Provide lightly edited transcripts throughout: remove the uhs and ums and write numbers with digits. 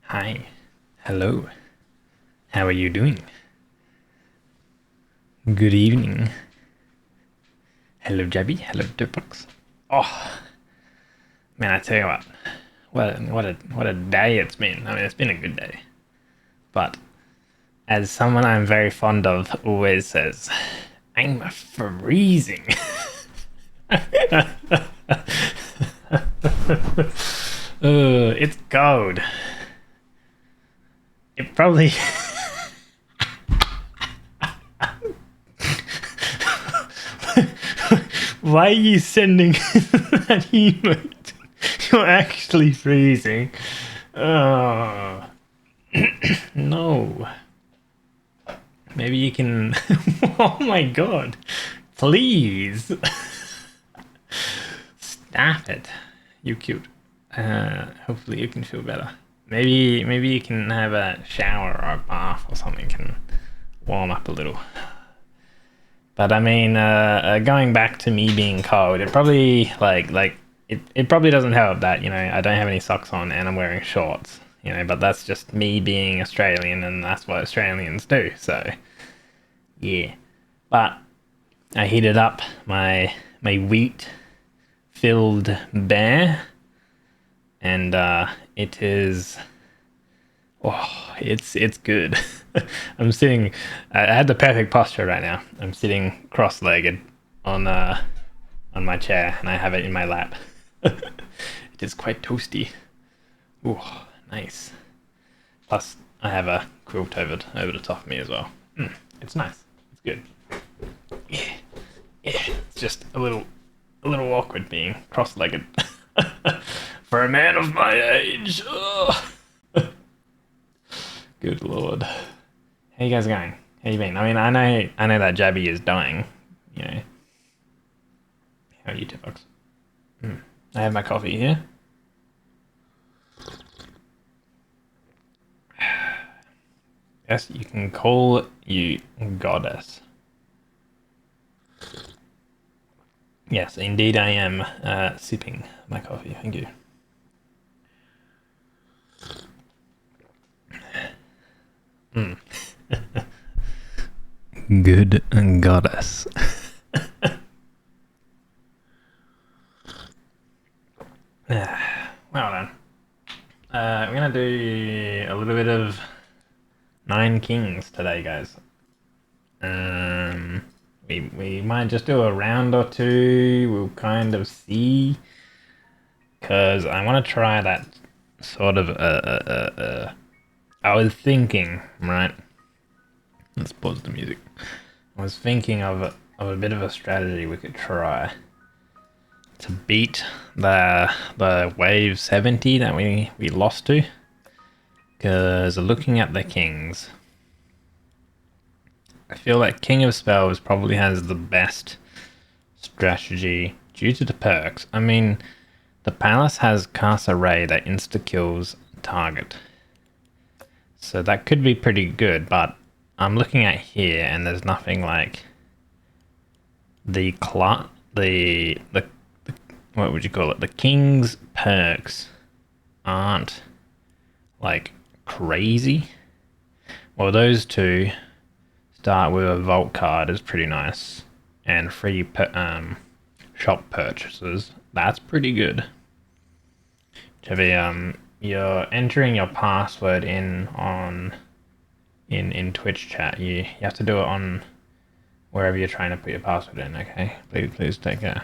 Hi. Hello. How are you doing? Good evening. Hello, Jabby. Hello, Dipbox. Oh, man, I tell you what a day it's been. I mean, it's been a good day. But as someone I'm very fond of always says, I'm freezing. It's cold. It probably Why are you sending that emote? You're actually freezing. Oh, no. Maybe you can. Oh my god. Please. Stop it. You cute. Hopefully you can feel better. Maybe you can have a shower or a bath or something and warm up a little. But I mean, going back to me being cold, it probably it probably doesn't help that I don't have any socks on and I'm wearing shorts. But that's just me being Australian, and that's what Australians do. So yeah, but I heated up my wheat filled bear, and it is. Oh, it's good. I'm sitting. I had the perfect posture right now. I'm sitting cross-legged on my chair, and I have it in my lap. It is quite toasty. Oh, nice. Plus, I have a quilt over the top of me as well. It's nice. It's good. Yeah, yeah. It's just a little awkward being cross-legged for a man of my age. Ugh. Good lord. How you guys going? How you been? I mean, I know that Jabby is dying. How are you, Tipbox? I have my coffee here. Yes, you can call you goddess. Yes, indeed, I am sipping my coffee. Thank you. Good goddess. Well then, we're gonna do a little bit of Nine Kings today, guys. We might just do a round or two. We'll kind of see, because I want to try that sort of. I was thinking, right? Let's pause the music. I was thinking of a bit of a strategy we could try to beat the wave 70 that we lost to. Because looking at the kings, I feel like King of Spells probably has the best strategy due to the perks. I mean, the Palace has Cast Array that insta-kills target. So that could be pretty good, but I'm looking at here and there's nothing like the what would you call it? The King's perks aren't like crazy. Well, those two start with a vault card is pretty nice, and free shop purchases. That's pretty good. Chevy, you're entering your password in Twitch chat. You have to do it on wherever you're trying to put your password in. Okay, please take care.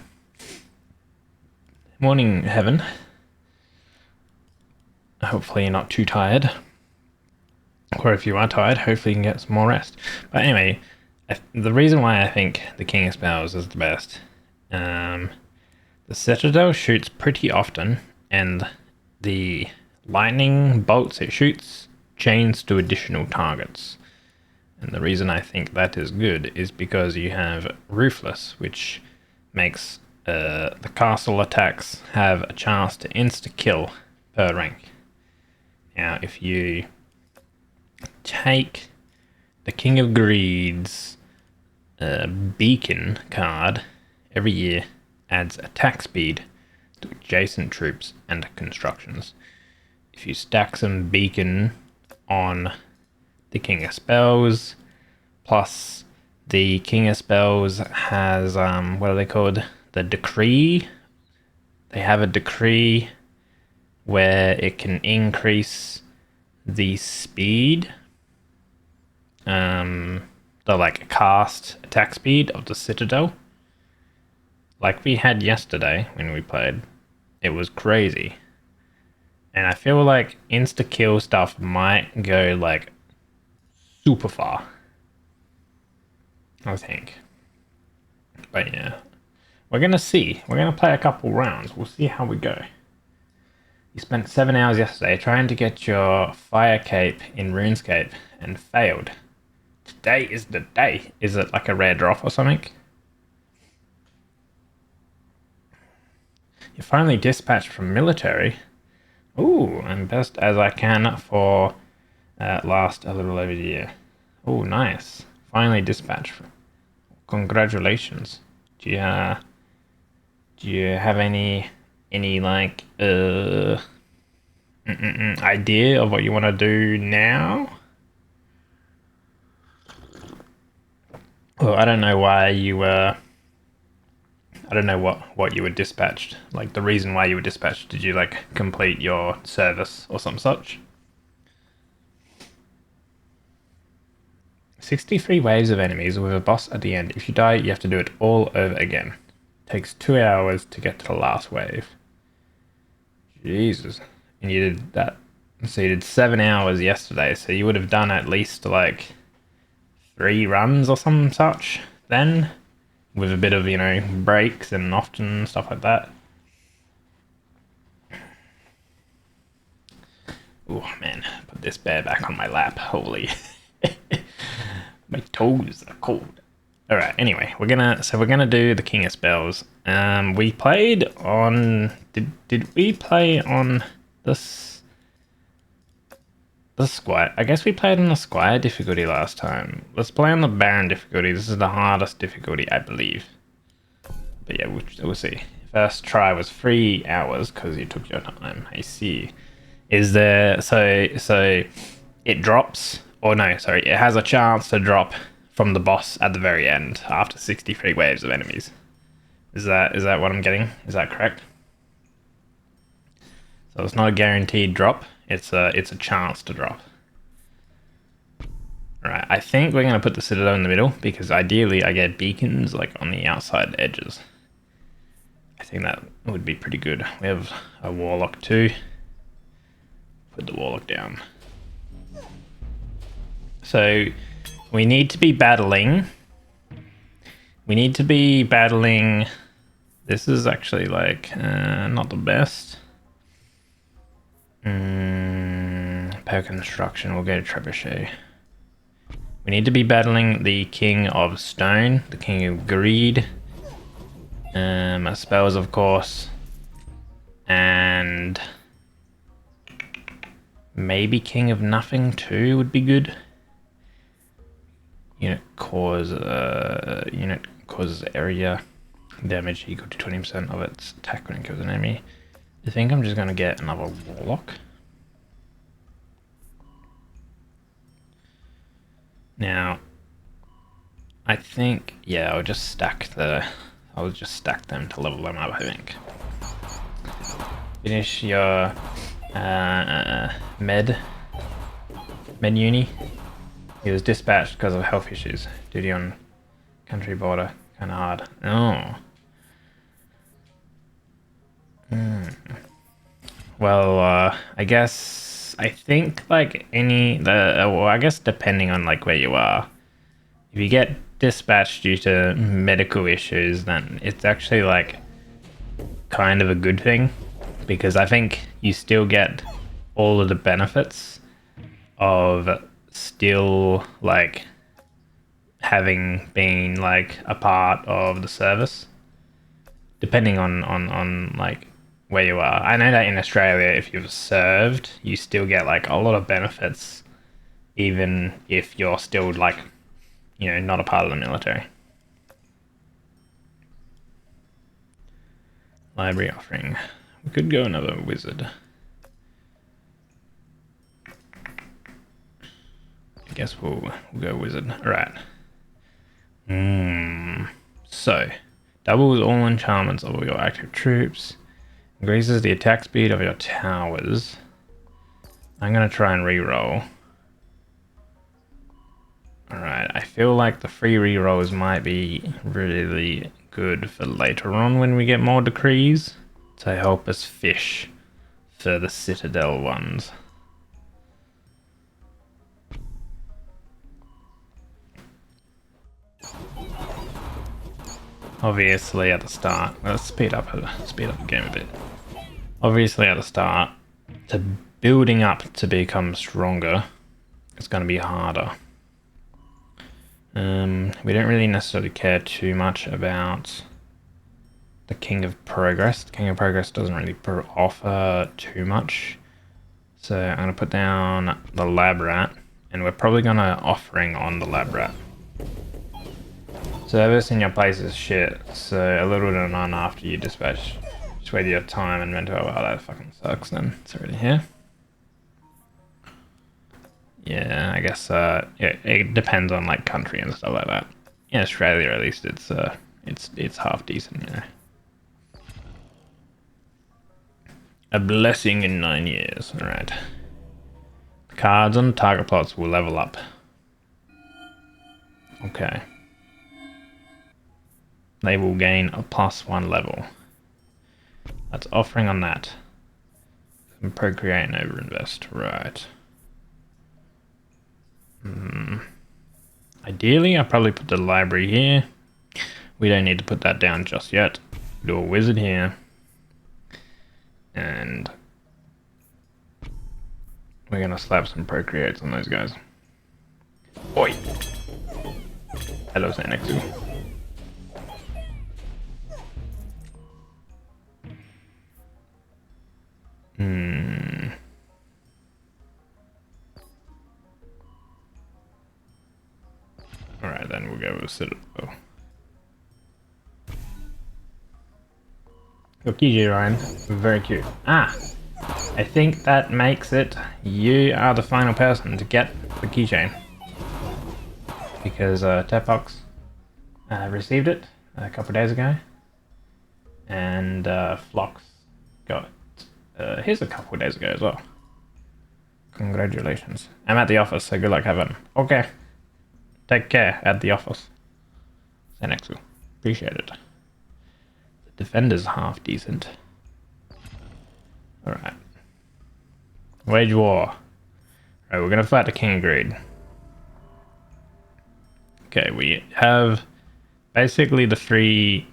Morning, Heaven. Hopefully you're not too tired. Or if you are tired, hopefully you can get some more rest. But anyway, the reason why I think the King of Spells is the best, the Citadel shoots pretty often, and the lightning bolts it shoots chains to additional targets. And the reason I think that is good is because you have Ruthless, which makes the castle attacks have a chance to insta-kill per rank. Now, if you take the King of Greed's beacon card, every year adds attack speed to adjacent troops and constructions. if you stack some beacon on the King of Spells, plus the King of Spells has, what are they called? The decree. They have a decree where it can increase the speed, the like cast attack speed of the Citadel. Like we had yesterday when we played. It was crazy. And I feel like insta-kill stuff might go like super far. I think. But yeah. We're gonna see. We're gonna play a couple rounds. We'll see how we go. You spent 7 hours yesterday trying to get your fire cape in RuneScape and failed. Today is the day. Is it like a rare drop or something? You're finally dispatched from military. Ooh, I'm best as I can for last a little over a year. Ooh, nice. Finally dispatched. Congratulations. Do you have any like idea of what you want to do now? Well, I don't know why you were. I don't know what you were dispatched. Like the reason why you were dispatched. Did you like complete your service or some such? 63 waves of enemies with a boss at the end. If you die, you have to do it all over again. It takes 2 hours to get to the last wave. Jesus. And you did that. So you did 7 hours yesterday. So you would have done at least like 3 runs or some such then. With a bit of, breaks and often stuff like that. Oh man, put this bear back on my lap. Holy. My toes are cold. Alright, anyway, we're gonna do the King of Spells. We played on did we play on this the Squire? I guess we played on the Squire difficulty last time. Let's play on the Baron difficulty. This is the hardest difficulty, I believe. But yeah, we'll see. First try was 3 hours because you took your time. I see. Is there so it drops? Or no, sorry, it has a chance to drop from the boss at the very end after 63 waves of enemies. Is that what I'm getting? Is that correct? So it's not a guaranteed drop. It's a chance to drop. Alright, I think we're gonna put the Citadel in the middle because ideally I get beacons like on the outside edges. I think that would be pretty good. We have a Warlock too. Put the Warlock down. So we need to be battling. This is actually like not the best. Per construction, we'll go to Trebuchet. We need to be battling the King of Stone, the King of Greed, spells of course, and maybe King of Nothing too would be good. Unit causes area damage equal to 20% of its attack when it kills an enemy. I think I'm just gonna get another Warlock. Now, I think I'll just stack them to level them up. I think. Finish your med uni. He was dispatched because of health issues. Duty on country border, kind of hard. Oh. Well, I think like I guess depending on like where you are, if you get dispatched due to medical issues, then it's actually like kind of a good thing because I think you still get all of the benefits of still like having been like a part of the service, depending on like where you are. I know that in Australia, if you've served, you still get like a lot of benefits, even if you're still like, not a part of the military. Library offering. We could go another wizard. guess we'll go wizard. Alright. So, doubles all enchantments of your active troops. Increases the attack speed of your towers. I'm gonna try and reroll. Alright, I feel like the free rerolls might be really good for later on when we get more decrees to help us fish for the Citadel ones. Obviously at the start, let's speed up the game a bit. Obviously at the start, to building up to become stronger, it's going to be harder. We don't really necessarily care too much about the King of Progress. The King of Progress doesn't really offer too much. So I'm going to put down the Lab Rat, and we're probably going to offering on the Lab Rat. Service in your place is shit, so a little bit of none after you dispatch. Just wait your time and mental. Well, that fucking sucks then. It's already here. Yeah, I guess yeah, it depends on like country and stuff like that. In Australia, at least, it's half decent, you know. A blessing in 9 years. All right. The cards on the target plots will level up. Okay. They will gain a +1 level. That's offering on that. And procreate and overinvest. Right. Ideally, I'll probably put the library here. We don't need to put that down just yet. Do a wizard here. And we're going to slap some procreates on those guys. Oi! Hello, Sanexu. Alright, then we'll go with Citadel. Your KJ, Ryan. Very cute. Ah! I think that makes it you are the final person to get the keychain. Because Tepox received it a couple of days ago. And Flox got his a couple of days ago as well. Congratulations. I'm at the office, so good luck having. Okay. Take care at the office. Senexu. Appreciate it. The defender's half decent. Alright. Wage war. Alright, we're gonna fight the King of Greed. Okay, we have basically the 3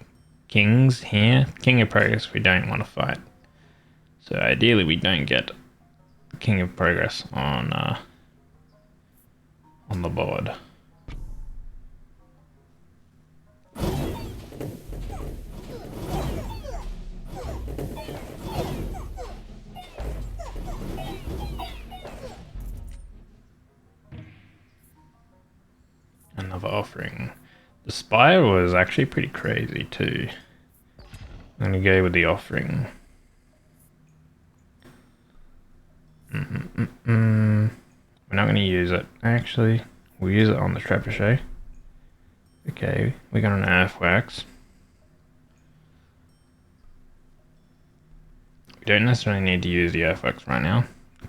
kings here. King of Progress we don't want to fight. So ideally we don't get King of Progress on the board. Another offering. The Spire was actually pretty crazy too. I'm gonna go with the offering. We're not gonna use it. Actually, we'll use it on the Trebuchet. Okay, we got an Earthworks. We don't necessarily need to use the Earthworks right now.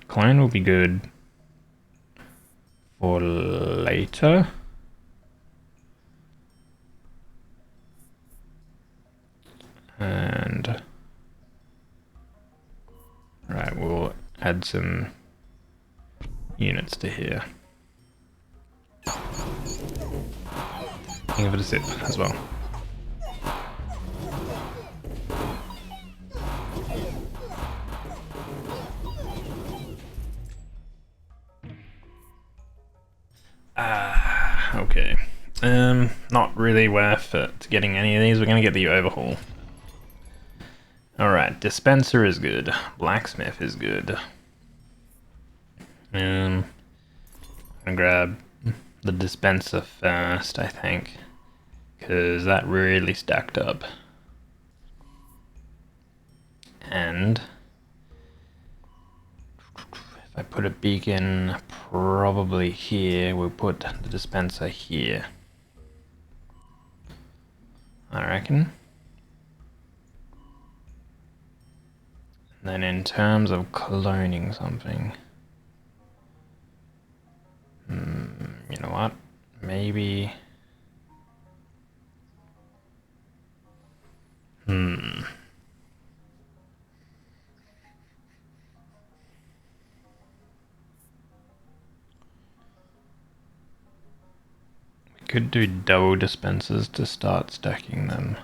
Clone will be good for later. And right, we'll add some units to here. Give it a sip as well. Okay. Not really worth it getting any of these. We're gonna get the overhaul. Alright, dispenser is good. Blacksmith is good. I'm gonna grab the dispenser first, I think. Because that really stacked up. And if I put a beacon probably here. We'll put the dispenser here, I reckon. And then in terms of cloning something, you know what? Maybe. We could do double dispensers to start stacking them.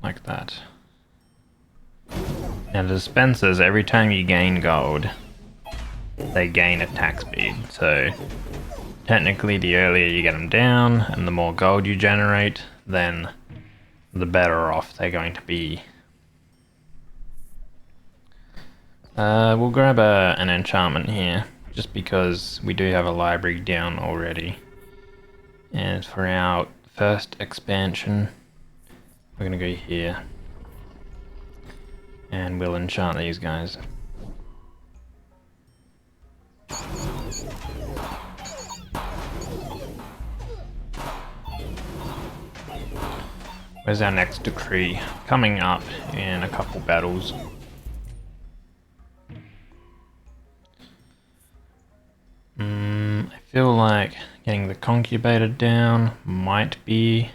Like that. Now the dispensers, every time you gain gold, they gain attack speed. So technically the earlier you get them down and the more gold you generate, then the better off they're going to be. We'll grab an enchantment here, just because we do have a library down already. And for our first expansion, we're going to go here. And we'll enchant these guys. Where's our next decree? Coming up in a couple battles. I feel like getting the concubator down might be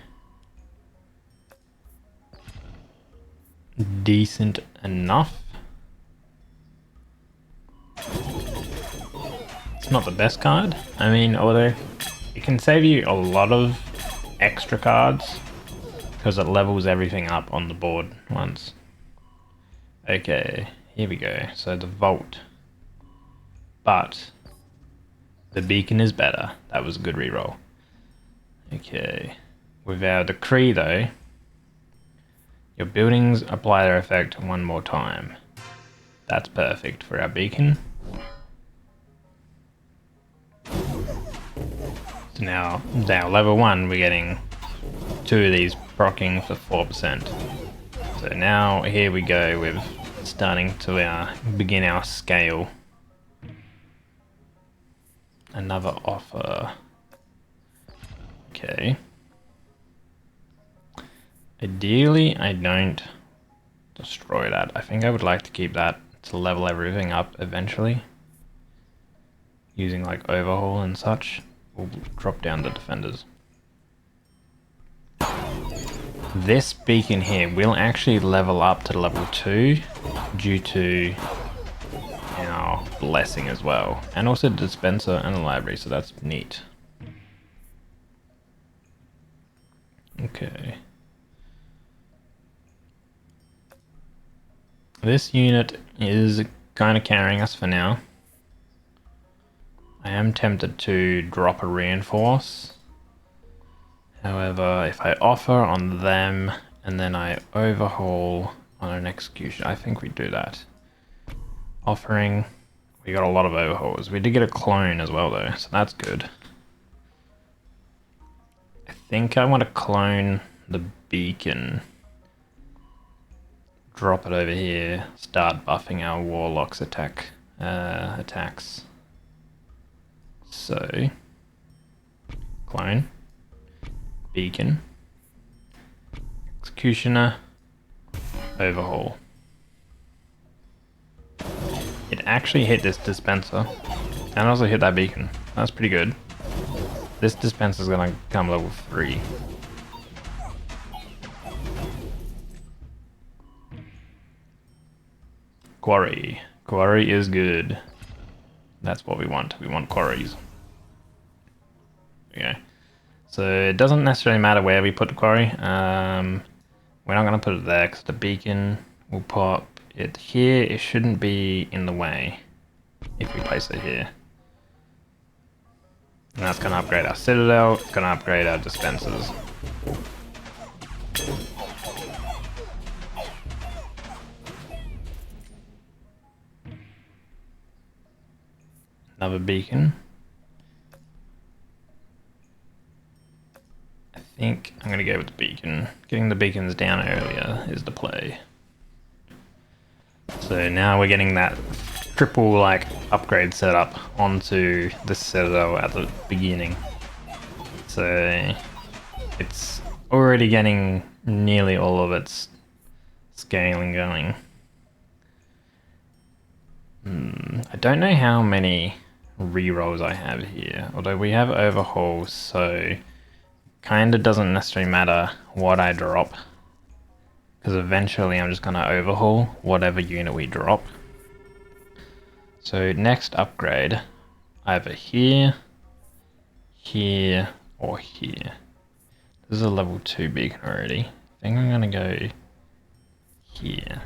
decent enough. It's not the best card. I mean, although it can save you a lot of extra cards because it levels everything up on the board once. Okay, here we go. So the vault. But the beacon is better. That was a good reroll. Okay. With our decree though, your buildings apply their effect one more time. That's perfect for our beacon. So now level 1 we're getting 2 of these proccing for 4%. So now here we go with starting to begin our scale. Another offer. Okay. Ideally, I don't destroy that. I think I would like to keep that to level everything up eventually. Using like overhaul and such. We'll drop down the defenders. This beacon here will actually level up to level 2 due to our blessing as well. And also the dispenser and the library, so that's neat. Okay. This unit is kind of carrying us for now. I am tempted to drop a reinforce. However, if I offer on them and then I overhaul on an execution, I think we do that. Offering, we got a lot of overhauls. We did get a clone as well though, so that's good. I think I want to clone the beacon. Drop it over here, start buffing our warlock's attacks. So, clone, beacon, executioner, overhaul. It actually hit this dispenser, and also hit that beacon. That's pretty good. This dispenser is gonna come level 3. Quarry. Quarry is good. That's what we want. We want quarries. Okay. So it doesn't necessarily matter where we put the quarry. We're not going to put it there because the beacon will pop it here. It shouldn't be in the way if we place it here. And that's going to upgrade our citadel. It's going to upgrade our dispensers. Another beacon. I think I'm gonna go with the beacon. Getting the beacons down earlier is the play. So now we're getting that triple like upgrade setup onto the citadel at the beginning. So it's already getting nearly all of its scaling going. I don't know how many rerolls I have here, although we have overhaul, so kind of doesn't necessarily matter what I drop, because eventually I'm just going to overhaul whatever unit we drop. So next upgrade, either here, here, or here. This is a level 2 beacon already. I think I'm going to go here.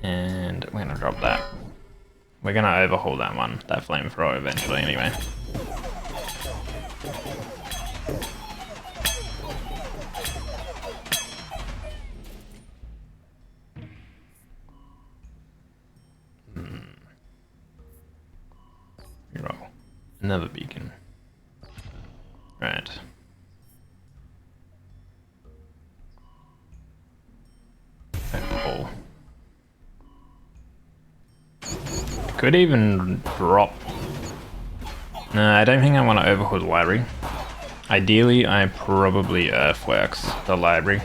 And we're going to drop that. We're going to overhaul that one, that flamethrower eventually anyway. Reroll. Another beacon. Right. Overhaul. Could even drop. No, I don't think I want to overhaul the library. Ideally, I probably earthworks the library.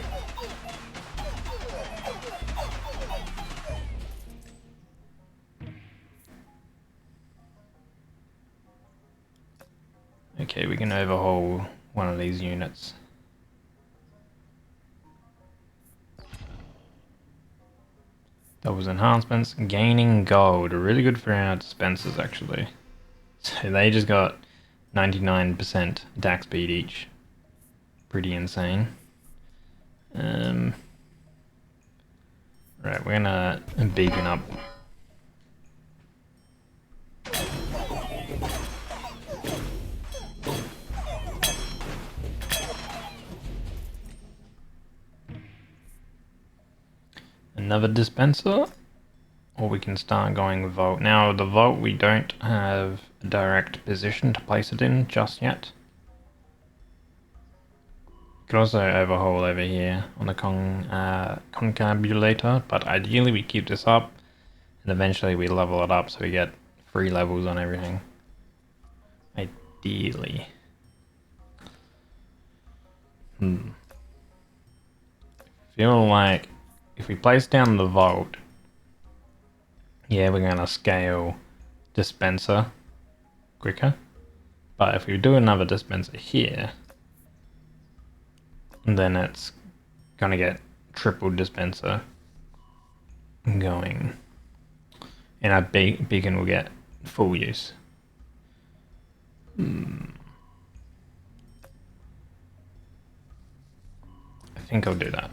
Okay, we can overhaul one of these units. Doubles enhancements, gaining gold, really good for our dispensers actually. So they just got 99% attack speed each. Pretty insane. Right, we're gonna beacon up. Another dispenser, or we can start going with vault. Now the vault, we don't have a direct position to place it in just yet. Could also overhaul over here on the concabulator, but ideally we keep this up and eventually we level it up so we get 3 levels on everything. Ideally. Feel like if we place down the vault, yeah, we're gonna scale dispenser quicker. But if we do another dispenser here, then it's gonna get triple dispenser going. And our beacon will get full use. I think I'll do that.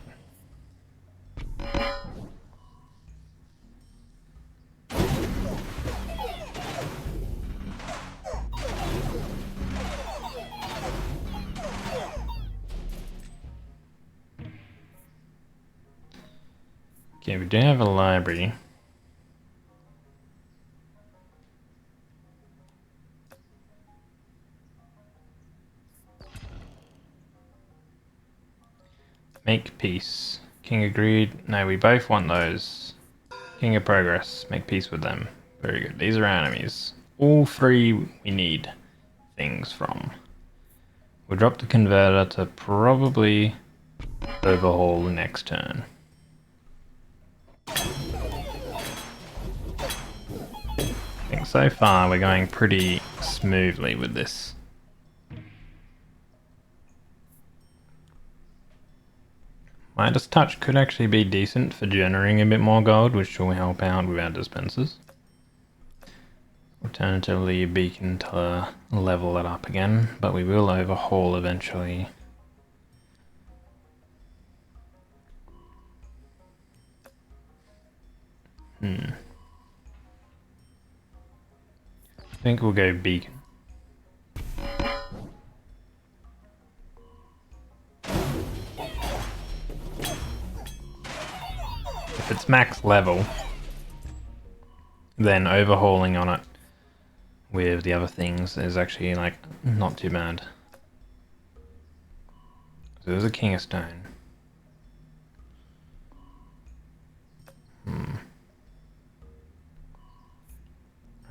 Okay, we do have a library. Make peace. King agreed. No, we both want those. King of progress. Make peace with them. Very good. These are our enemies. All 3 we need things from. We'll drop the converter to probably overhaul next turn. I think so far we're going pretty smoothly with this. Midas Touch could actually be decent for generating a bit more gold, which will help out with our dispensers. Alternatively, a beacon to level it up again, but we will overhaul eventually. I think we'll go beacon. If it's max level, then overhauling on it with the other things is actually like not too bad. There's a king of stone.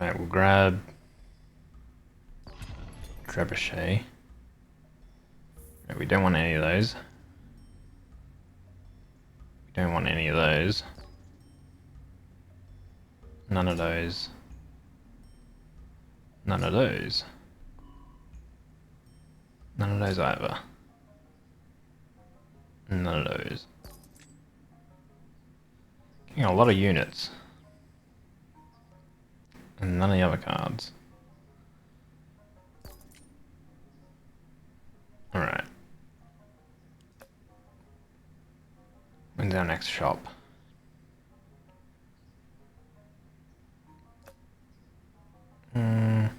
Alright, we'll grab trebuchet. Right, we don't want any of those. We don't want any of those. None of those. None of those. None of those either. None of those. Getting a lot of units. And none of the other cards. Alright. When's our next shop? I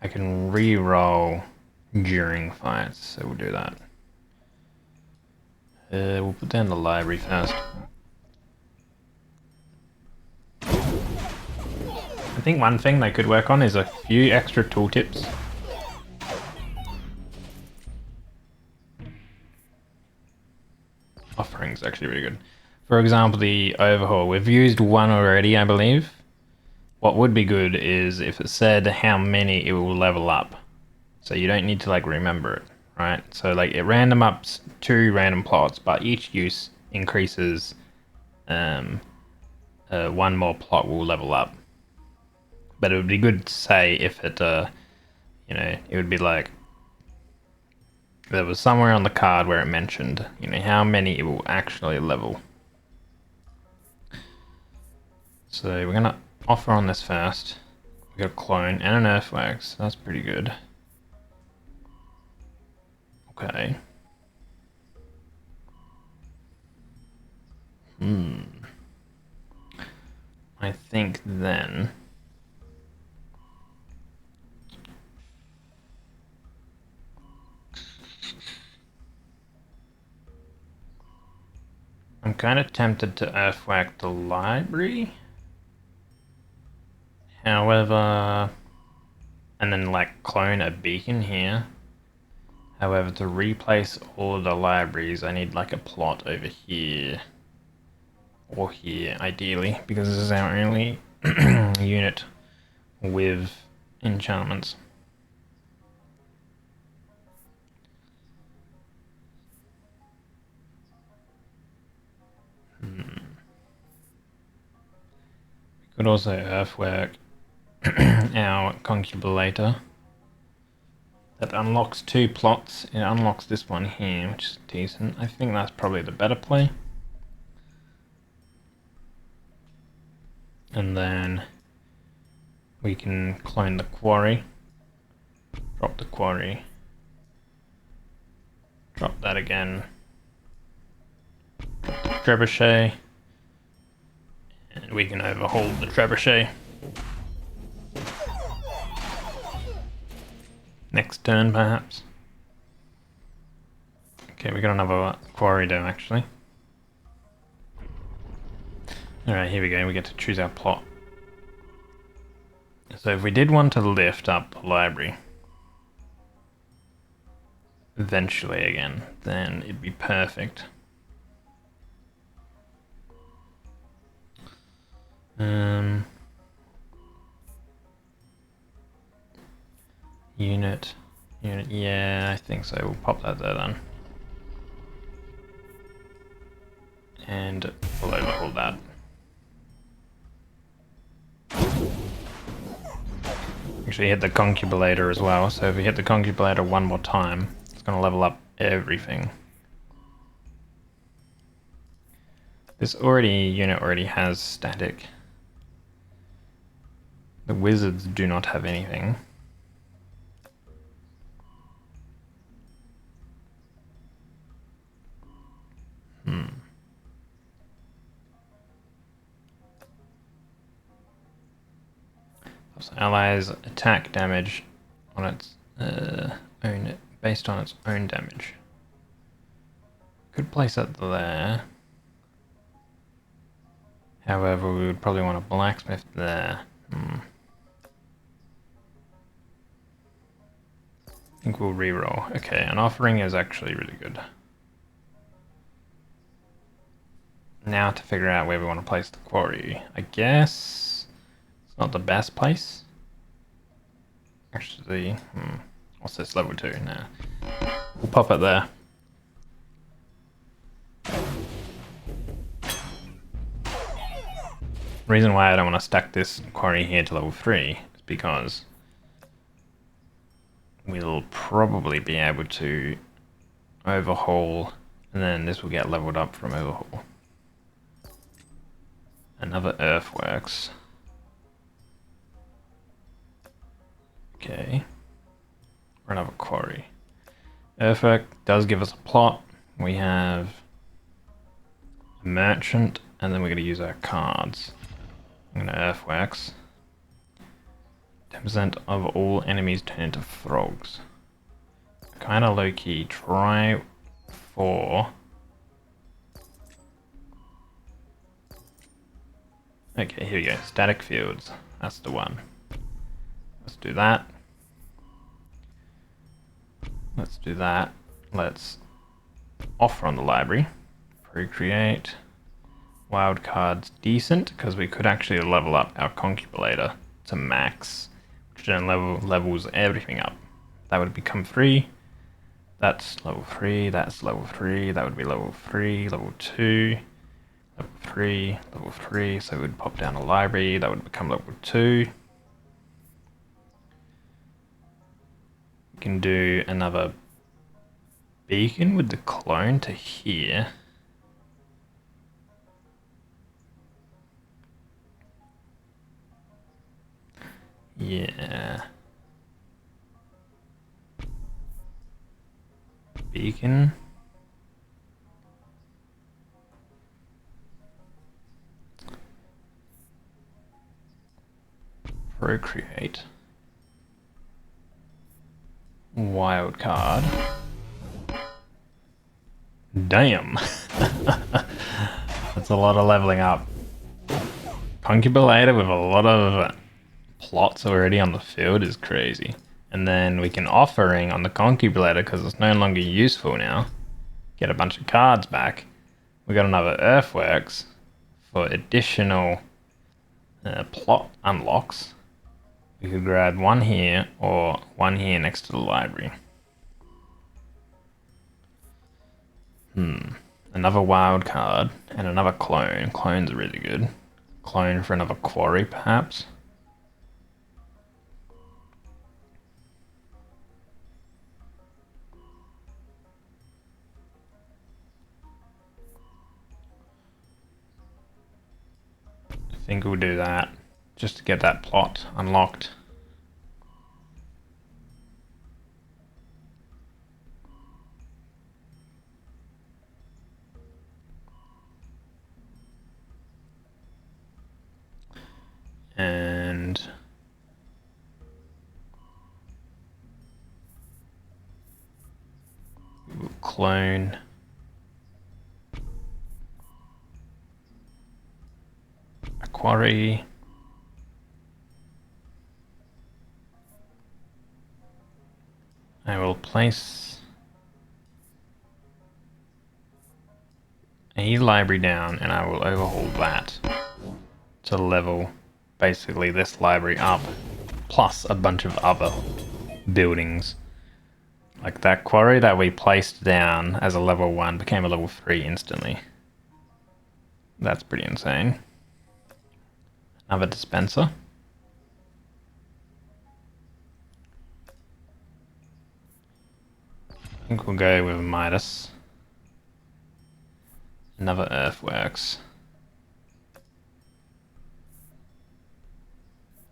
can re-roll during fights, so we'll do that. We'll put down the library first. I think one thing they could work on is a few extra tooltips. Offering's actually really good. For example, the overhaul. We've used one already, I believe. What would be good is if it said how many it will level up. So you don't need to like remember it, right? So like it random ups 2 random plots, but each use increases 1 more plot will level up. But it would be good to say if it, you know, it would be like, there was somewhere on the card where it mentioned, you know, how many it will actually level. So we're gonna offer on this first. We got a clone and an earthworks. That's pretty good. Okay. I think then I'm kind of tempted to earthwork the library. However, and then like clone a beacon here. However, to replace all of the libraries, I need like a plot over here. Or here, ideally, because this is our only unit with enchantments. We could also earthwork our concubulator. That unlocks 2 plots. It unlocks this one here, which is decent. I think that's probably the better play. And then we can clone the quarry. Drop the quarry. Drop that again. Drop the trebuchet. And we can overhaul the trebuchet. Next turn, perhaps. Okay, we got another quarry down, actually. Alright, here we go. We get to choose our plot. So if we did want to lift up the library, eventually again, then it'd be perfect. Unit, yeah, I think so. We'll pop that there then. And we'll overhaul that. Actually hit the concubulator as well, so if we hit the concubulator one more time, it's going to level up everything. This unit already has static. The wizards do not have anything. Allies attack damage on its own, based on its own damage. Could place it there. However, we would probably want a blacksmith there. think we'll re-roll. Okay, an offering is actually really good. Now to figure out where we want to place the quarry. I guess it's not the best place. Actually, what's this, level 2? Nah. We'll pop it there. The reason why I don't want to stack this quarry here to level 3 is because we'll probably be able to overhaul, and then this will get leveled up from overhaul. Another earthworks. Okay. Or another quarry. Earthwork does give us a plot. We have a merchant, and then we're going to use our cards. I'm going to earthworks. 10% of all enemies turn into frogs. Kind of low-key. Try for... Okay, here we go. Static fields. That's the one. Let's do that. Let's do that. Let's offer on the library. Procreate. Wildcards decent, because we could actually level up our concubulator to max, which then levels everything up. That would become 3. That's level 3, that's level 3, that would be level 3, level 2, level 3, level 3, so we'd pop down a library, that would become level 2. We can do another beacon with the clone to here. Yeah. Beacon. Procreate. Wild card. Damn. That's a lot of leveling up. Concubulator with a lot of plots already on the field is crazy. And then we can offering on the concubulator because it's no longer useful now. Get a bunch of cards back. We got another earthworks for additional plot unlocks. We could grab one here or one here next to the library. Another wild card and another clone. Clones are really good. Clone for another quarry perhaps. I think we'll do that just to get that plot unlocked. And we'll clone a quarry. I will place a library down and I will overhaul that to level basically this library up, plus a bunch of other buildings. Like that quarry that we placed down as a level 1 became a level 3 instantly. That's pretty insane. Another dispenser. I think we'll go with Midas. Another earthworks.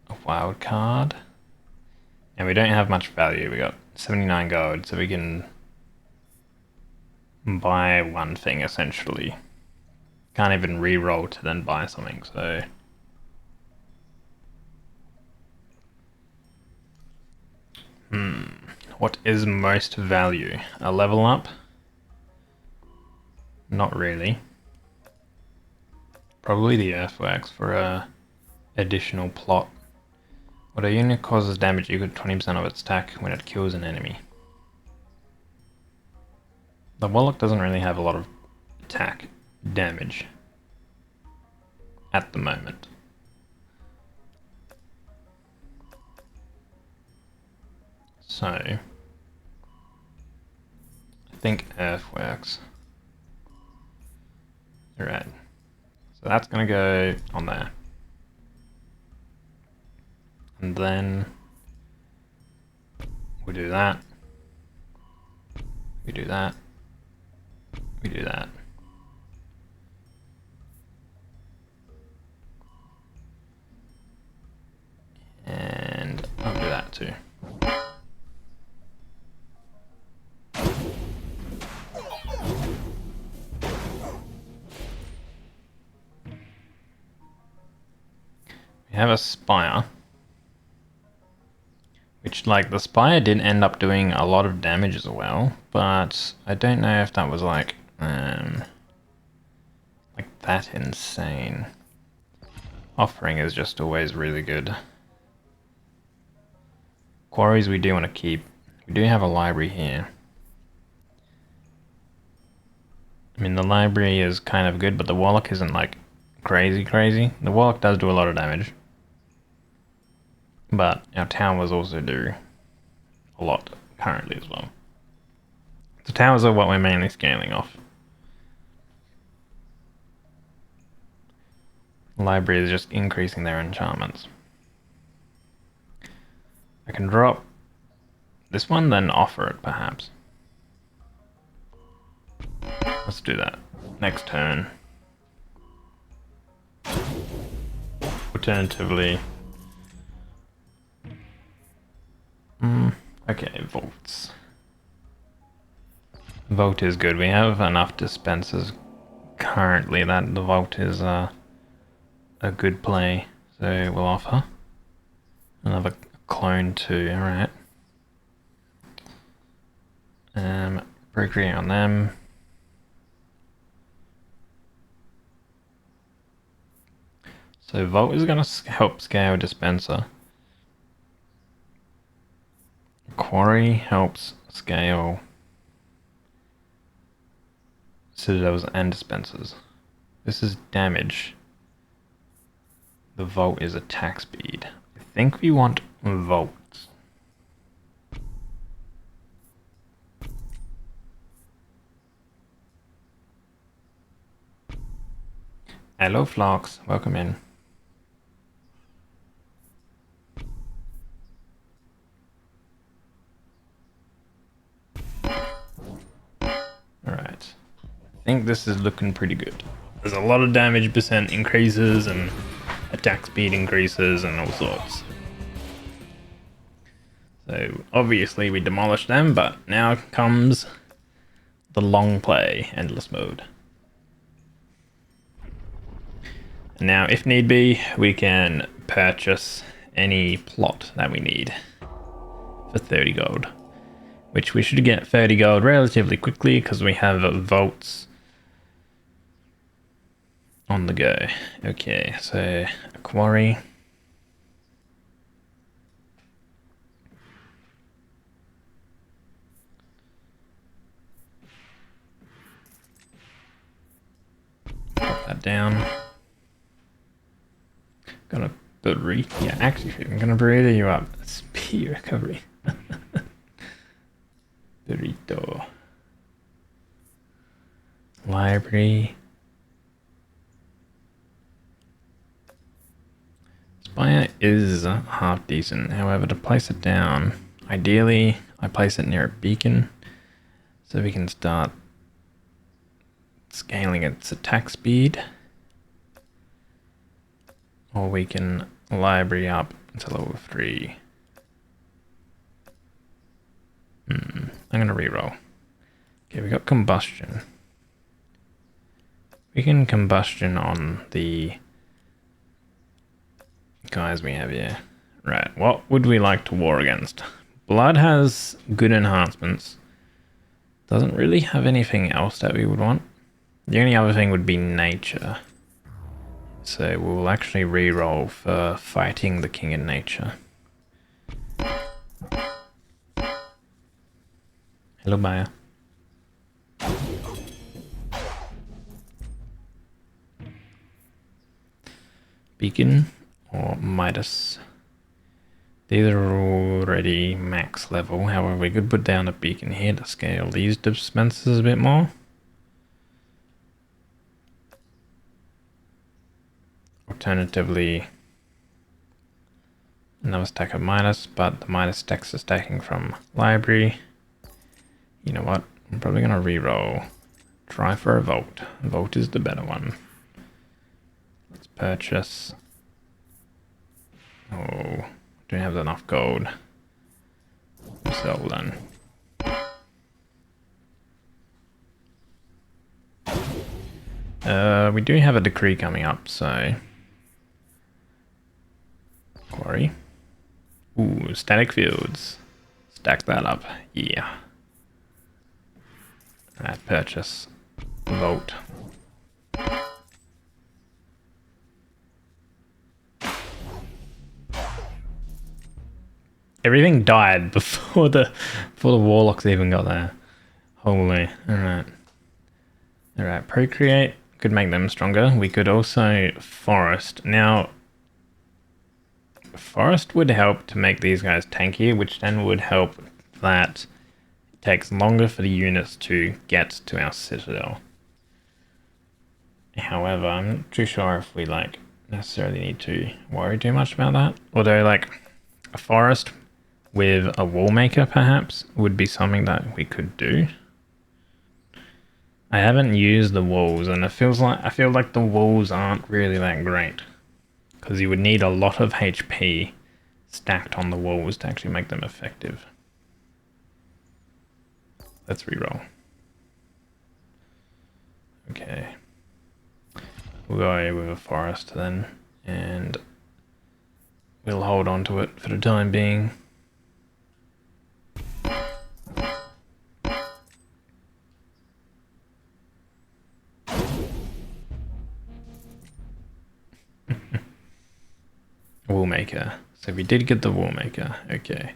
A wild card. And we don't have much value. We got 79 gold, so we can buy one thing essentially. Can't even re-roll to then buy something, so... What is most value? A level up? Not really. Probably the earthworks for a additional plot. When a unit causes damage equal to 20% of its attack when it kills an enemy. The Warlock doesn't really have a lot of attack damage at the moment. So, I think Earthworks. Alright. So that's gonna go on there. And then we do that. We do that. We do that. And I'll do that too. We have a Spire. Which, like, the Spire did end up doing a lot of damage as well, but I don't know if that was like that insane. Offering is just always really good. Quarries we do want to keep. We do have a library here. I mean, the library is kind of good, but the Warlock isn't like crazy. The Warlock does do a lot of damage. But our towers also do a lot currently as well. The towers are what we're mainly scaling off. The library is just increasing their enchantments. I can drop this one, then offer it perhaps. Let's do that. Next turn. Alternatively... okay, Vaults. Vault is good. We have enough dispensers currently that the Vault is a good play. So we'll offer another clone too, alright. Procreate on them. So Vault is going to help scale dispenser. Quarry helps scale citadels and dispensers. This is damage. The Vault is attack speed. I think we want Vault. Hello Flocks, welcome in. Alright. I think this is looking pretty good. There's a lot of damage percent increases and attack speed increases and all sorts. So obviously we demolished them, but now comes the long play, endless mode. Now if need be, we can purchase any plot that we need for 30 gold. Which we should get 30 gold relatively quickly because we have vaults on the go. Okay, so a quarry. Put that down. Gonna burrito. Yeah, actually, I'm gonna burrito you up. Speed recovery. Burrito. Library. Spire is half decent. However, to place it down, ideally, I place it near a beacon so we can start scaling its attack speed. Or we can library up to level 3. I'm gonna reroll. Okay, we got combustion. We can combustion on the guys we have here. Right, what would we like to war against? Blood has good enhancements. Doesn't really have anything else that we would want. The only other thing would be nature. So we'll actually reroll for fighting the king in nature. Hello, Maya. beacon or Midas. These are already max level. However, we could put down a beacon here to scale these dispensers a bit more. Alternatively, another stack of Midas, but the Midas stacks are stacking from library. You know what? I'm probably gonna re-roll. Try for a Volt. Volt is the better one. Let's purchase. Oh, don't have enough gold. Sell then. We do have a decree coming up, so quarry. Ooh, static fields. Stack that up. Yeah. Alright, purchase. Vote. Everything died before the warlocks even got there. Holy. Alright. Alright, procreate. Could make them stronger. We could also forest. Now, forest would help to make these guys tankier, which then would help that it takes longer for the units to get to our citadel. However, I'm not too sure if we like necessarily need to worry too much about that. Although like a forest with a wallmaker perhaps would be something that we could do. I haven't used the walls, and I feel like the walls aren't really that great, because you would need a lot of HP stacked on the walls to actually make them effective. Let's reroll. Okay. We'll go with a forest then, and we'll hold on to it for the time being. Wallmaker. So we did get the wallmaker. Okay.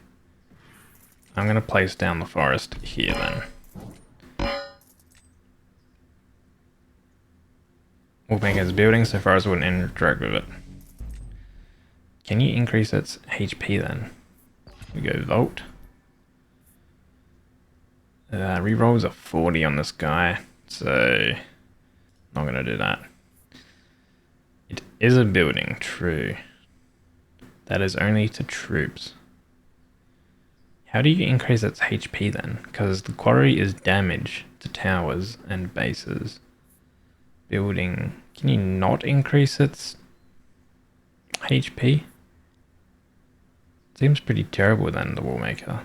I'm going to place down the forest here then. Wallmaker's building, so forest wouldn't interact with it. Can you increase its HP then? We go Volt. Rerolls a 40 on this guy, so not going to do that. It is a building, true. That is only to troops. How do you increase its HP then? Because the quarry is damage to towers and bases. Building. Can you not increase its HP? Seems pretty terrible then, the wallmaker.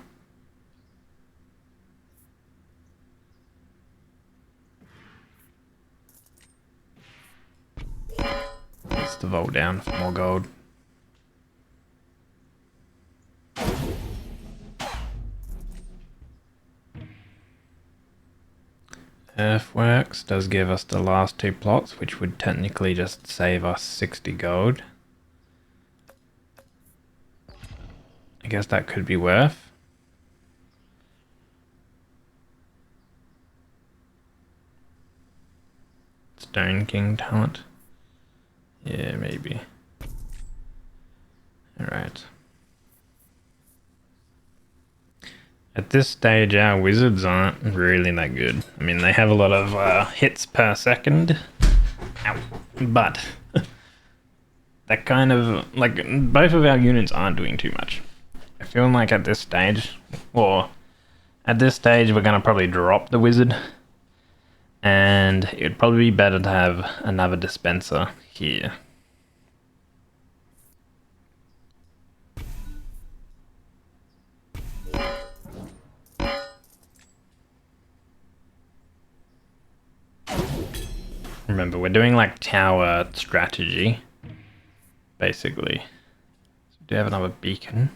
Let's the Volt down for more gold. Earthworks does give us the last 2 plots, which would technically just save us 60 gold. I guess that could be worth. Stone King talent. Yeah, maybe. Alright. At this stage, our wizards aren't really that good. I mean, they have a lot of hits per second. Ow. But that kind of, like, both of our units aren't doing too much. I feel like at this stage, we're gonna probably drop the wizard. And it'd probably be better to have another dispenser here. Remember, we're doing like tower strategy, basically. So we do have another beacon.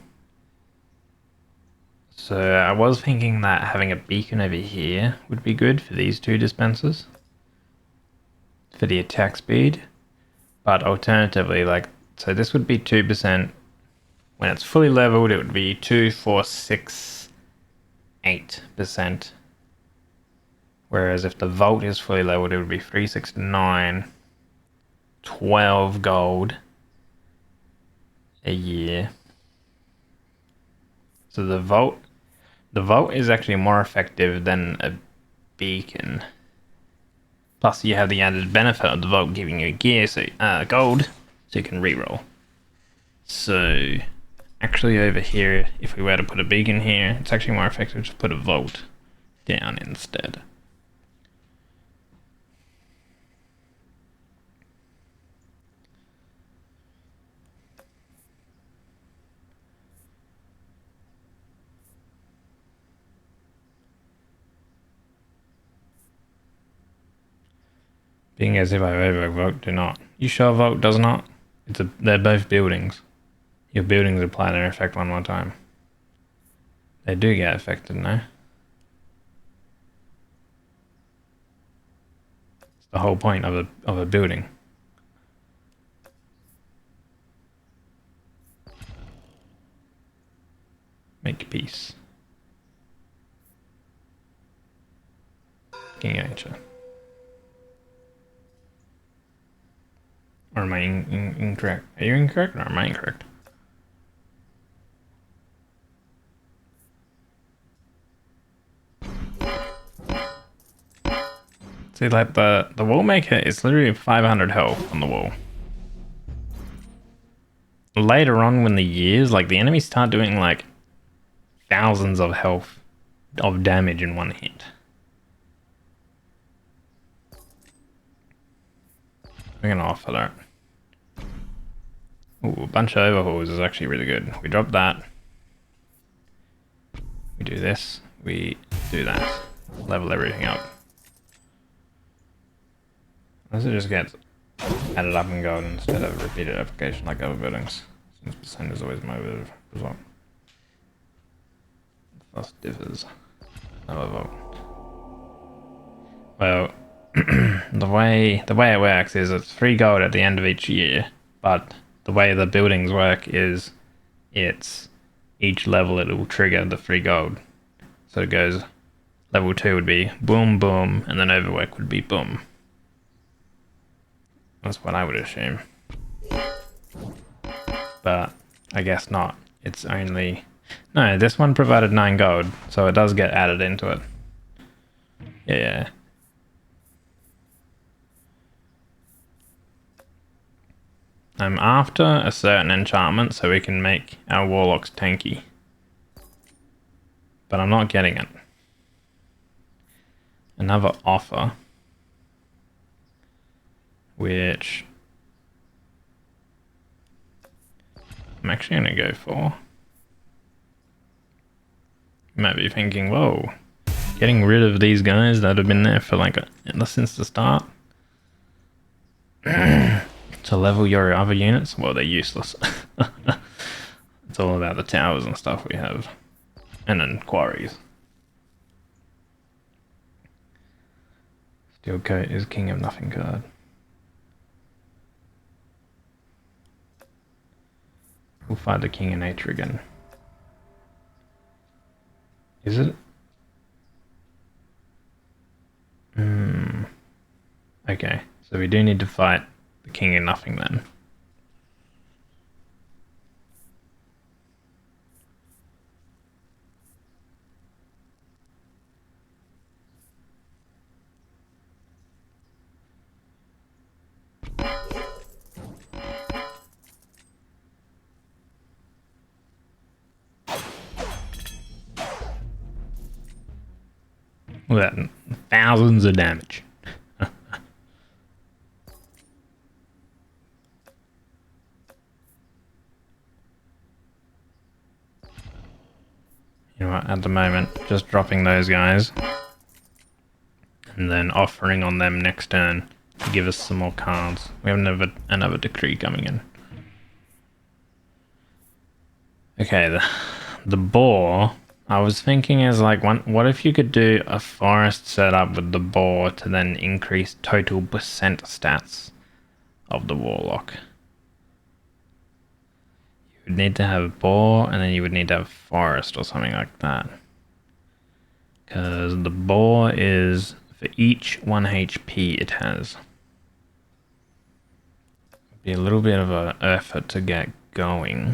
So I was thinking that having a beacon over here would be good for these 2 dispensers. For the attack speed. But alternatively, like, so this would be 2%. When it's fully leveled, it would be 2, 4, 6, 8%. Whereas if the Volt is fully leveled, it would be 3, 6, 9, 12 gold, a year. So the vault is actually more effective than a beacon. Plus, you have the added benefit of the vault giving you gear, so gold, so you can reroll. So, actually, over here, if we were to put a beacon here, it's actually more effective to put a vault down instead. Being as if I overvote, do not. You sure vote does not? They're both buildings. Your buildings apply their effect one more time. They do get affected now. It's the whole point of a building. Make peace. King Nature. Or am I incorrect? Are you incorrect or am I incorrect? See, like the wall maker is literally 500 health on the wall. Later on, when the years, like the enemies start doing like thousands of health of damage in one hit. We're gonna offer that. Ooh, a bunch of overhauls is actually really good. We drop that. We do this. We do that. Level everything up. Unless it just gets added up in gold instead of repeated application like other buildings. Since percent is always my result. Thus differs. Another vote. Well, the way it works is it's 3 gold at the end of each year, but the way the buildings work is it's each level it will trigger the 3 gold. So it goes, level 2 would be boom boom, and then overwork would be boom. That's what I would assume. But I guess not. It's only... No, this one provided 9 gold, so it does get added into it. Yeah. I'm after a certain enchantment so we can make our warlocks tanky. But I'm not getting it. Another offer. Which I'm actually going to go for. You might be thinking, whoa, getting rid of these guys that have been there for like since the start. To level your other units? Well, they're useless. It's all about the towers and stuff we have. And then quarries. Steel coat is king of nothing card. We'll fight the king of nature again. Is it? Okay, so we do need to fight the king of nothing then. Look at that, thousands of damage. You know what, at the moment, just dropping those guys. And then offering on them next turn to give us some more cards. We have another decree coming in. Okay, the boar, I was thinking is like, what if you could do a forest setup with the boar to then increase total percent stats of the warlock? You would need to have a boar, and then you would need to have forest or something like that. Because the boar is, for each 1 HP it has. It'd be a little bit of an effort to get going.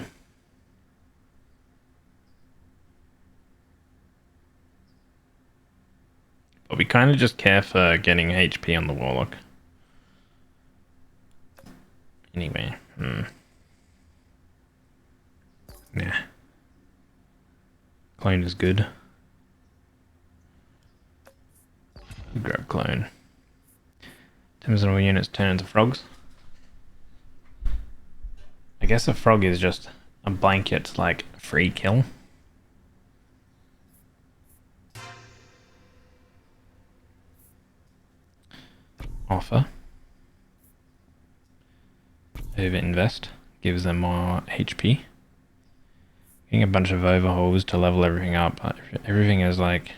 But we kind of just care for getting HP on the Warlock. Anyway, yeah. Clone is good. Grab clone. Terms of all units turn into frogs. I guess a frog is just a blanket, like, free kill. Offer. Over invest. Gives them more HP. Getting a bunch of overhauls to level everything up. Everything is, like,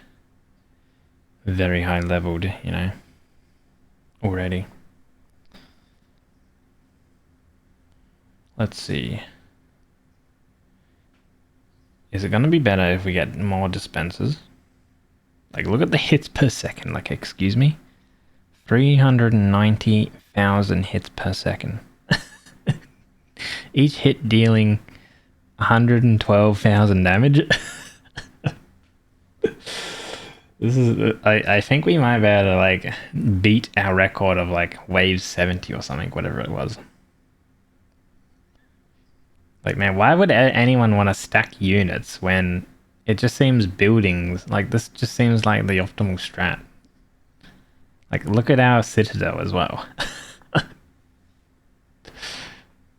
very high leveled, you know, already. Let's see. Is it going to be better if we get more dispensers? Like, look at the hits per second. Like, excuse me? 390,000 hits per second. Each hit dealing 112,000 damage. This is, I think we might be able to, like, beat our record of, like, wave 70 or something, whatever it was. Like, man, why would anyone want to stack units when it just seems buildings? Like, this just seems like the optimal strat. Like, look at our citadel as well.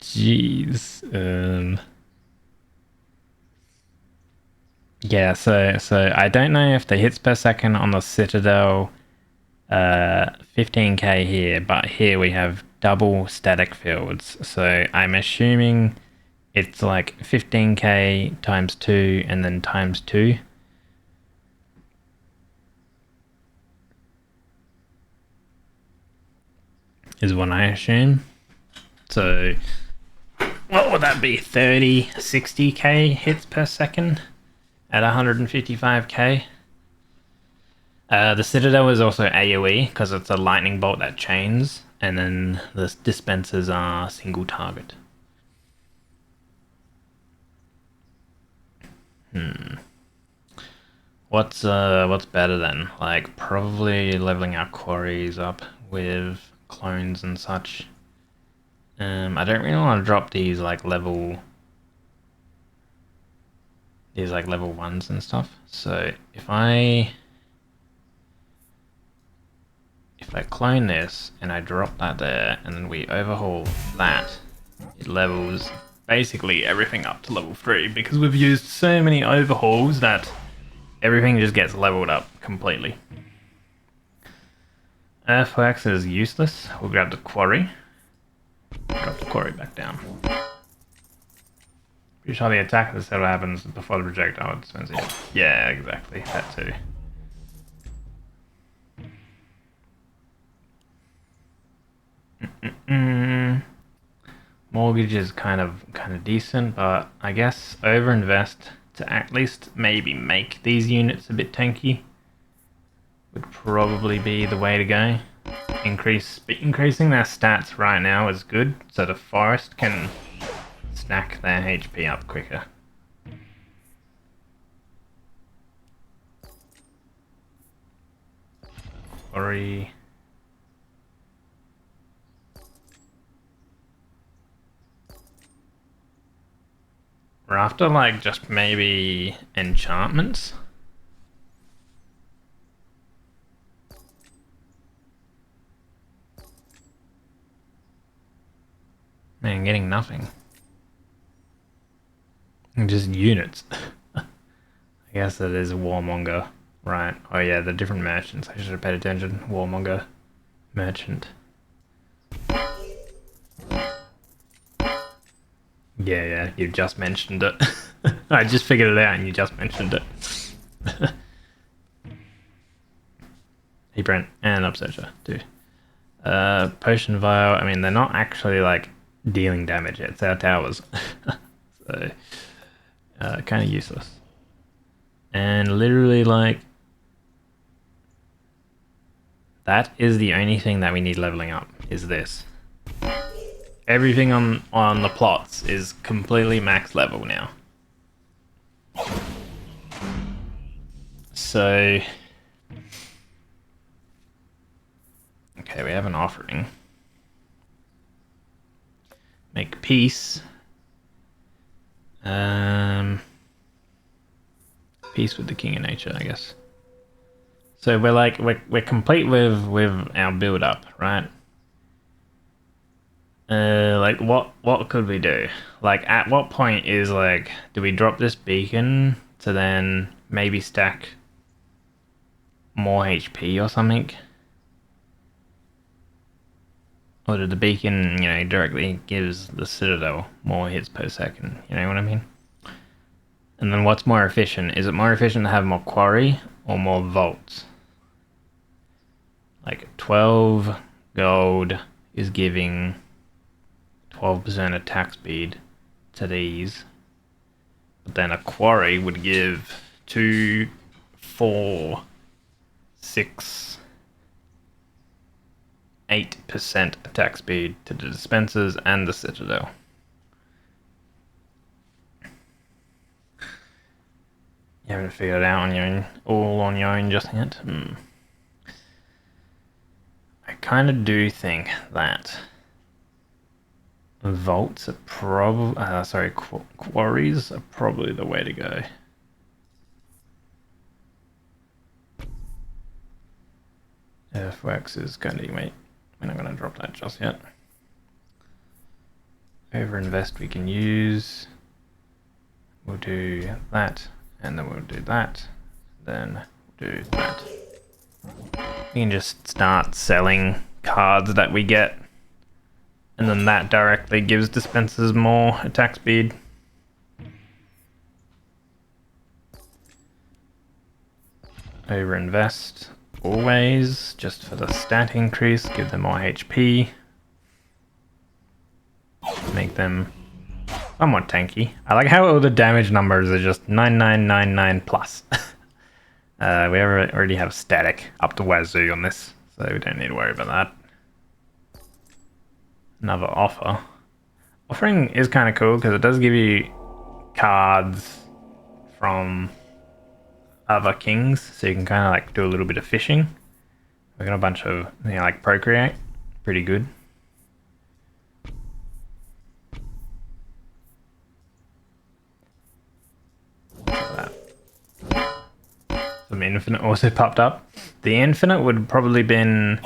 Jeez. Yeah, so I don't know if the hits per second on the citadel 15k here, but here we have double static fields. So I'm assuming it's like 15k times 2 and then times 2. Is what I assume. So what would that be? 30, 60k hits per second at 155k. The Citadel is also AoE because it's a lightning bolt that chains, and then the dispensers are single target. What's better then? Like, probably leveling our quarries up with clones and such. I don't really want to drop these like level 1s and stuff. So if I clone this and I drop that there and then we overhaul that, it levels basically everything up to level 3 because we've used so many overhauls that everything just gets leveled up completely. Earthworks is useless. We'll grab the quarry. Drop the quarry back down. Pretty sure the attack of the citadel happens before the projectile dispenser. Yeah, exactly. That too. Mortgage is kind of decent, but I guess overinvest to at least maybe make these units a bit tanky would probably be the way to go. Increasing their stats right now is good, so the forest can stack their HP up quicker. Quarry. We're after like just maybe enchantments. Man, getting nothing. Just units. I guess it is warmonger, right? Oh yeah, the different merchants. I should have paid attention. Warmonger, merchant. Yeah, you just mentioned it. I just figured it out and you just mentioned it. Hey Brent, and Upsearcher too. Potion Vial, I mean they're not actually like dealing damage, it's our towers. So kind of useless. And literally like that is the only thing that we need leveling up, is this. everything on the plots is completely max level now. So, okay, we have an offering. Make peace. Peace with the king of nature, I guess. So we're complete with our build up, right? Like what could we do? Like at what point is like, do we drop this beacon to then maybe stack more HP or something? Or did the beacon, you know, directly gives the citadel more hits per second? You know what I mean? And then what's more efficient? Is it more efficient to have more quarry or more vaults? Like 12 gold is giving 12% attack speed to these. But then a quarry would give 2, 4, 6, 8% attack speed to the dispensers and the citadel. You haven't figured it out on your own, all on your own just yet? I kind of do think that vaults are probably, quarries are probably the way to go. Earthworks is going to wait. We're not going to drop that just yet. Overinvest we can use. We'll do that, and then we'll do that, then we'll do that. We can just start selling cards that we get, and then that directly gives dispensers more attack speed. Overinvest always, just for the stat increase, give them more HP. Make them somewhat tanky. I like how all the damage numbers are just 9999 plus. We already have static up to wazoo on this, so we don't need to worry about that. Another offer. Offering is kind of cool because it does give you cards from other kings, so you can kind of like do a little bit of fishing. We got a bunch of, you know, like procreate, pretty good. Some infinite also popped up. The infinite would probably been,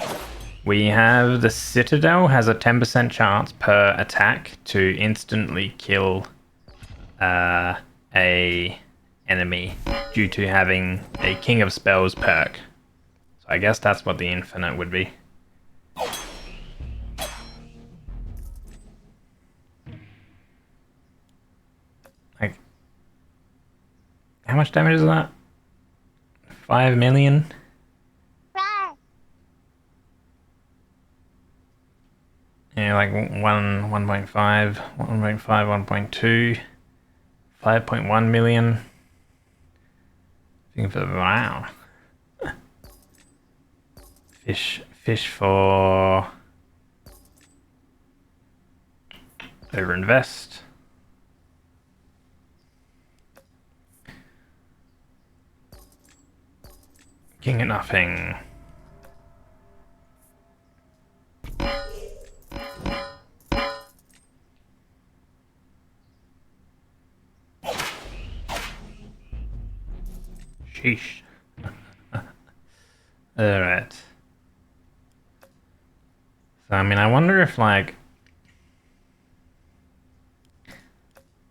we have the citadel has a 10% chance per attack to instantly kill a enemy due to having a King of Spells perk. So I guess that's what the infinite would be. Like, how much damage is that? 5 million? Yeah, like 1.5, 1.5, 1.2, 5.1 million. Wow. Fish for overinvest. King at nothing. Sheesh. Alright. So, I mean, I wonder if, like,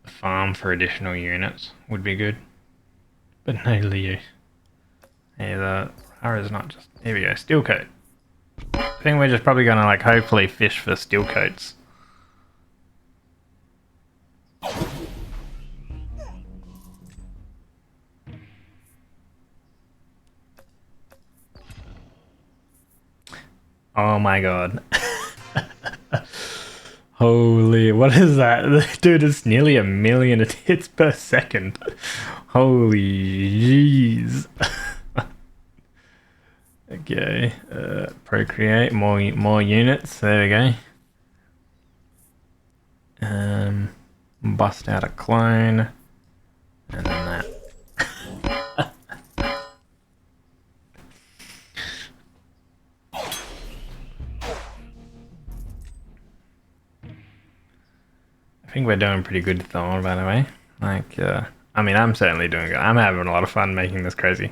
a farm for additional units would be good. But no Leo. Hey, the arrow's not just... Here we go, steel coat. I think we're just probably gonna, like, hopefully fish for steel coats. Oh my god. Holy, what is that? Dude, it's nearly 1 million hits per second. Holy jeez. Okay, procreate, more units, there we go. Bust out a clone. And then that. I think we're doing pretty good, Thor, by the way. Like, I mean, I'm certainly doing good. I'm having a lot of fun making this crazy,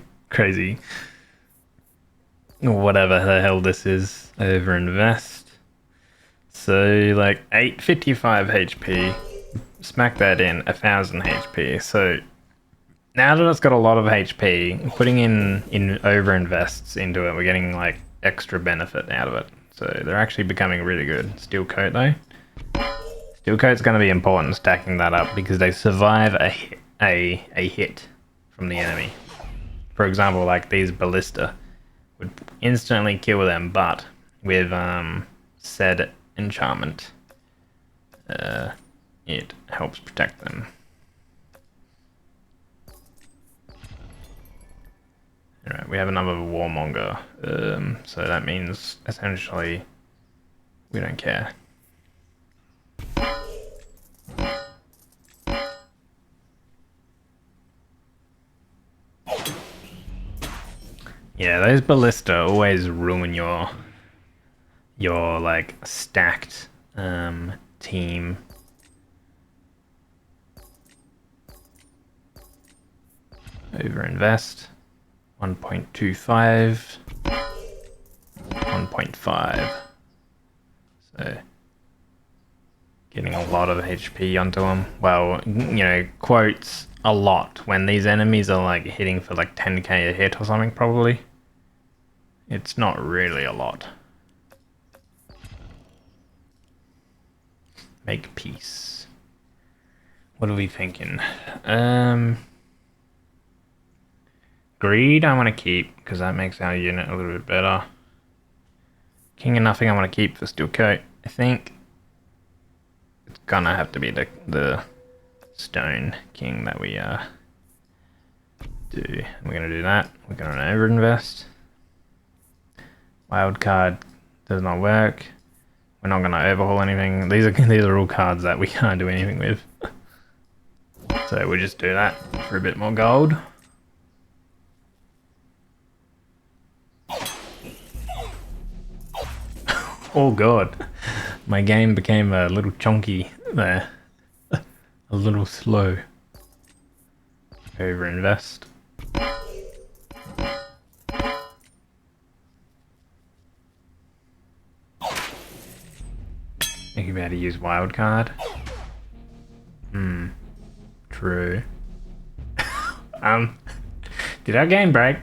whatever the hell this is, overinvest. So, like, 855 HP, smack that in 1000 HP. So, now that it's got a lot of HP, putting in overinvests into it, we're getting, like, extra benefit out of it. So, they're actually becoming really good. Steel coat, though. Steel coat's going to be important stacking that up because they survive a hit from the enemy. For example, like these ballista would instantly kill them, but with said enchantment, it helps protect them. Alright, we have another warmonger, so that means essentially we don't care. Yeah, those ballista always ruin your like stacked team. Overinvest 1.25 1.5, so getting a lot of HP onto them. Well, you know, quotes a lot when these enemies are like hitting for like 10k a hit or something, probably. It's not really a lot. Make peace. What are we thinking? Greed I want to keep because that makes our unit a little bit better. King of Nothing I want to keep for Steel Coat. I think it's gonna have to be the Stone King that we do. We're gonna do that. We're gonna overinvest. Wild card does not work. We're not gonna overhaul anything. These are all cards that we can't do anything with. So we'll just do that for a bit more gold. Oh god, my game became a little chunky there. A little slow. Overinvest. Think about how to use wildcard. True. Did our game break?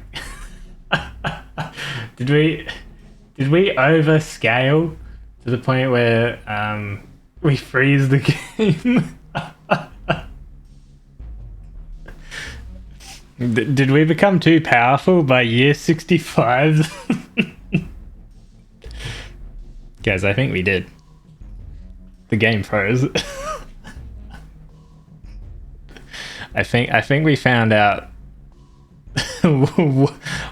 Did we overscale to the point where we freeze the game? Did we become too powerful by year 65? Guys, I think we did. The game froze. I think we found out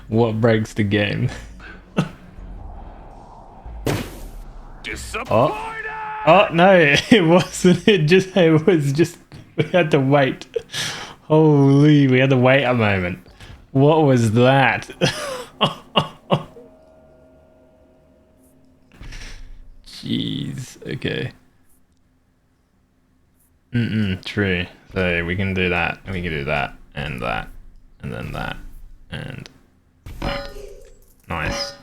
what breaks the game. Oh no, it wasn't. It was just we had to wait. Holy, we had to wait a moment. What was that? Jeez. Okay. True. So we can do that, and we can do that, and that, and then that, and that. Nice.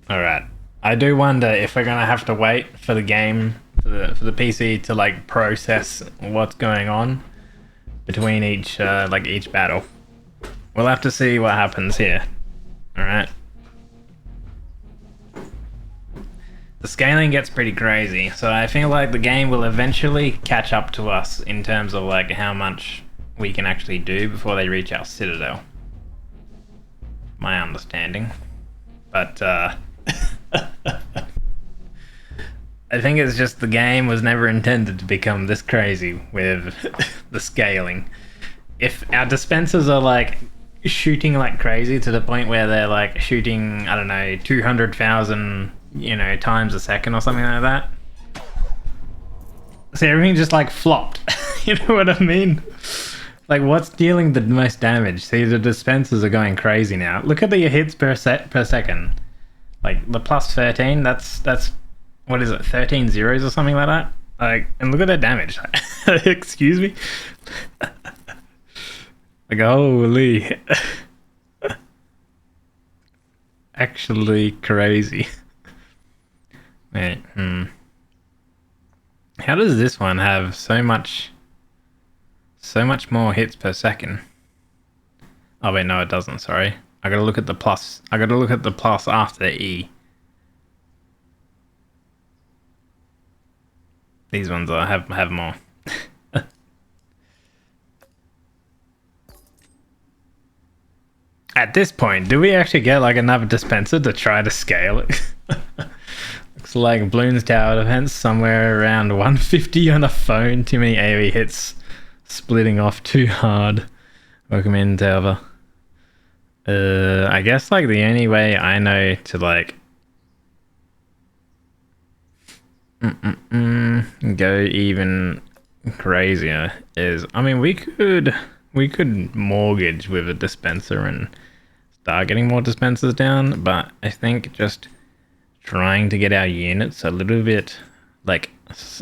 Alright. I do wonder if we're gonna have to wait for the game, for the PC to like process what's going on between each battle. We'll have to see what happens here. Alright. The scaling gets pretty crazy, so I feel like the game will eventually catch up to us in terms of like how much we can actually do before they reach our citadel. My understanding. But I think it's just the game was never intended to become this crazy with the scaling. If our dispensers are like shooting like crazy to the point where they're like shooting, I don't know, 200,000, times a second or something like that. So everything just like flopped. You know what I mean? Like, what's dealing the most damage? See, the dispensers are going crazy now. Look at the hits per second. Like the plus 13. That's what is it? 13 zeros or something like that. Like, and look at that damage. Excuse me. Like, holy. Actually crazy. Wait, How does this one have so much more hits per second? Oh wait, no it doesn't, sorry. I gotta look at the plus. I gotta look at the plus after the E. These ones have more. At this point, do we actually get like another dispenser to try to scale it? Looks like Bloons Tower Defense somewhere around 150 on the phone. Too many AoE hits. Splitting off too hard. Welcome in, Tower. I guess like the only way I know to like go even crazier is, I mean, we could mortgage with a dispenser and start getting more dispensers down, but I think just trying to get our units a little bit like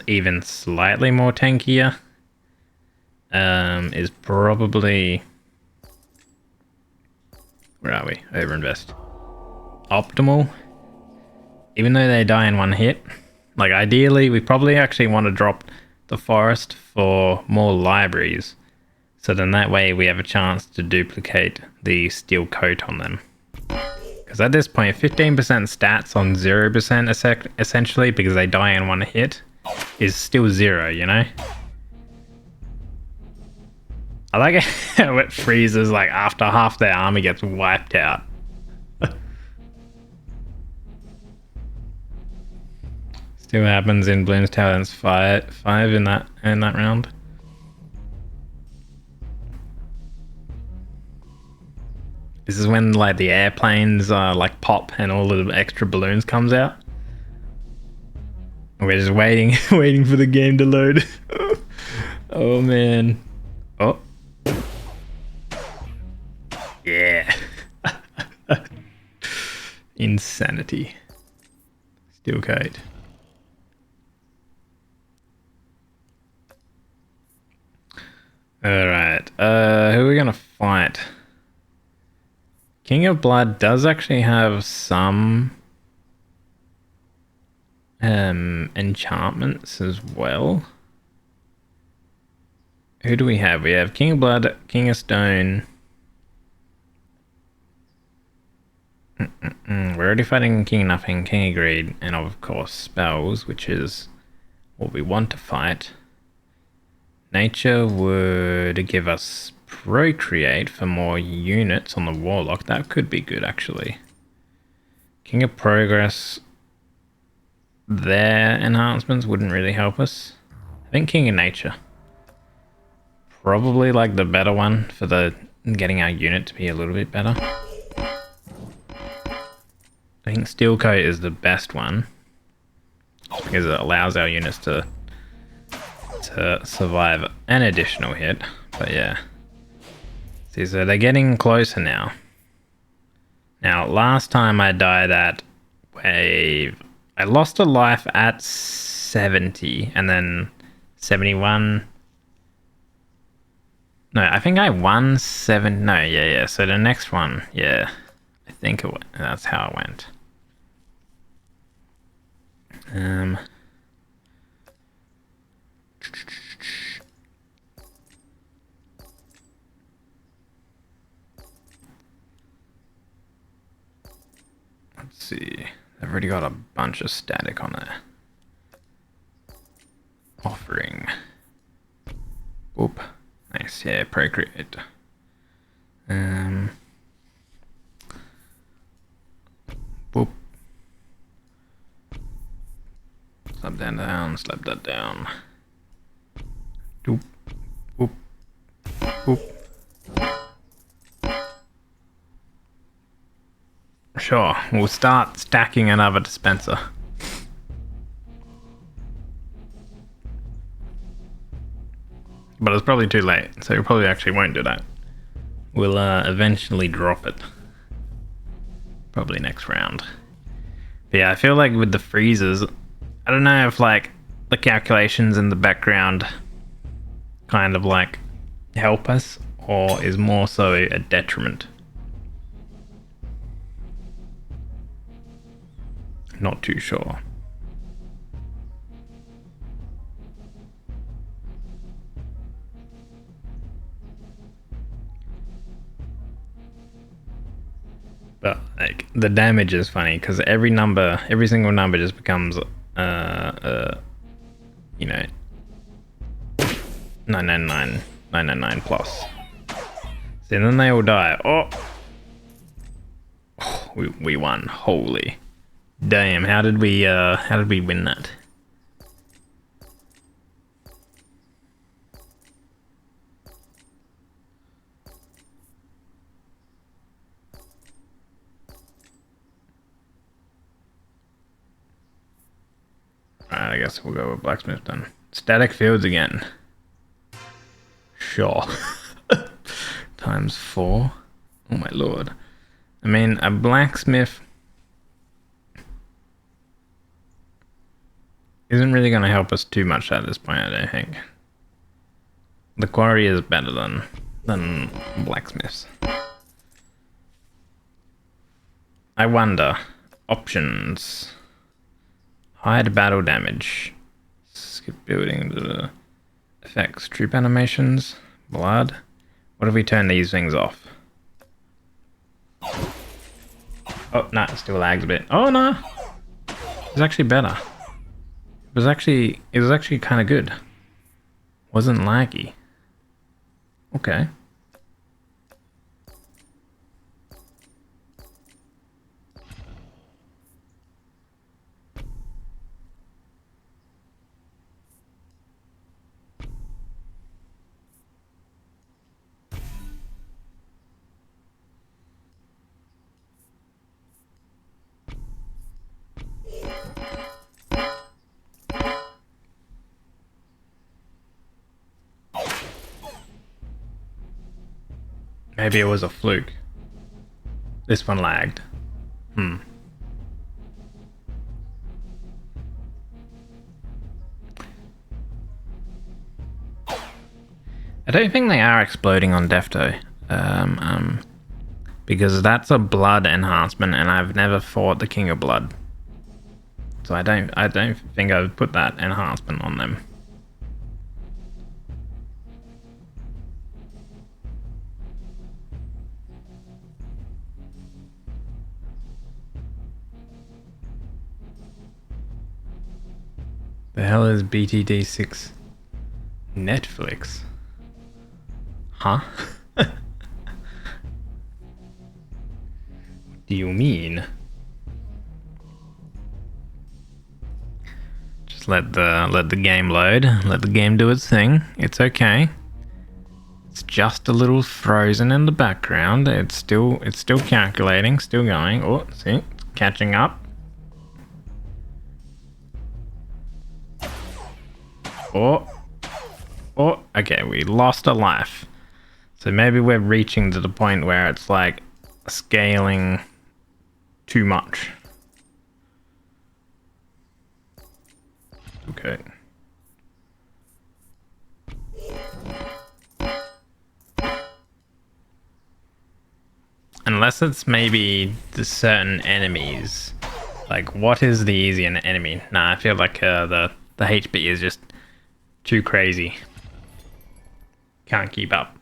even slightly more tankier is probably, where are we? Overinvest. Optimal. Even though they die in one hit. Like ideally, we probably actually want to drop the forest for more libraries. So then that way we have a chance to duplicate the steel coat on them. Because at this point, 15% stats on 0% essentially, because they die in one hit, is still 0, you know? I like how it freezes like after half their army gets wiped out. Still happens in Bloons Tower Defense 5 in that round. This is when like the airplanes like pop and all the extra balloons comes out. We're just waiting for the game to load. Oh man. Oh. Yeah. Insanity. Steel coat. Alright, who are we gonna fight? King of Blood does actually have some enchantments as well. Who do we have? We have King of Blood, King of Stone. We're already fighting King of Nothing, King of Greed, and of course spells, which is what we want to fight. Nature would give us Procreate for more units on the Warlock. That could be good, actually. King of Progress, their enhancements wouldn't really help us. I think King of Nature. Probably like the better one for the getting our unit to be a little bit better. I think Steel Coat is the best one because it allows our units to survive an additional hit. But yeah. See, so they're getting closer now. Now, last time I died at wave, I lost a life at 70 and then 71. No, I think I won 7. No, yeah. So the next one, yeah, I think that's how it went. Let's see. I've already got a bunch of static on it. Offering. Oop. Nice, yeah, Procreate. Boop. Slap that down, slap that down. Doop. Boop. Boop. Sure, we'll start stacking another dispenser. But it's probably too late, so we probably actually won't do that. We'll eventually drop it. Probably next round. But yeah, I feel like with the freezers, I don't know if like the calculations in the background kind of like help us or is more so a detriment. Not too sure. But like the damage is funny because every single number just becomes you know, 999 plus. So then they all die. Oh, we won. Holy damn, how did we win that? Alright, I guess we'll go with blacksmith then. Static fields again. Sure. Times 4. Oh my lord. I mean, a blacksmith isn't really going to help us too much at this point, I don't think. The quarry is better than blacksmiths. I wonder. Options. Hide battle damage. Skip building. Effects. Troop animations. Blood. What if we turn these things off? Oh, no, it still lags a bit. Oh, no. It's actually better. It was actually kind of good. Wasn't laggy. Okay. Maybe it was a fluke. This one lagged. I don't think they are exploding on Defto. Because that's a blood enhancement and I've never fought the King of Blood. So I don't think I would put that enhancement on them. The hell is BTD6? Netflix? Huh? What do you mean? Just let the game load. Let the game do its thing. It's okay. It's just a little frozen in the background. It's still calculating, still going. Oh, see, it's catching up. Oh, okay, we lost a life. So maybe we're reaching to the point where it's like scaling too much. Okay. Unless it's maybe the certain enemies. Like, what is the easy enemy? Nah, I feel like the HP is just too crazy. Can't keep up.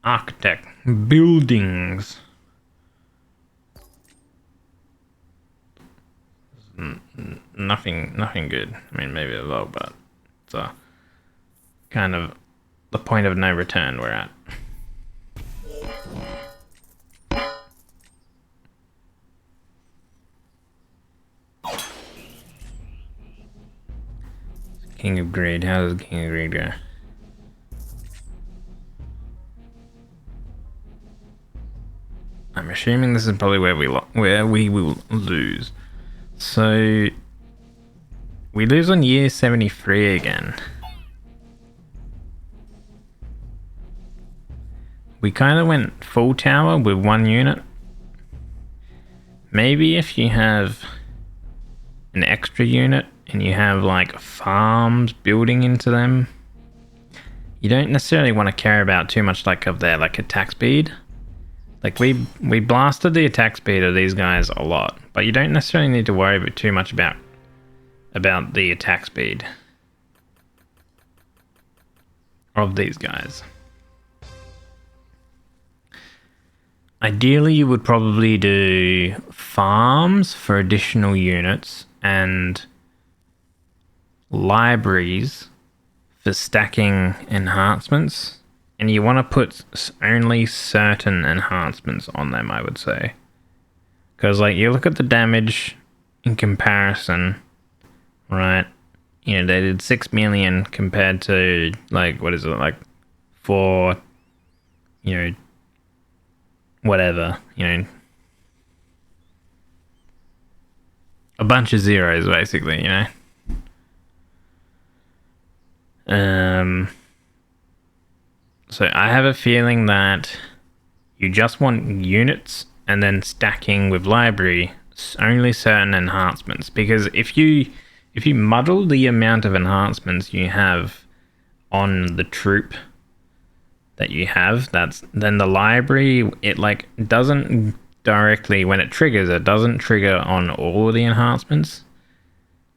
Architect. Buildings. Nothing good. I mean, maybe a little, but it's kind of the point of no return we're at. King of Greed. How does King of Greed go? I mean, assuming this is probably where we will lose. So we lose on year 73 again. We kind of went full tower with 1 unit. Maybe if you have an extra unit and you have like farms building into them, you don't necessarily want to care about too much like of their like attack speed. Like we blasted the attack speed of these guys a lot, but you don't necessarily need to worry too much about the attack speed of these guys. Ideally, you would probably do farms for additional units and libraries for stacking enhancements. And you want to put only certain enhancements on them, I would say. Because, like, you look at the damage in comparison, right? You know, they did 6 million compared to, like, what is it, like, 4, you know, whatever, you know, a bunch of zeros basically, you know. So I have a feeling that you just want units and then stacking with library only certain enhancements, because if you muddle the amount of enhancements you have on the troop that you have, then the library, it like doesn't directly, when it triggers, it doesn't trigger on all the enhancements.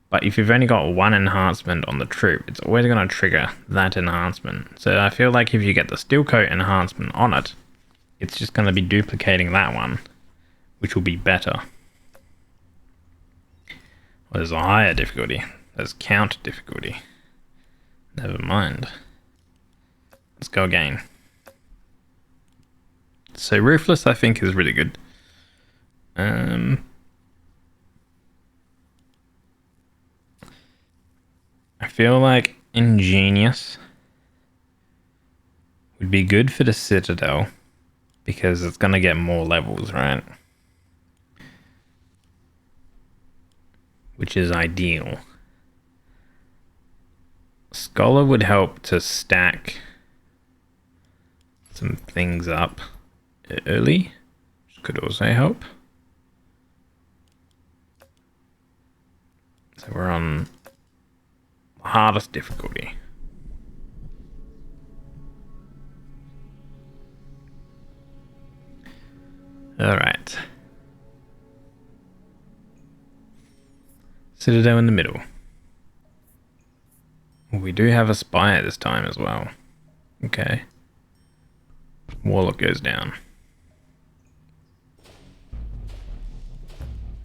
But if you've only got 1 enhancement on the troop, it's always going to trigger that enhancement. So I feel like if you get the steel coat enhancement on it, it's just going to be duplicating that one, which will be better. Well, there's a higher difficulty. There's count difficulty. Never mind. Let's go again. So Ruthless, I think, is really good. I feel like Ingenious would be good for the Citadel because it's going to get more levels, right? Which is ideal. Scholar would help to stack some things up early, which could also help. So we're on the hardest difficulty. Alright. Citadel in the middle. We do have a spire this time as well. Okay. Warlock goes down.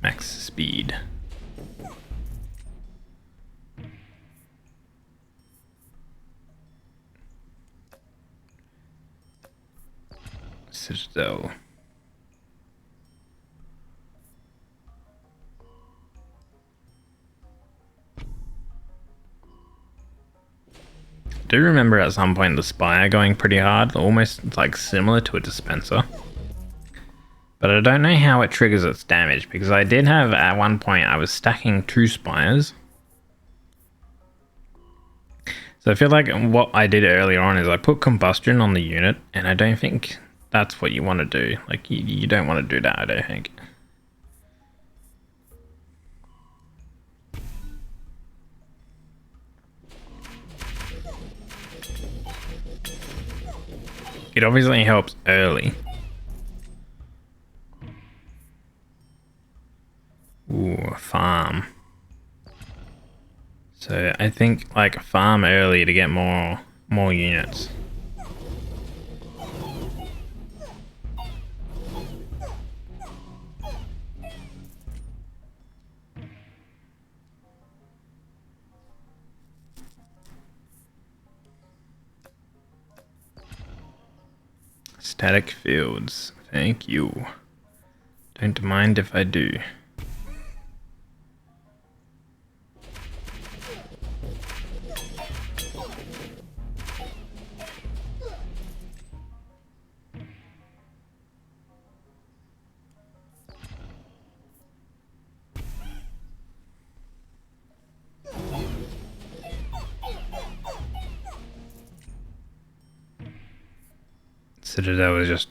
Max speed. Citadel. I do remember at some point the Spire going pretty hard, almost like similar to a dispenser. But I don't know how it triggers its damage, because I did have, at one point, I was stacking 2 Spires. So I feel like what I did earlier on is I put combustion on the unit, and I don't think that's what you want to do. Like, you don't want to do that, I don't think. It obviously helps early. Ooh, farm. So I think like farm early to get more units. Static fields, thank you. Don't mind if I do. Citadel is just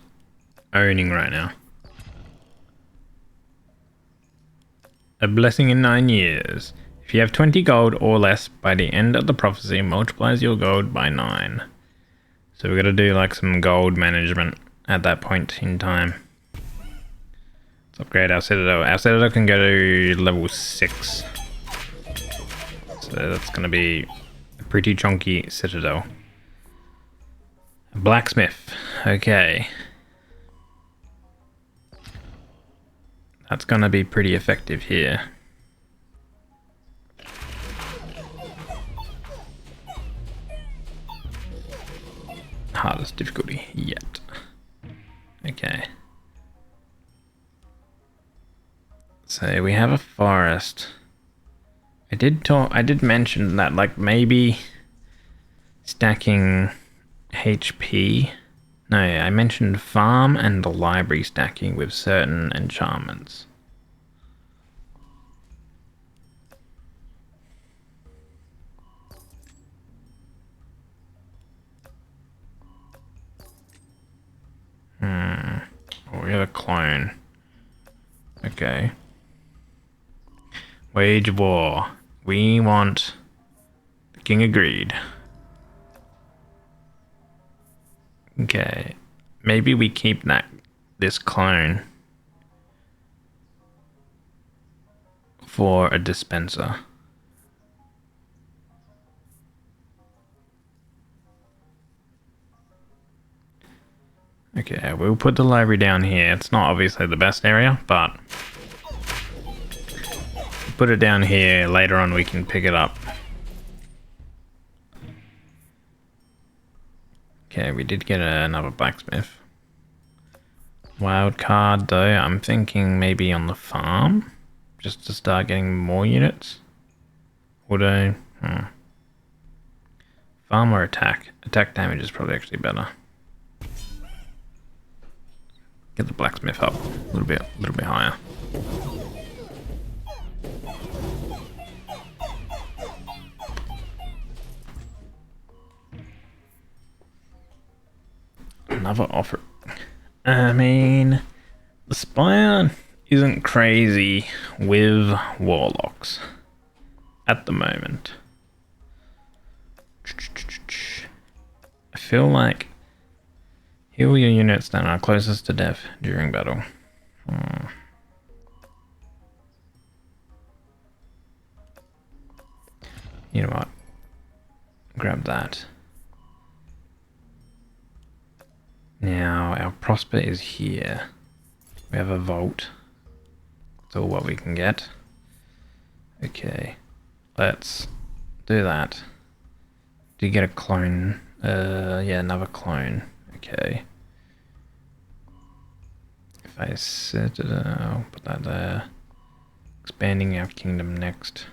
owning right now. A blessing in 9 years. If you have 20 gold or less by the end of the prophecy, multiplies your gold by 9. So we're gonna do like some gold management at that point in time. Let's upgrade our Citadel. Our Citadel can go to level 6. So that's gonna be a pretty chunky Citadel. A blacksmith. Okay. That's gonna be pretty effective here. Hardest difficulty yet. Okay. So we have a forest. I did mention that like maybe stacking HP. No, I mentioned farm and the library stacking with certain enchantments. Oh, we have a clone. Okay. Wage war. We want the king agreed. Okay. Maybe we keep this clone for a dispenser. Okay, we'll put the library down here. It's not obviously the best area, but put it down here. Later on we can pick it up. Okay, we did get another blacksmith. Wild card though, I'm thinking maybe on the farm, just to start getting more units. Would I? Farm or attack? Attack damage is probably actually better. Get the blacksmith up a little bit higher. Another offer. I mean, the Spire isn't crazy with warlocks at the moment. I feel like heal your units that are closest to death during battle. You know what? Grab that. Now, our prosper is here. We have a vault. That's all what we can get. Okay. Let's do that. Do you get a clone? Yeah, another clone. Okay. If I set it, I'll put that there. Expanding our kingdom next.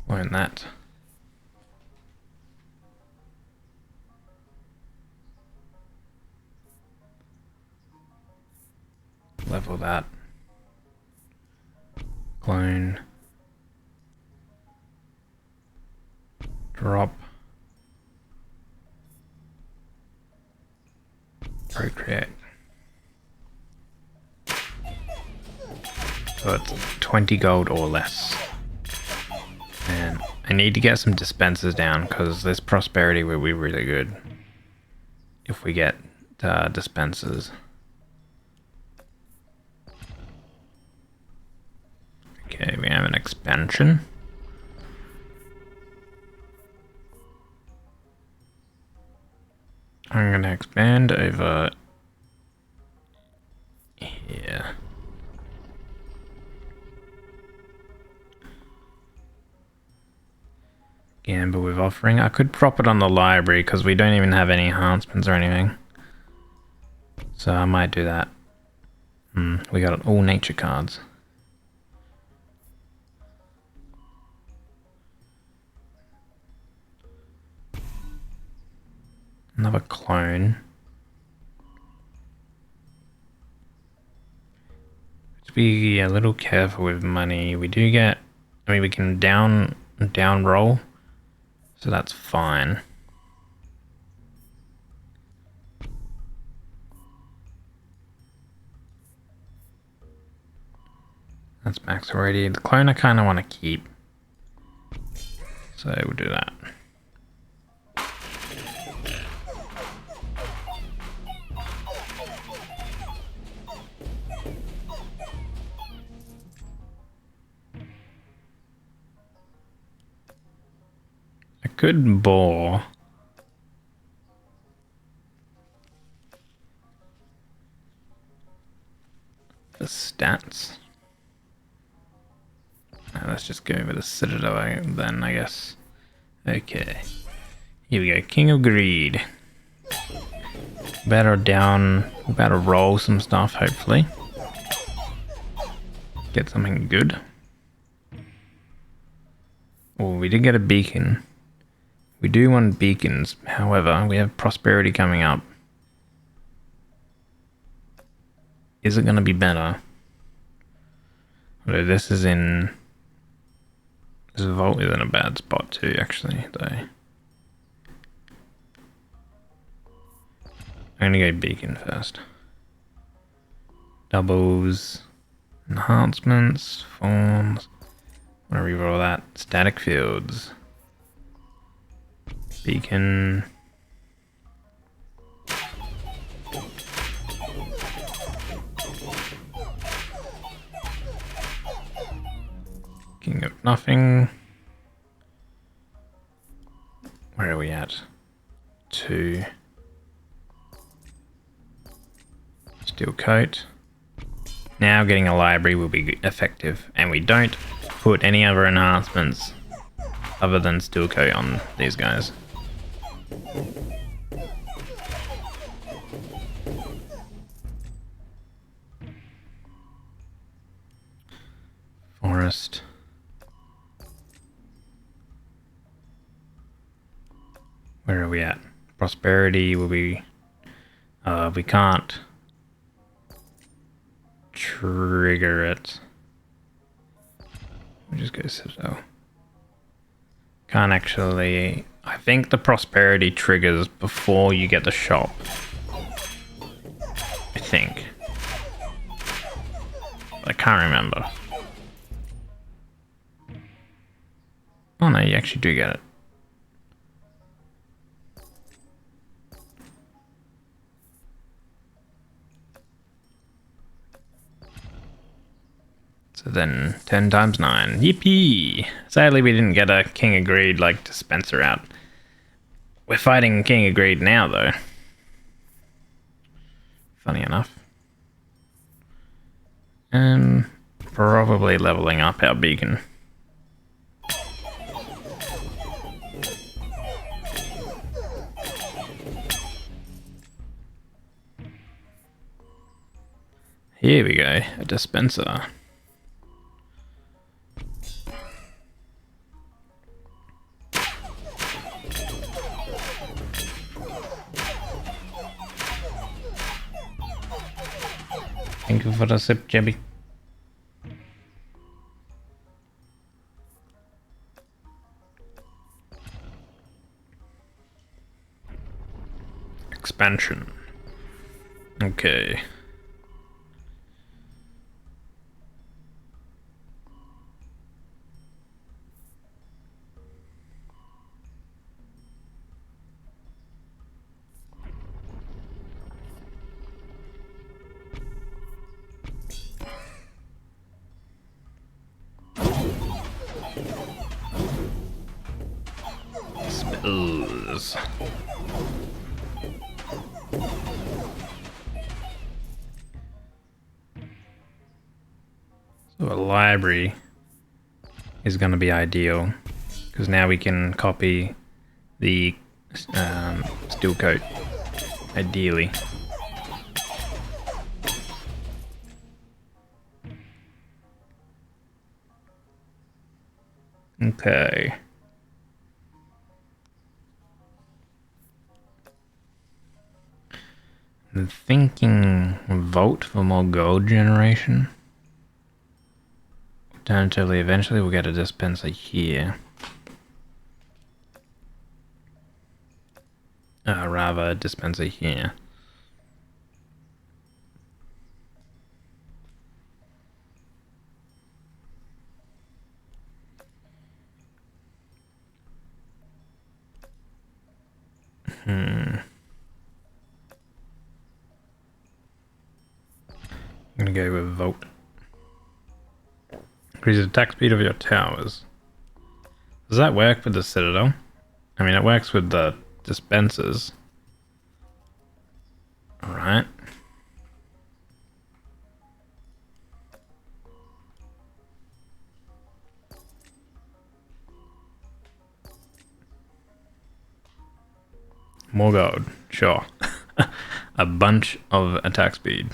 Learn that. Level that. Clone. Drop. Procreate. So it's 20 gold or less. And I need to get some dispensers down because this prosperity will be really good if we get dispensers. Okay, we have an expansion. I'm going to expand over here. Gamble with offering. I could prop it on the library because we don't even have any enhancements or anything. So I might do that. We got all nature cards. Another clone. Let's be a little careful with money. We do get, I mean, we can down roll, so that's fine. That's max already. The clone I kind of want to keep, so we'll do that. I could bore. The stats. Let's just go with the Citadel then, I guess. Okay. Here we go. King of Greed. Better roll some stuff, hopefully. Get something good. Oh, we did get a beacon. We do want beacons, however, we have prosperity coming up. Is it going to be better? Although this is in... This vault is in a bad spot too, actually, though. I'm going to go beacon first. Doubles. Enhancements. Forms. I'm going to reroll that. Static fields. Beacon. King of nothing. Where are we at? 2. Steel coat. Now getting a library will be effective, and we don't put any other enhancements other than steel coat on these guys. Forest. Where are we at? Prosperity will be... we can't trigger it. We'll just go Citadel. Can't actually... I think the prosperity triggers before you get the shop. I think. I can't remember. Oh no, you actually do get it. So then 10 times 9. Yippee! Sadly we didn't get a King of Greed like dispenser out. We're fighting King of Greed now though. Funny enough. Probably leveling up our beacon. Here we go, a dispenser. Thank you for the sip, Jebby. Expansion. Okay. Spells. So a library is going to be ideal because now we can copy the steel coat ideally. Okay. I'm thinking vote for more gold generation. Alternatively, eventually we'll get a dispenser here. Rather, a dispenser here. I'm gonna go with vote. Increase the attack speed of your towers. Does that work with the Citadel? I mean, it works with the dispensers. Alright. More gold, sure. A bunch of attack speed.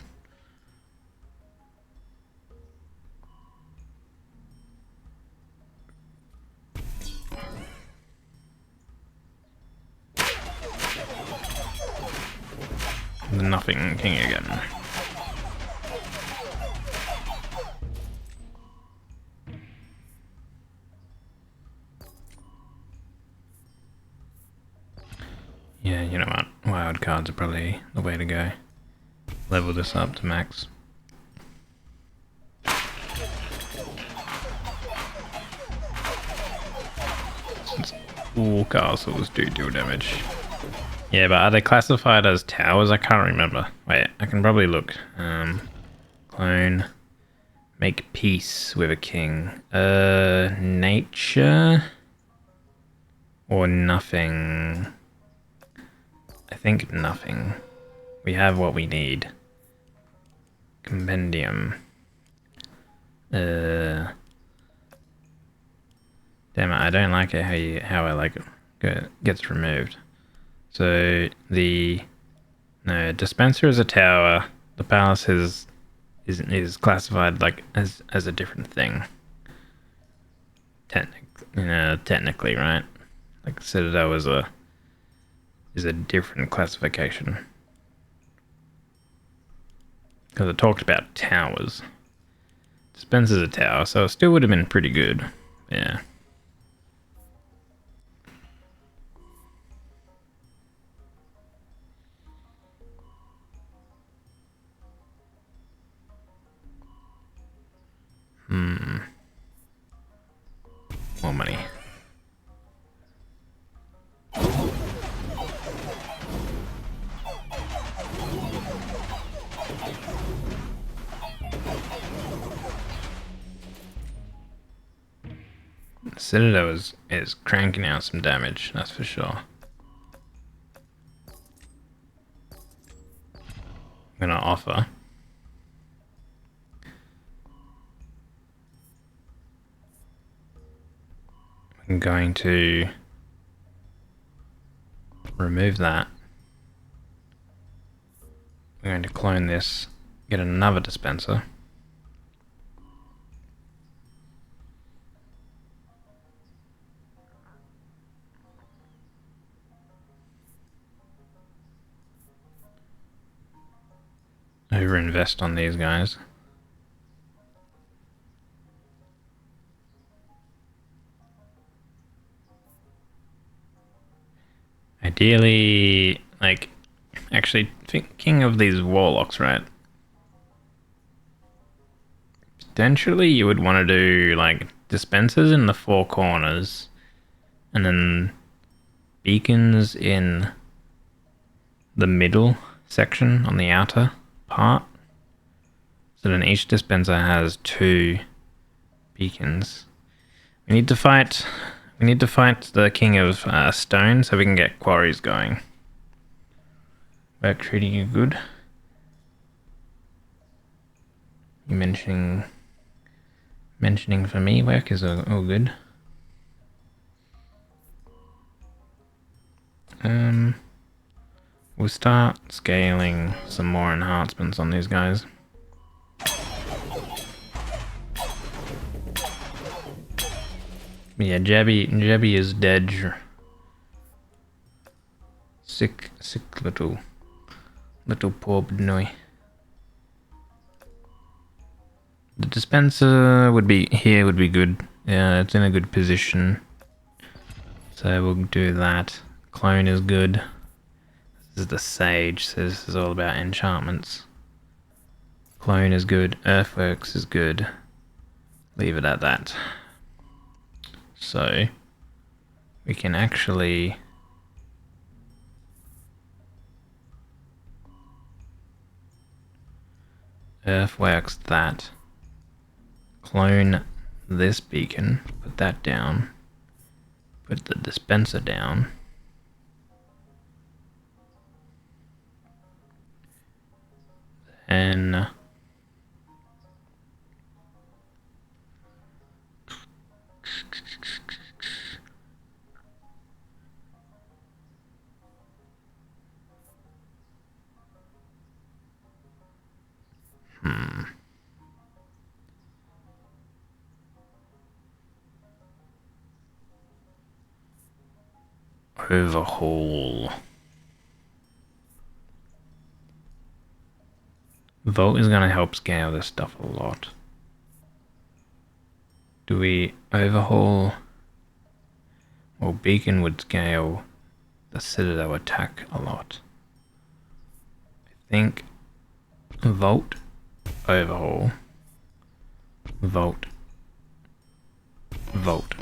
Nothing king again. Yeah, you know what? Wild cards are probably the way to go. Level this up to max. Since all castles do deal damage. Yeah, but are they classified as towers? I can't remember. Wait, I can probably look. Clone. Make peace with a king. Nature? Or nothing? I think nothing. We have what we need. Compendium. Damn it, I don't like it how I like it gets removed. So no, dispenser is a tower. The palace is classified like as a different thing. Technically, right? Like Citadel is a different classification. Because it talked about towers. Dispenser's a tower, so it still would have been pretty good. Yeah. More money. Citadel is cranking out some damage, that's for sure. I'm gonna offer. I'm going to remove that. We're going to clone this, get another dispenser. Overinvest on these guys. Ideally, like, actually thinking of these warlocks, right? Potentially you would want to do like dispensers in the four corners and then beacons in the middle section on the outer part. So then each dispenser has 2 beacons. We need to fight the King of Stone so we can get quarries going. Work treating you good? You mentioning for me work is all good. We'll start scaling some more enhancements on these guys. Yeah, Jebby is dead. Sick little Little poor Benoy. The dispenser would be here, would be good. Yeah, it's in a good position. So we'll do that. Clone is good. This is the sage, so this is all about enchantments. Clone is good. Earthworks is good. Leave it at that. So we can actually Earthworks that. Clone this beacon. Put that down. Put the dispenser down. And overhaul. Vault is going to help scale this stuff a lot. Do we overhaul? Well, beacon would scale the citadel attack a lot. I think Vault, overhaul, Vault, Vault.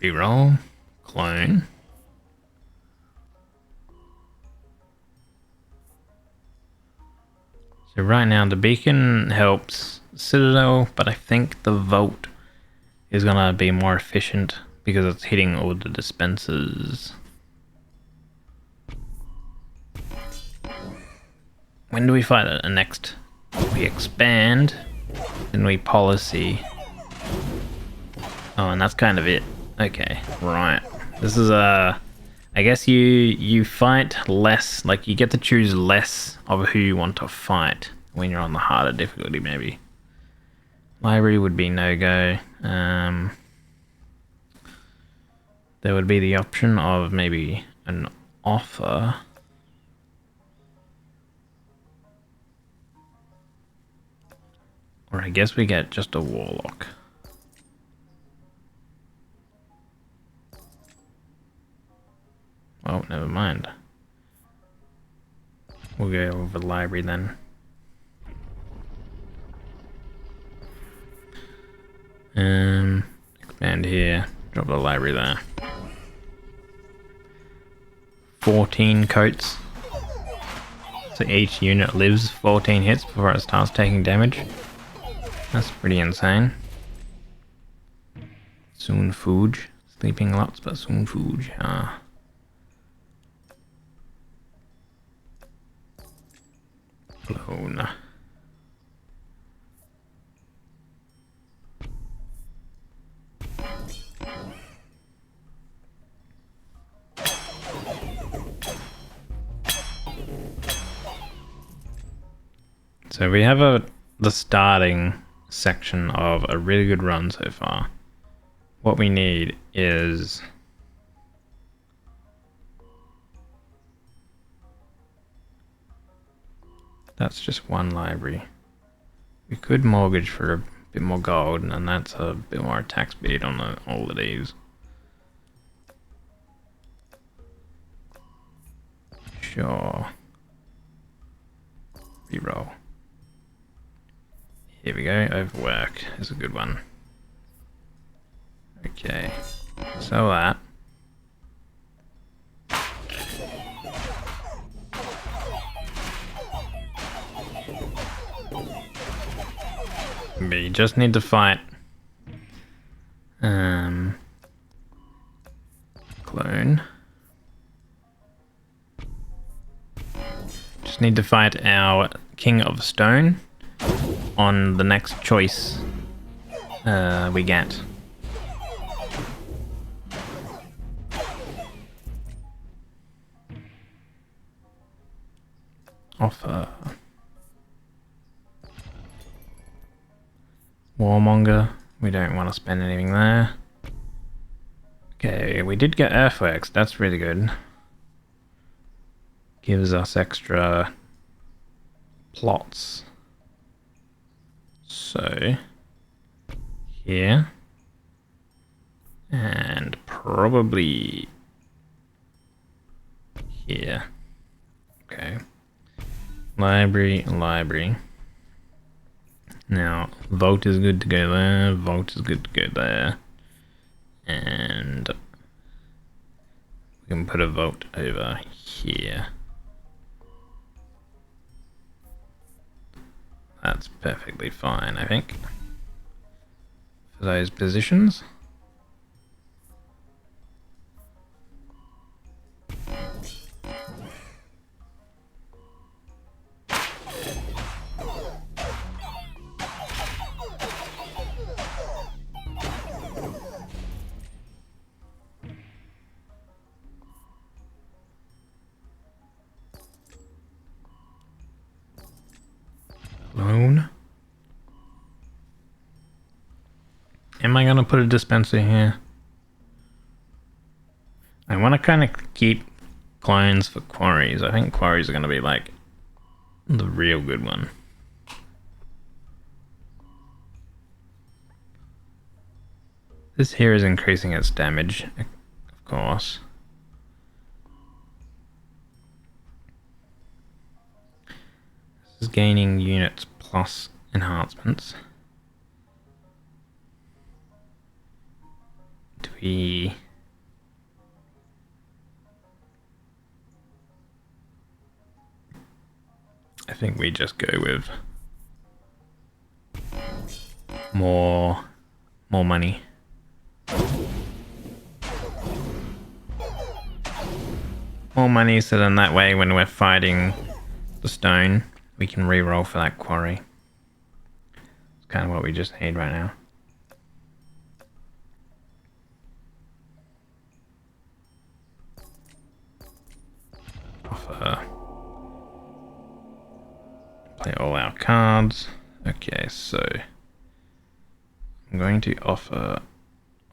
Reroll, clone. So right now the beacon helps Citadel, but I think the Vault is gonna be more efficient because it's hitting all the dispensers. When do we fight it next? We expand, then we policy. Oh, and that's kind of it. Okay, right. This is I guess you fight less, like you get to choose less of who you want to fight when you're on the harder difficulty, maybe. Library would be no-go. There would be the option of maybe an offer. Or I guess we get just a warlock. Oh, never mind. We'll go over the library then. Expand here. Drop the library there. 14 coats. So each unit lives 14 hits before it starts taking damage. That's pretty insane. Soon Fuge. Sleeping lots, but soon Fuge. Clone. So we have the starting section of a really good run so far. What we need is that's just one library. We could mortgage for a bit more gold, and then that's a bit more attack speed on all of these. Sure. Reroll. Here we go, overwork is a good one. Okay, so that. We just need to fight. Clone. Just need to fight our King of Stone on the next choice we get. Offer. Warmonger. We don't want to spend anything there. Okay, we did get earthworks. That's really good. Gives us extra plots. So, here. And probably here. Okay. Library, library. Now, vote is good to go there. Vote is good to go there. And we can put a vote over here. That's perfectly fine, I think, for those positions. Loan. Am I gonna put a dispenser here? I want to kind of keep clones for quarries. I think quarries are gonna be like the real good one. This here is increasing its damage, of course. This is gaining units plus enhancements. Do we... I think we just go with more money. More money, so then that way when we're fighting the stone, we can re-roll for that quarry. It's kind of what we just need right now. Offer. Play all our cards. Okay, so I'm going to offer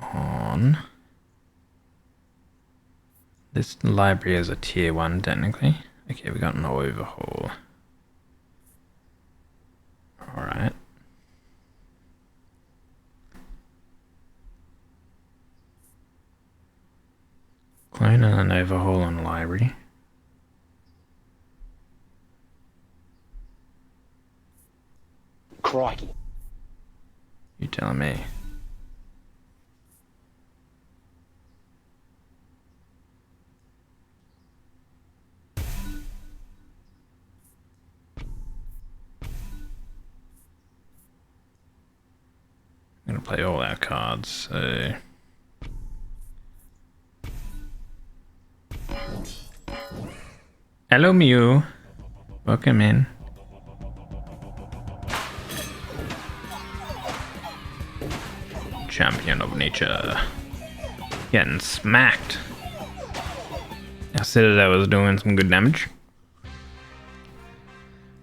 on this library as a tier 1 technically. Okay, we got an overhaul. Alright. Clone and an overhaul on library. Crikey. You telling me? I'm gonna play all our cards, so... Hello Mew! Welcome in. Champion of nature. Getting smacked. Our Citadel was doing some good damage.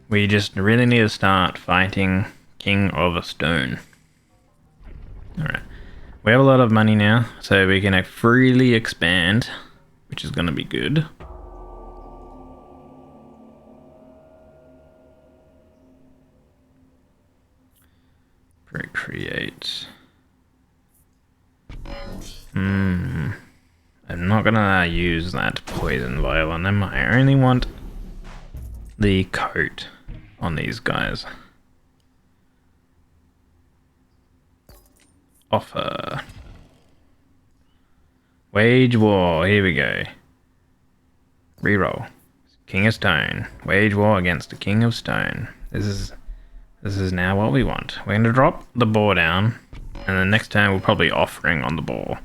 We just really need to start fighting King of Stone. Alright. We have a lot of money now, so we can freely expand, which is going to be good. Procreate. I'm not gonna use that poison vial on them. I only want the coat on these guys. Offer. Wage war. Here we go. Reroll. King of Stone. Wage war against the King of Stone. This is now what we want. We're gonna drop the boar down, and the next turn we'll probably offering on the boar.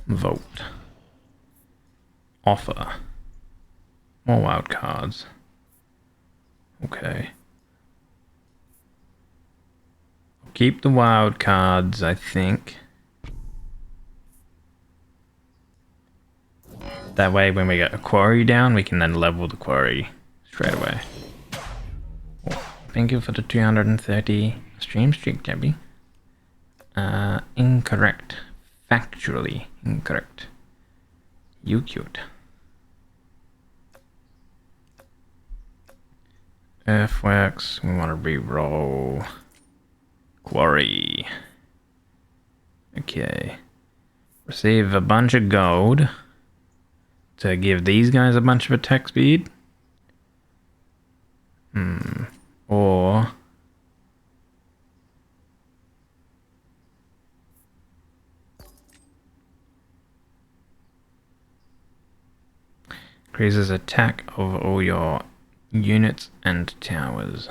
Vote. Offer. More wild cards. Okay. keep the wild cards, I think. That way when we get a quarry down, we can then level the quarry straight away. Oh, thank you for the 230 stream streak, Gabby. Incorrect. Factually incorrect. You cute. Earthworks, we want to re-roll. Quarry. Okay. Receive a bunch of gold to give these guys a bunch of attack speed. Or increases attack of all your units and towers.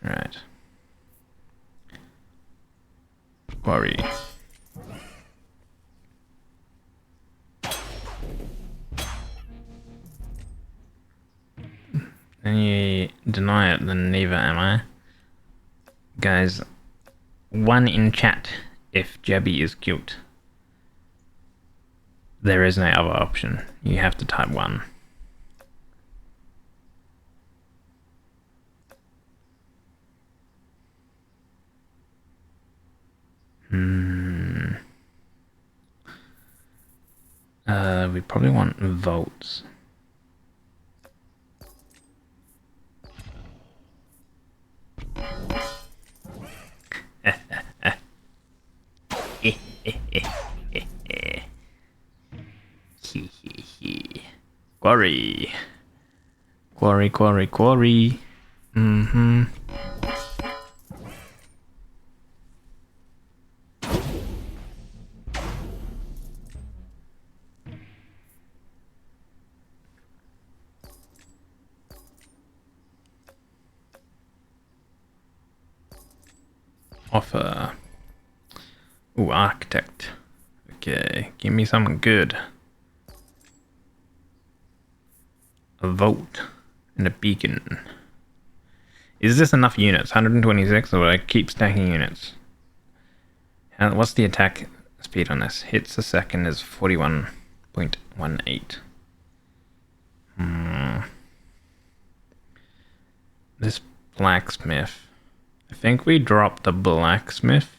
Right. Quarry. And you deny it, then neither am I. Guys, 1 in chat if Jebby is cute. There is no other option. You have to type 1. We probably want votes. Quarry. Quarry, quarry, quarry. Offer. Ooh, architect. Okay, give me something good. A vote and a beacon. Is this enough units? 126, or will I keep stacking units? What's the attack speed on this? Hits a second is 41.18. This blacksmith. I think we dropped the blacksmith.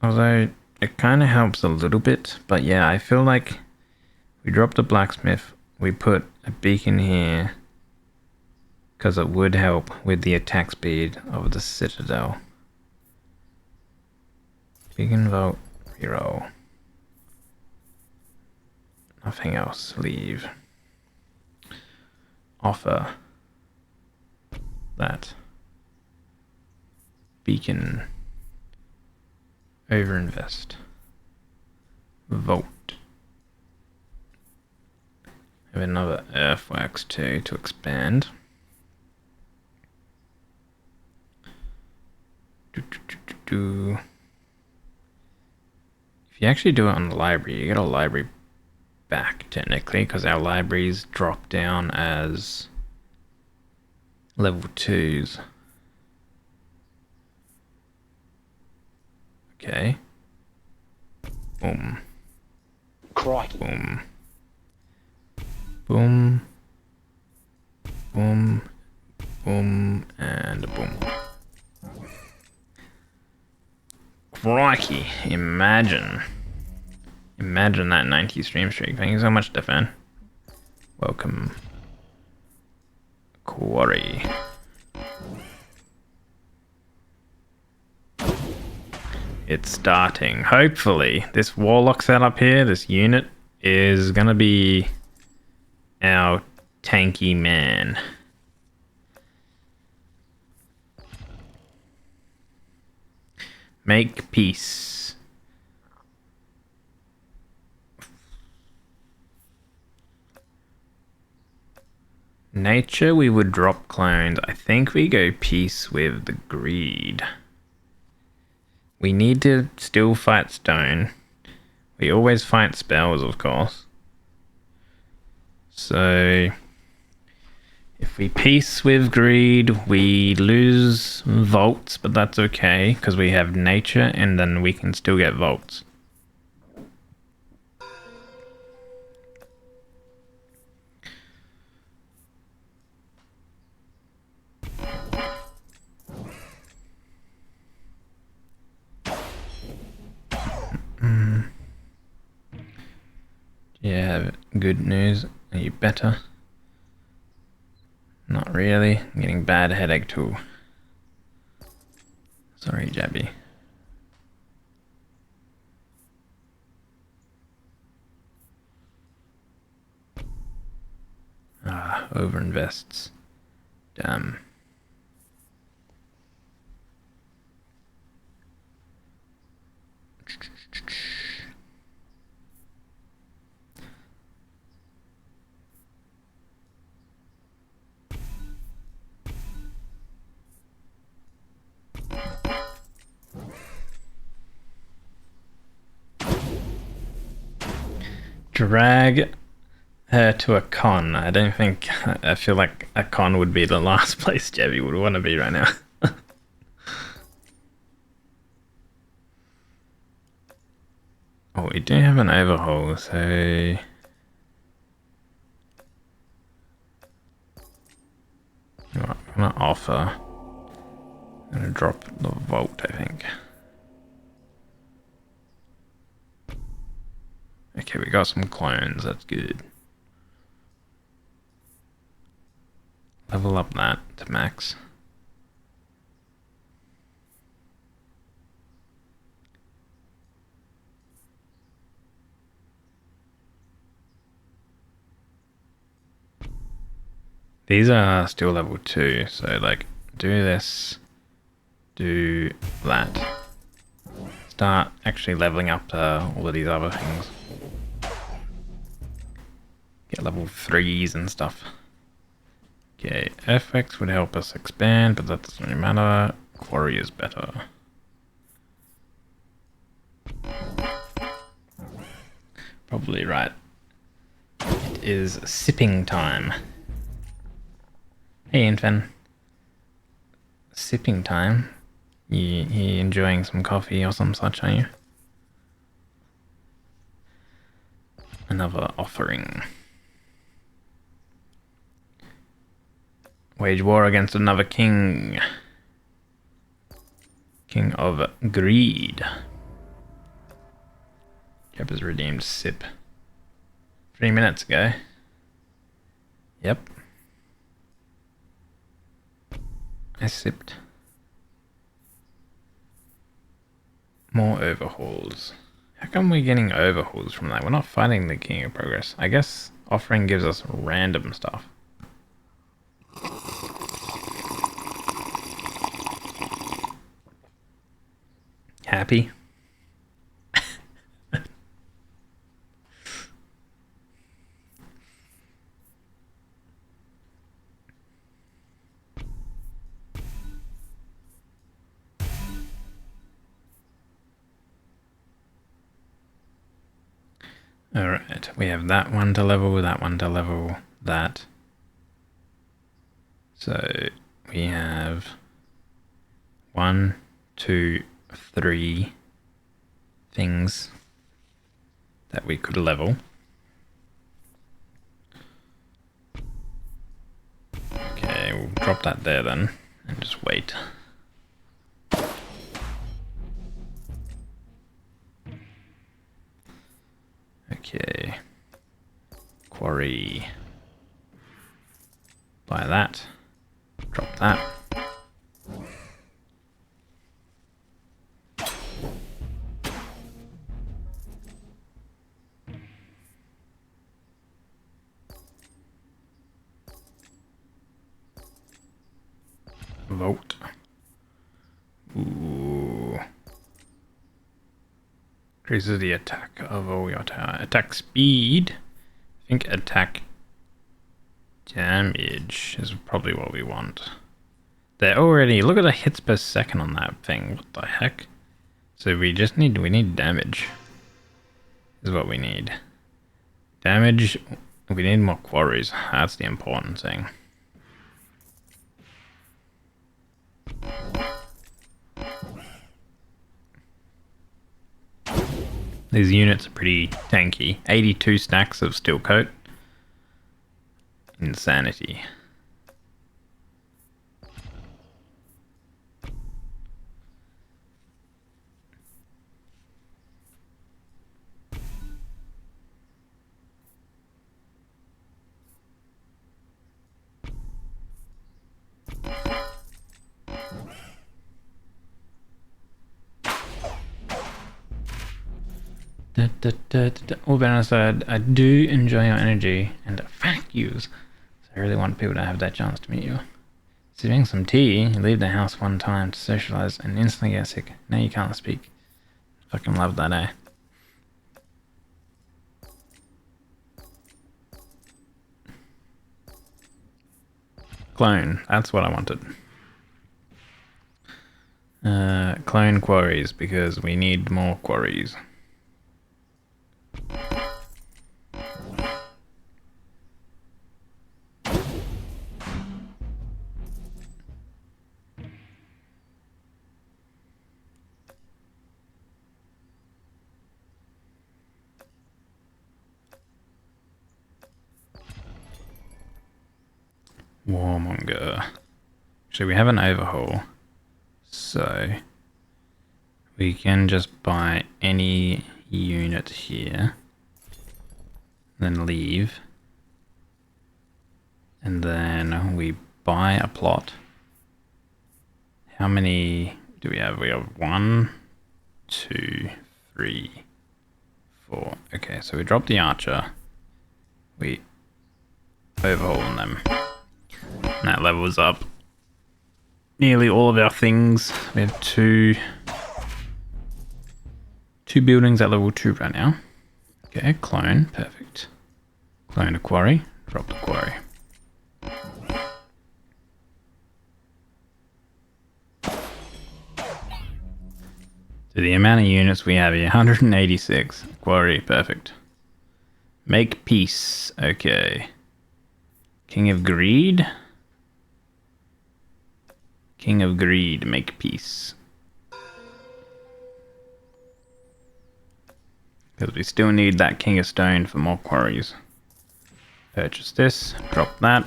Although it kind of helps a little bit, but yeah, I feel like we dropped the blacksmith, we put a beacon here because it would help with the attack speed of the citadel. Beacon, vote, reroll. Nothing else, leave. Offer. That. Beacon. Overinvest. Vote. Have another earthworks too to expand. If you actually do it on the library, you get a library back technically, because our libraries drop down as level 2s. Okay. Boom. Crikey. Boom. Boom. Boom. Boom. And boom. Crikey. Imagine. Imagine that 90 stream streak. Thank you so much, Stefan. Welcome. Quarry. It's starting. Hopefully, this warlock setup here, this unit, is gonna be our tanky man. Make peace. Nature, we would drop clones. I think we go peace with the greed. We need to still fight stone. We always fight spells, of course. So If we peace with greed, we lose volts, but that's okay because we have nature and then we can still get volts. Yeah, good news. Are you better? Not really. I'm getting bad headache too. Sorry, Jabby. Ah, overinvests. Damn. Drag her to a con. I don't think. I feel like a con would be the last place Jabby would want to be right now. Oh, we do have an overhaul, so I'm gonna offer. I'm gonna drop the vault, I think. Okay, we got some clones, that's good. Level up that to max. These are still level 2, so like do this, do that. Start actually leveling up all of these other things. Get level 3s and stuff. Okay, FX would help us expand, but that doesn't really matter. Quarry is better. Probably right. It is sipping time. Hey, Infan. Sipping time. You enjoying some coffee or some such, are you? Another offering. Wage war against another king. King of Greed. Jeb has redeemed Sip. 3 minutes ago. Yep. I sipped. More overhauls. How come we're getting overhauls from that? We're not fighting the King of Progress. I guess offering gives us random stuff. Happy? Alright, we have that one to level, that one to level, that. So we have 1, 2, 3 things that we could level. Okay, we'll drop that there then and just wait. Okay, quarry, buy that, drop that. Vote. Ooh. Increases the attack of all your tower. Attack speed. I think attack damage is probably what we want. They're already, look at the hits per second on that thing. What the heck? So we need damage. Is what we need. Damage, we need more quarries. That's the important thing. These units are pretty tanky. 82 stacks of steel coat. Insanity. All but aside, I do enjoy your energy and thank yous. So I really want people to have that chance to meet you. Sipping some tea, you leave the house one time to socialize and instantly get sick. Now you can't speak. Fucking love that, eh? Clone, that's what I wanted. Clone quarries, because we need more quarries. Warmonger. Actually, we have an overhaul, so we can just buy any unit here, then leave, and then we buy a plot. How many do we have? We have 1, 2, 3, 4. Okay, so we drop the archer, we overhaul them. And that levels up nearly all of our things. We have two buildings at level 2 right now. Okay, clone, perfect. Clone a quarry, drop the quarry. So the amount of units we have here, 186. Quarry, perfect. Make peace, okay. King of Greed. King of Greed, make peace. Because we still need that King of Stone for more quarries. Purchase this, drop that.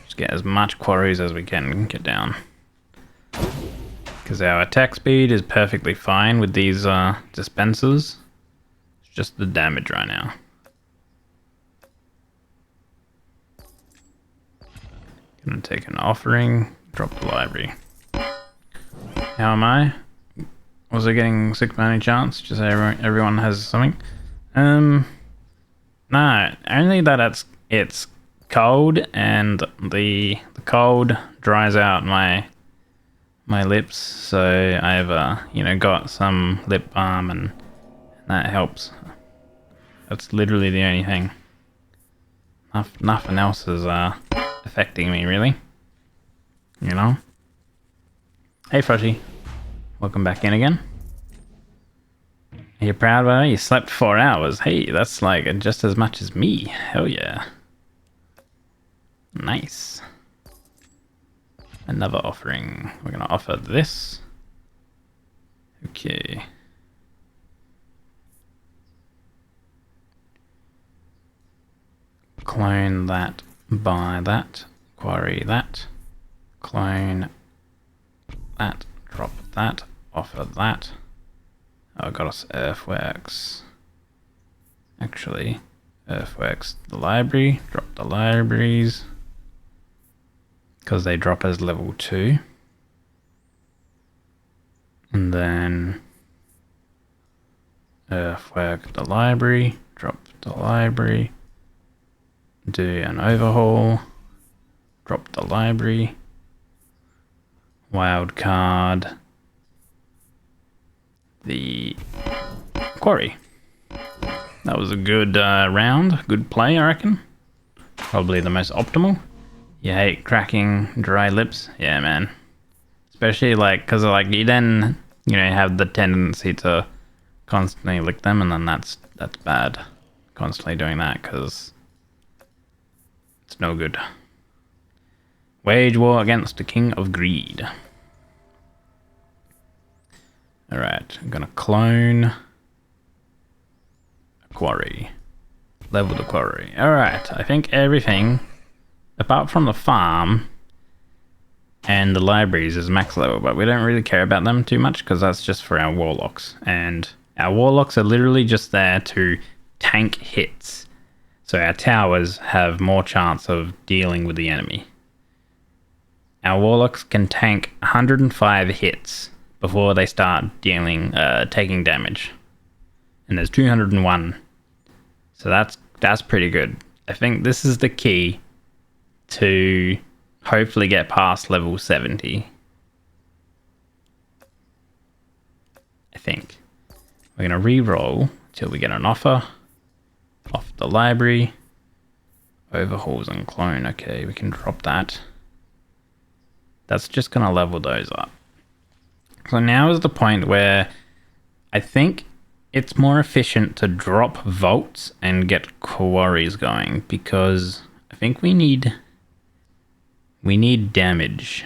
Just get as much quarries as we can get down. Because our attack speed is perfectly fine with these dispensers. It's just the damage right now. Gonna take an offering, drop the library. How am I? Was I getting sick by any chance? Just everyone has something? No, only that it's cold and the cold dries out my lips, so I've got some lip balm and that helps. That's literally the only thing. Nothing else is affecting me really. You know? Hey Frosty. Welcome back in again. Are you proud of it? You slept 4 hours. Hey, that's like just as much as me. Hell yeah. Nice. Another offering. We're gonna offer this. Okay. Clone that, buy that, quarry that, clone that, drop that, offer that. Oh, got us earthworks. Actually, earthworks, the library, drop the libraries. Because they drop as level 2. And then earthwork the library, drop the library. Do an overhaul, drop the library. Wild card the quarry. That was a good round, good play, I reckon. Probably the most optimal. You hate cracking dry lips? Yeah, man. Especially because you then have the tendency to constantly lick them, and then that's bad. Constantly doing that because it's no good. Wage war against the King of Greed. Alright, I'm gonna clone quarry. Level the quarry. Alright, I think everything, apart from the farm and the libraries, is max level, but we don't really care about them too much because that's just for our warlocks. And our warlocks are literally just there to tank hits. So our towers have more chance of dealing with the enemy. Our warlocks can tank 105 hits before they start taking damage. And there's 201. So that's pretty good. I think this is the key to hopefully get past level 70. I think. We're going to re-roll until we get an offer. Off the library. Overhauls and clone. Okay, we can drop that. That's just going to level those up. So now is the point where I think it's more efficient to drop vaults and get quarries going, because I think we need damage.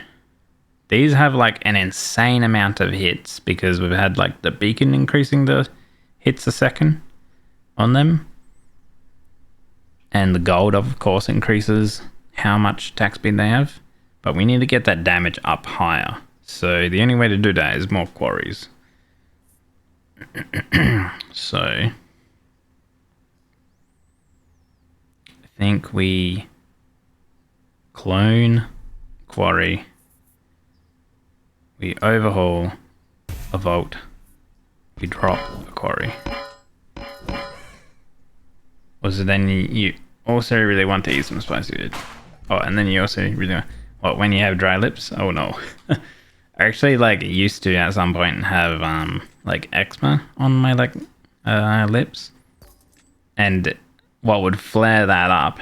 These have like an insane amount of hits because we've had like the beacon increasing the hits a second on them. And the gold, of course, increases how much attack speed they have. But we need to get that damage up higher. So the only way to do that is more quarries. So I think we clone quarry. We overhaul a vault. We drop a quarry. Or so then you also really want to eat some spicy food. Oh, and then you also really want... What, when you have dry lips? Oh no. I actually like used to at some point have like eczema on my like lips. And what would flare that up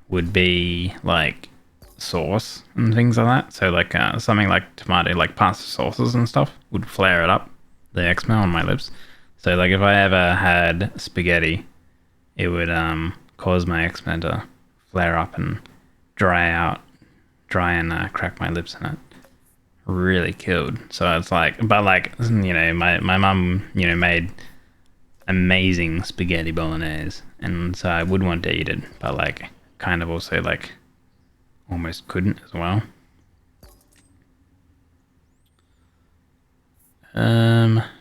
would be like sauce and things like that. So like something like tomato, like pasta sauces and stuff would flare it up, the eczema on my lips. So like if I ever had spaghetti, it would cause my eczema to flare up and dry and crack my lips in it. Really killed. So it's like, but like, you know, my mum, you know, made amazing spaghetti bolognese, and so I would want to eat it, but like kind of also like almost couldn't as well.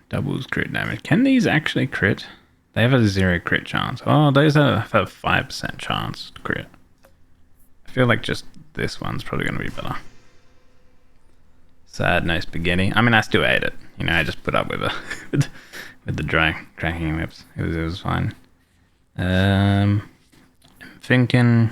Doubles crit damage. Can these actually crit? They have a 0 crit chance. Oh, those have a 5% chance to crit. I feel like just this one's probably going to be better. Sad, no spaghetti. I mean, I still ate it. You know, I just put up with it with the cracking lips. It was fine. I'm thinking.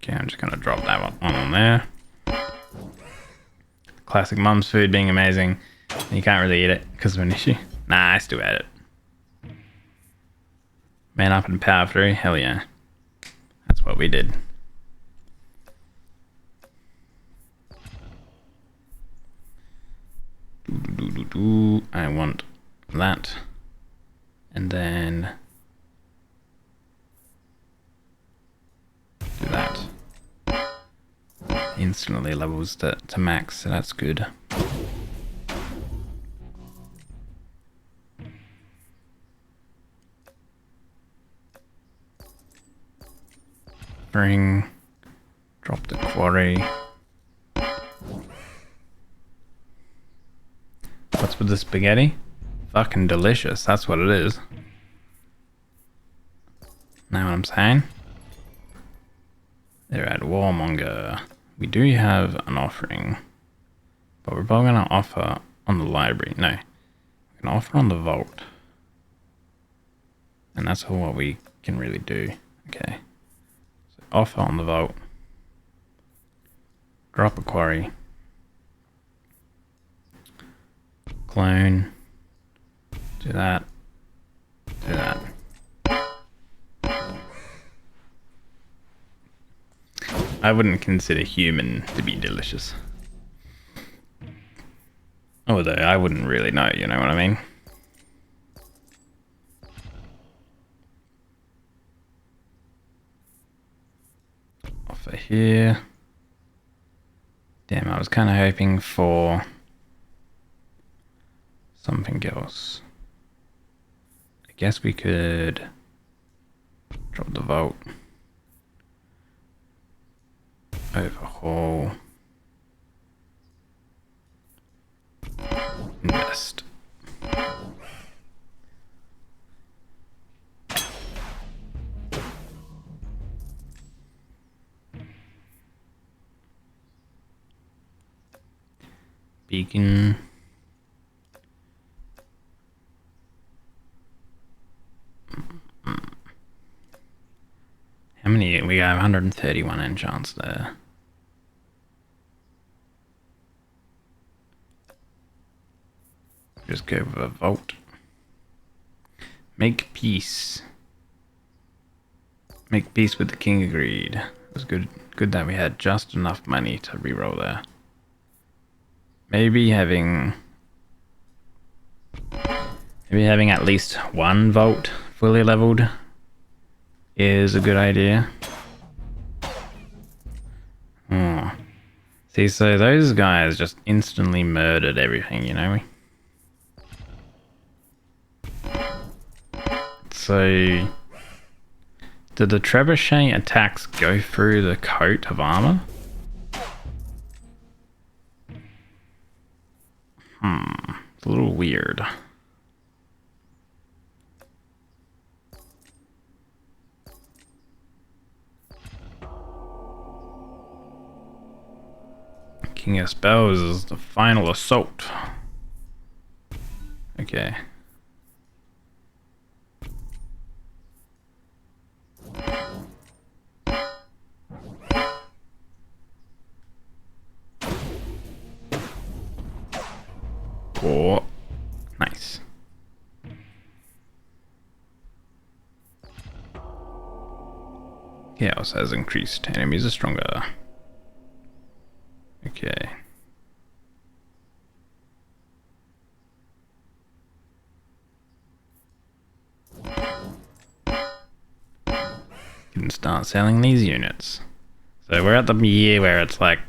Okay, I'm just gonna drop that one on there. Classic mum's food being amazing. You can't really eat it because of an issue. Nah, I still ate it. Man up and power through. Hell yeah. That's what we did. I want that. And then do that. Instantly levels to max, so that's good. Bring, drop the quarry. What's with the spaghetti? Fucking delicious, that's what it is. Know what I'm saying? They're at Warmonger. We do have an offering, but we're probably gonna offer on the library. No, we can offer on the vault. And that's all what we can really do. Okay. So offer on the vault. Drop a quarry. Clone. Do that. Do that. I wouldn't consider human to be delicious. Although I wouldn't really know, you know what I mean? Offer here. Damn, I was kind of hoping for something else. I guess we could drop the vault. Overhaul. Invest. Beacon. How many? We got 131 enchants there. Just go with a vault. Make peace. Make peace with the king agreed. It was good that we had just enough money to reroll there. Maybe having at least one vault fully leveled is a good idea. Oh. See, so those guys just instantly murdered everything, you know? So, did the trebuchet attacks go through the coat of armor? It's a little weird. King of Spells is the final assault. Okay. Oh, nice. Chaos has increased. Enemies are stronger. Okay. Can start selling these units. So we're at the year where it's like,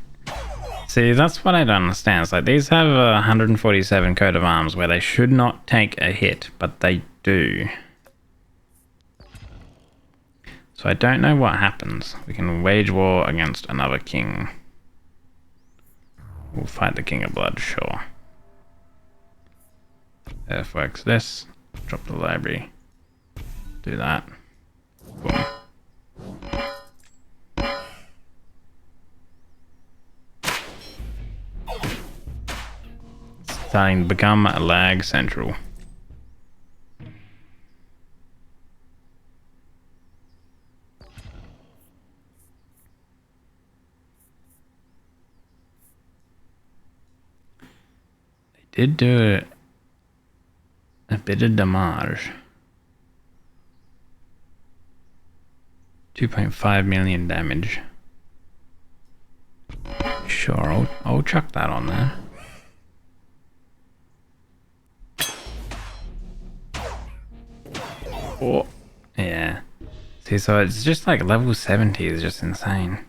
see, that's what I don't understand. It's like these have 147 coat of arms where they should not take a hit, but they do. So I don't know what happens. We can wage war against another king. We'll fight the King of Blood, sure. Earthworks this. Drop the library. Do that. Boom. Starting to become a lag central. They did do a bit of damage. 2.5 million damage. Sure, I'll chuck that on there. Oh, yeah. See, so it's just like level 70 is just insane.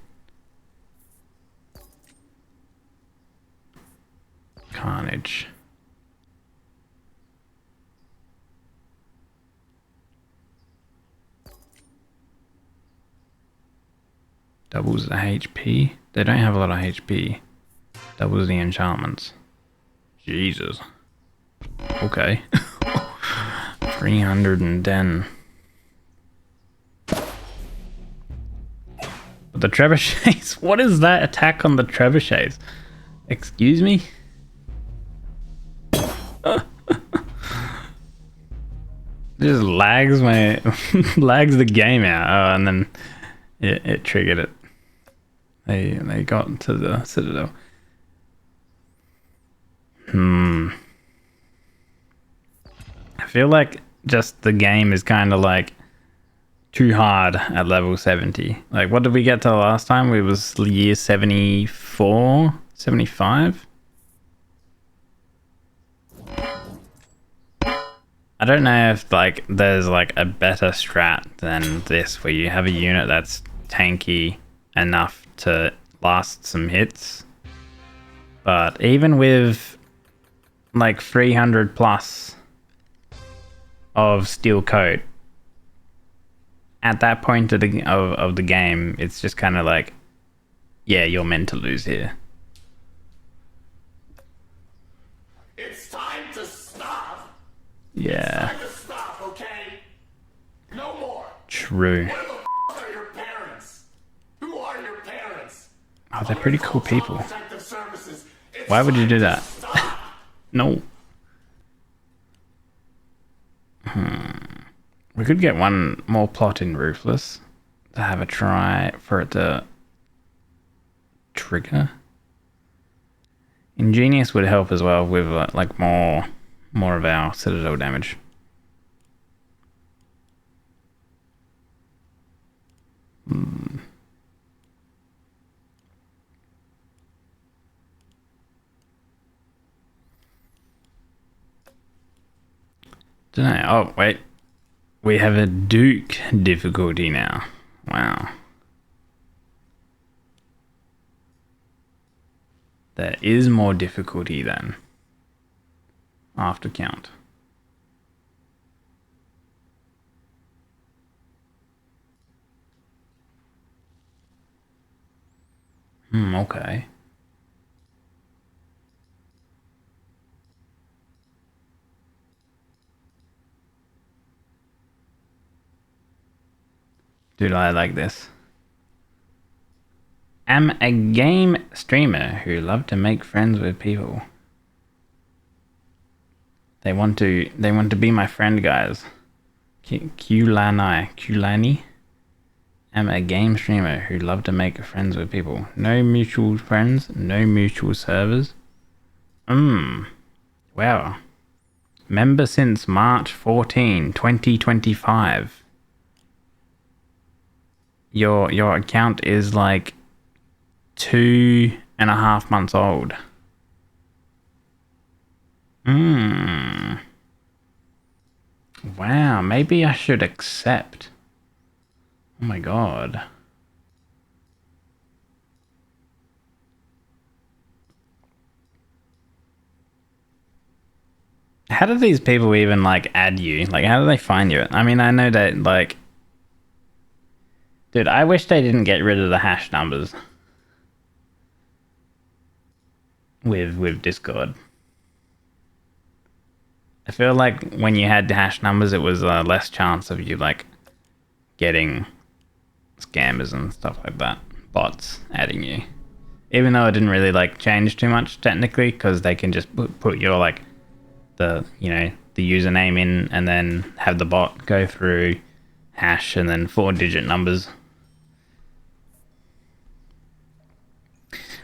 Carnage. Doubles the HP. They don't have a lot of HP. Doubles the enchantments. Jesus. Okay. 310. The trebuchets? What is that attack on the trebuchets? Excuse me? Just lags lags the game out. Oh, and then it triggered it. They got to the citadel. I feel like just the game is kind of like too hard at level 70. Like, what did we get to last time? It was year 74, 75. I don't know if like there's like a better strat than this where you have a unit that's tanky enough to last some hits But even with like 300 plus of steel coat, at that point of the game, it's just kind of like, yeah, you're meant to lose here. It's time to stop. Yeah. Time to stop, okay? No more. True. Where the are your parents? Who are your parents? Oh, they're pretty cool people. Protective services. It's Why would you do time to that? stop. No. We could get one more plot in Ruthless to have a try for it to trigger. Ingenious would help as well with like more of our Citadel damage. Don't know. Oh wait, we have a Duke difficulty now. Wow. There is more difficulty then. After count. Okay. Dude, I like this. Am a game streamer who love to make friends with people. They want to be my friend, guys. Kulani. Am a game streamer who love to make friends with people. No mutual friends, no mutual servers. Wow. Member since March 14, 2025. Your account is like 2.5 months old. Wow, maybe I should accept. Oh my god. How do these people even like add you? Like, how do they find you? I mean, I know that like, dude, I wish they didn't get rid of the hash numbers with Discord. I feel like when you had the hash numbers, it was less chance of you like getting scammers and stuff like that, bots adding you. Even though it didn't really like change too much technically, because they can just put your like the the username in and then have the bot go through hash and then 4-digit numbers.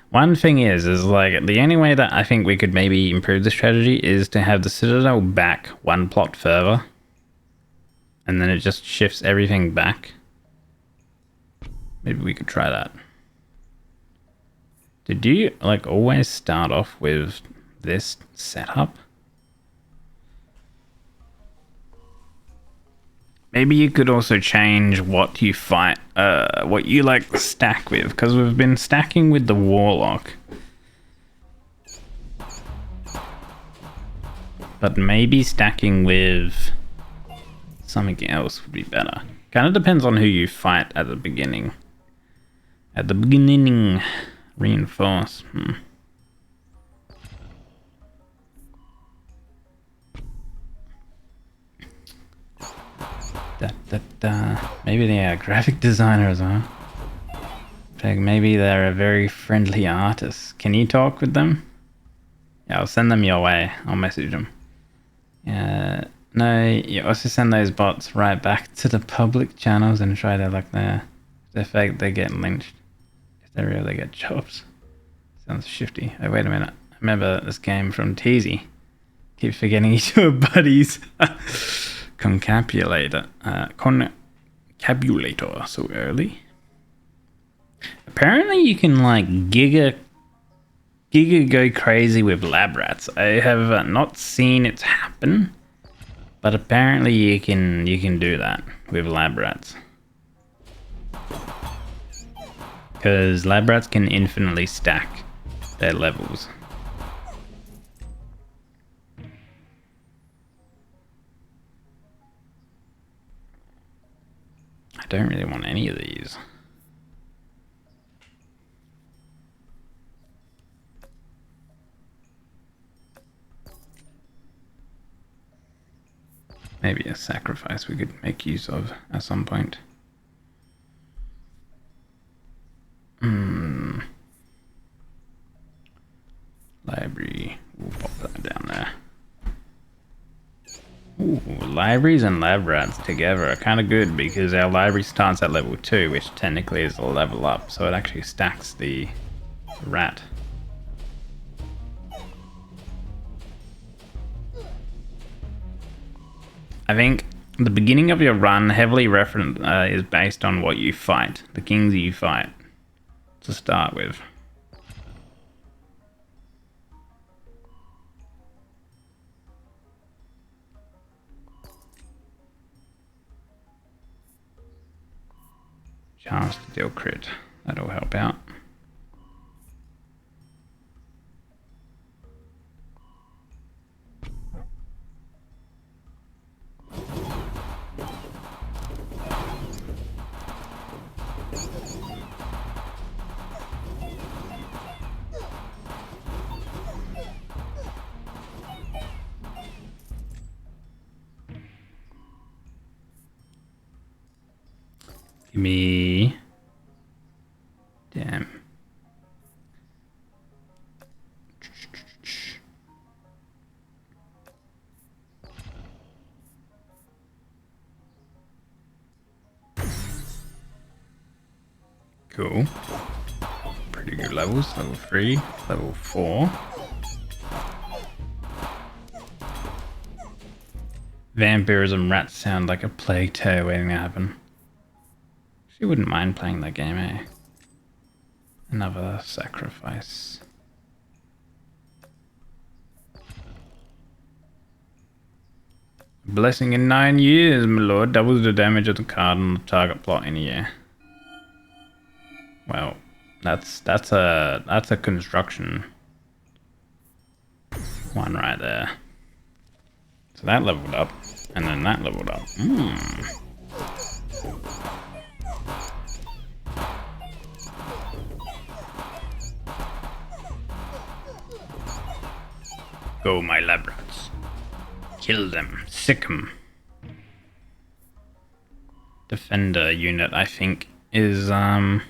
One thing is like the only way that I think we could maybe improve the strategy is to have the Citadel back one plot further, and then it just shifts everything back. Maybe we could try that. Did you like always start off with this setup? Maybe you could also change what you fight, what you like stack with, because we've been stacking with the Warlock. But maybe stacking with something else would be better. Kind of depends on who you fight at the beginning. At the beginning, reinforce. Maybe they are a graphic designer as well. Maybe they're a very friendly artist. Can you talk with them? Yeah, I'll send them your way. I'll message them. No, you also send those bots right back to the public channels and try their luck there. If they're fake, they get lynched. If they're real, they get chopped. Sounds shifty. Oh, wait a minute. I remember this game from Teasy. Keep forgetting each of our buddies. Concapulator. Concapulator so early. Apparently you can like giga go crazy with lab rats. I have not seen it happen, but apparently you can do that with lab rats. Because lab rats can infinitely stack their levels. don't really want any of these. Maybe a sacrifice we could make use of at some point. Library. We'll pop that down there. Ooh, libraries and lab rats together are kind of good because our library starts at level 2, which technically is a level up, so it actually stacks the rat. I think the beginning of your run heavily is based on what you fight, the kings you fight, to start with. Chance to deal crit. That'll help out. Give me... Damn. Cool. Pretty good levels. Level 3, level 4. Vampirism rats sound like a plague tale waiting to happen. She wouldn't mind playing that game, eh? Another sacrifice. Blessing in 9 years, my lord. Doubles the damage of the card on the target plot in a year. Well, that's a construction one right there. So that leveled up, and then that leveled up. Go, my lab rats. Kill them. Sick 'em. Defender unit, I think, is going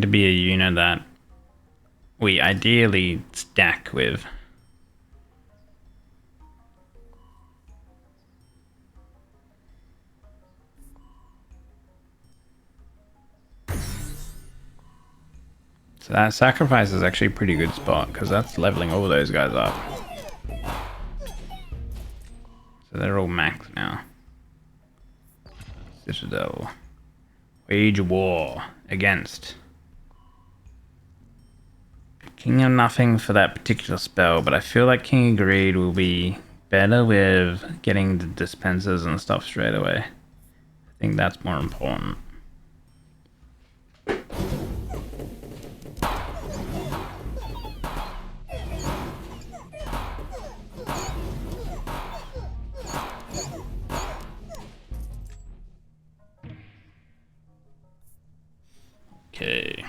to be a unit that we ideally stack with. So that sacrifice is actually a pretty good spot because that's leveling all those guys up. So they're all max now. Citadel. Wage war against. King of Nothing for that particular spell, but I feel like King of Greed will be better with getting the dispensers and stuff straight away. I think that's more important. Okay.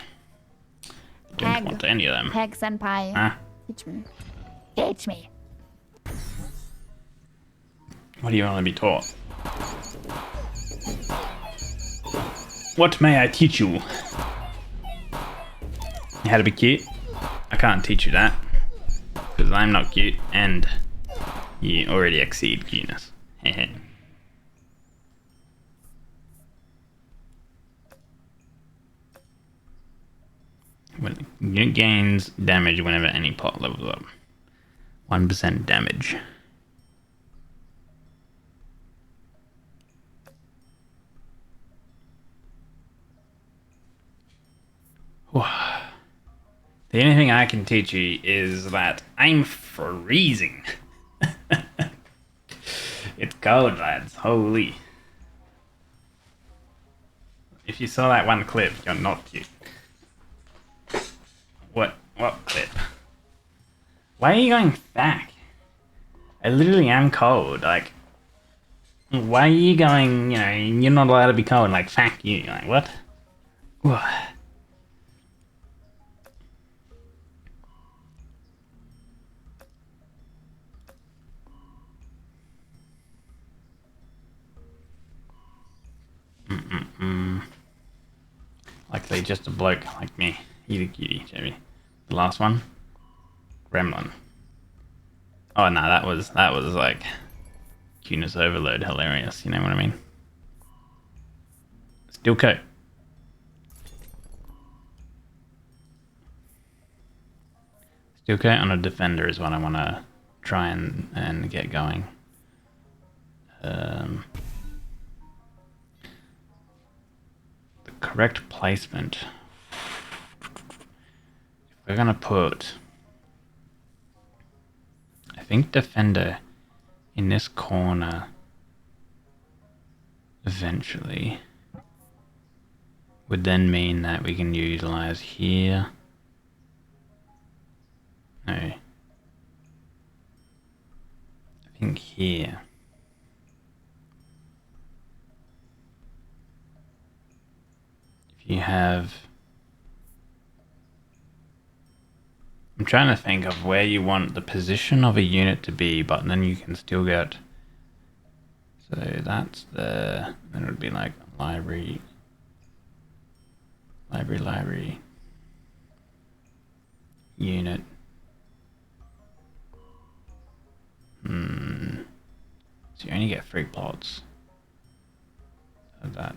Don't want any of them. Peg senpai. Huh? Teach me. Teach me. What do you want to be taught? What may I teach you? How to be cute? I can't teach you that. Because I'm not cute and you already exceed cuteness. Hehe. When unit gains damage whenever any plot levels up. 1% damage. The only thing I can teach you is that I'm freezing. It's cold, lads. Holy. If you saw that one clip, you're not cute. What clip? Why are you going back? I literally am cold. Like, Why are you going, you know, you're not allowed to be cold, like, fuck you, like, what? What? Likely just a bloke like me. You the cutie, Jamie. The last one? Gremlin. Oh no, that was like cuteness overload hilarious, you know what I mean? Steel coat. Steel coat on a defender is what I want to try and get going. The correct placement. If we're gonna put, I think defender in this corner eventually would then mean that we can utilize here. No. I think here. If you have... I'm trying to think of where you want the position of a unit to be, but then you can still get... So that's the... Then it would be like library... Library... Unit... So you only get 3 plots. So that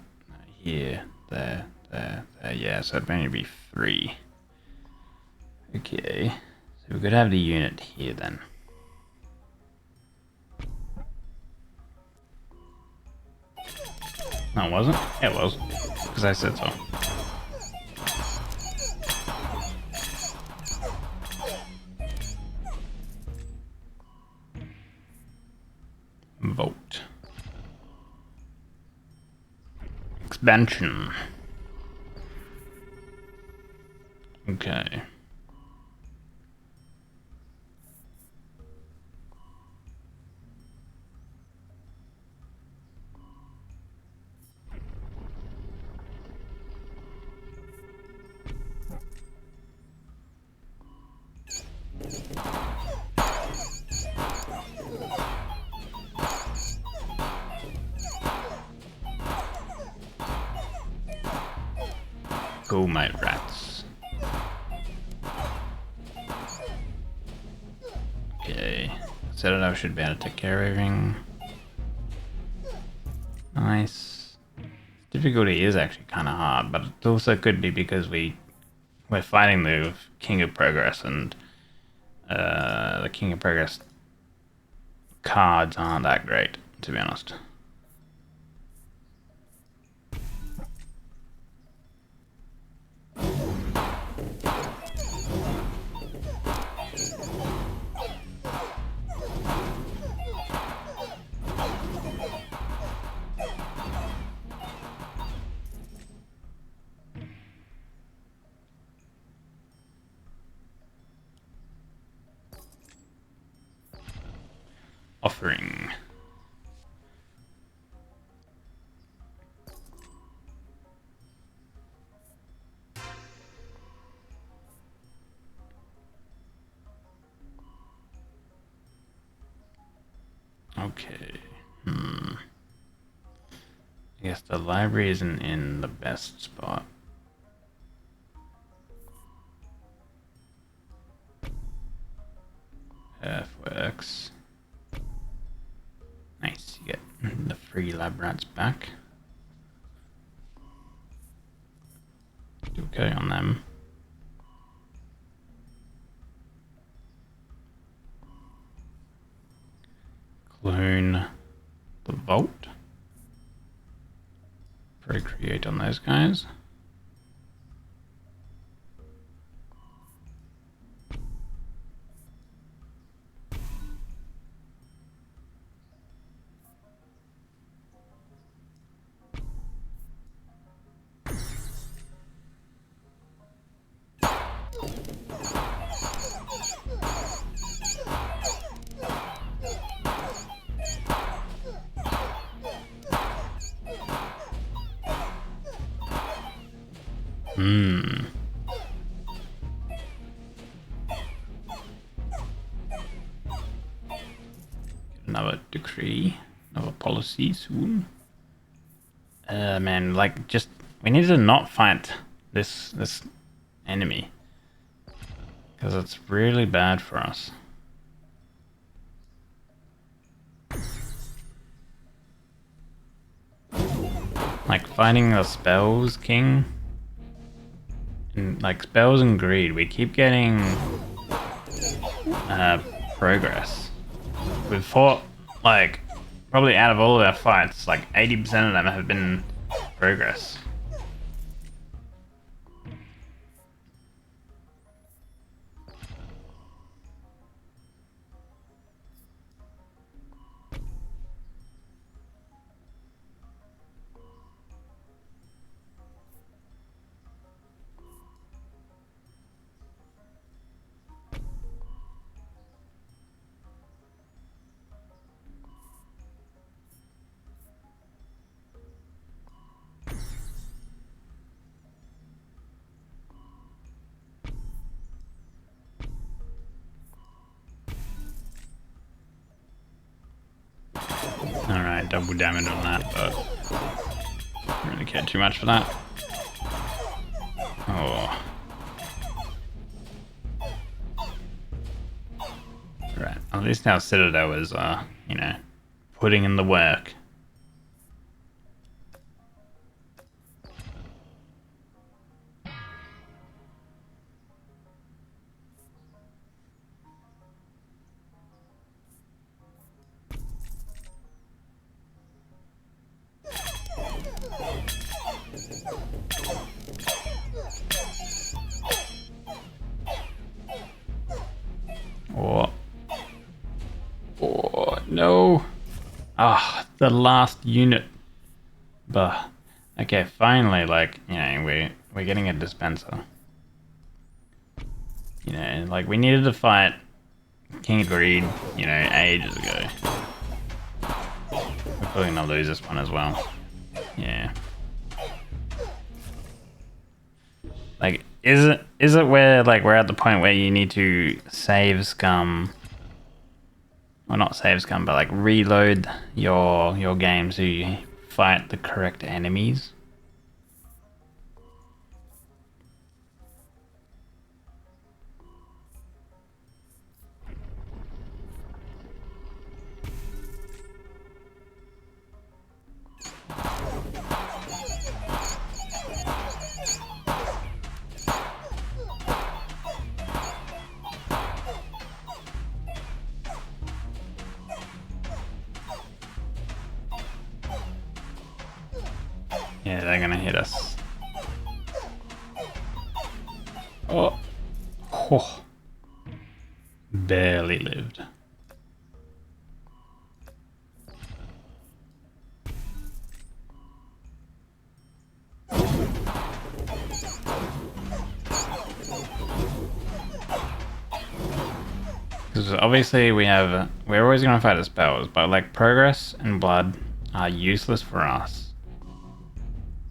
here, there, yeah, so it'd only be 3. Okay, so we could have the unit here then. No, it wasn't? Yeah, it was, because I said so. Vote. Expansion. Okay. Go, my rats. Okay. Set it up, should be able to take care of everything. Nice. Difficulty is actually kind of hard, but it also could be because we're fighting the King of Progress, and the King of Progress cards aren't that great, to be honest. Offering. Okay. I guess the library isn't in the best spot. F works. Nice, you get the free lab rats back. Do okay on them. Clone the vault. Procreate on those guys. Hmm. Another decree, another policy soon. Man, like, just we need to not fight this enemy because it's really bad for us. Like fighting the spells king, and like spells and greed, we keep getting progress. We've fought like probably out of all of our fights, like 80% of them have been progress. Alright, double damage on that, but I don't really care too much for that. Oh. Right, at least our Citadel is, you know, putting in the work. Oh. Oh, no. Ah, the last unit. Bah. Okay, finally, like, you know, we're getting a dispenser. You know, like, we needed to fight King of Greed, you know, ages ago. We're probably gonna lose this one as well. Yeah. Like, is it where, like, we're at the point where you need to save scum? Well, not save scum, but, like, reload your game so you fight the correct enemies? Yeah, they're gonna hit us. Oh. Oh. Barely lived. Because obviously we're always gonna fight the spells, but like progress and blood are useless for us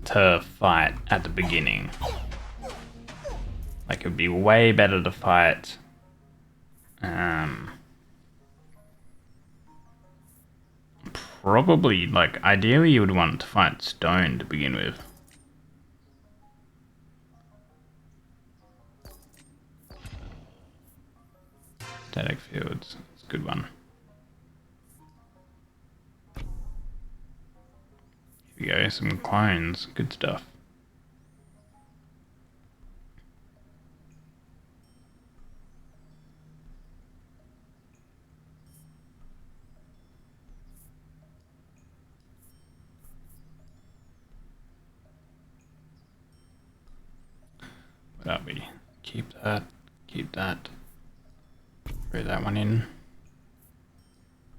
to fight at the beginning. Like, it would be way better to fight probably, like, ideally you would want to fight stone to begin with. Static fields, it's a good one. Here we go, some clones, good stuff. That'll be, keep that, throw that one in,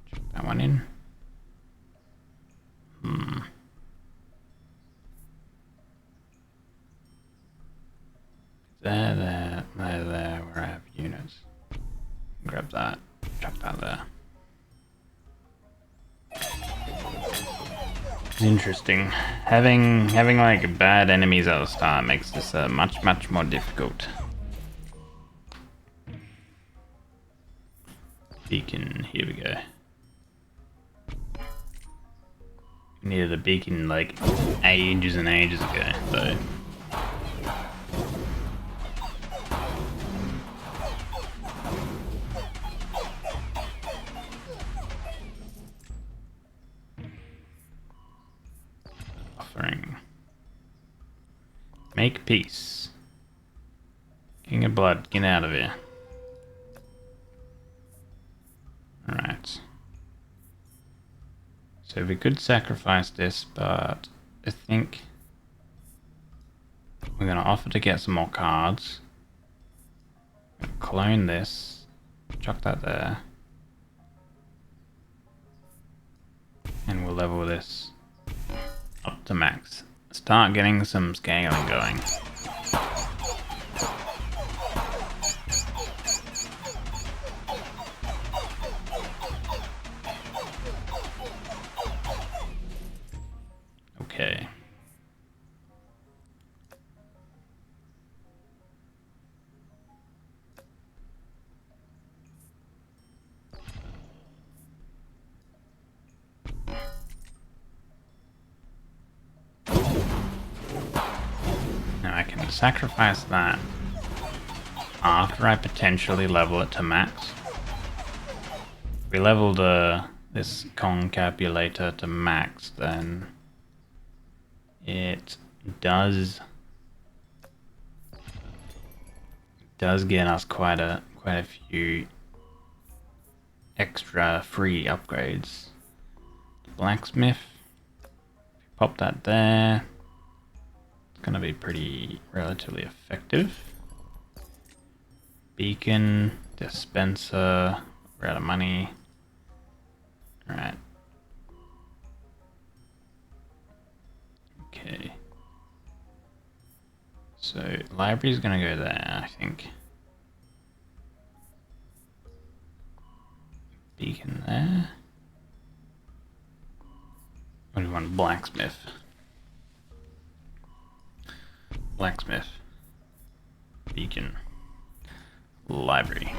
chuck that one in. There, where I have units. Grab that, chuck that there. It's interesting. Having like bad enemies at the start makes this much more difficult. Beacon, here we go. Needed a beacon like ages and ages ago, so. Offering. Make peace. King of Blood, get out of here. Alright. So we could sacrifice this, but I think we're going to offer to get some more cards. Clone this. Chuck that there. And we'll level this up to max. Start getting some scaling going. Okay. Now I can sacrifice that after I potentially level it to max. If we level this concabulator to max, then it does get us quite a few extra free upgrades. The blacksmith, if you pop that there, it's gonna be pretty relatively effective. Beacon, dispenser, we're out of money. Alright. Okay. So library's gonna go there, I think. Beacon there. What do we want? Blacksmith. Blacksmith. Beacon. Library.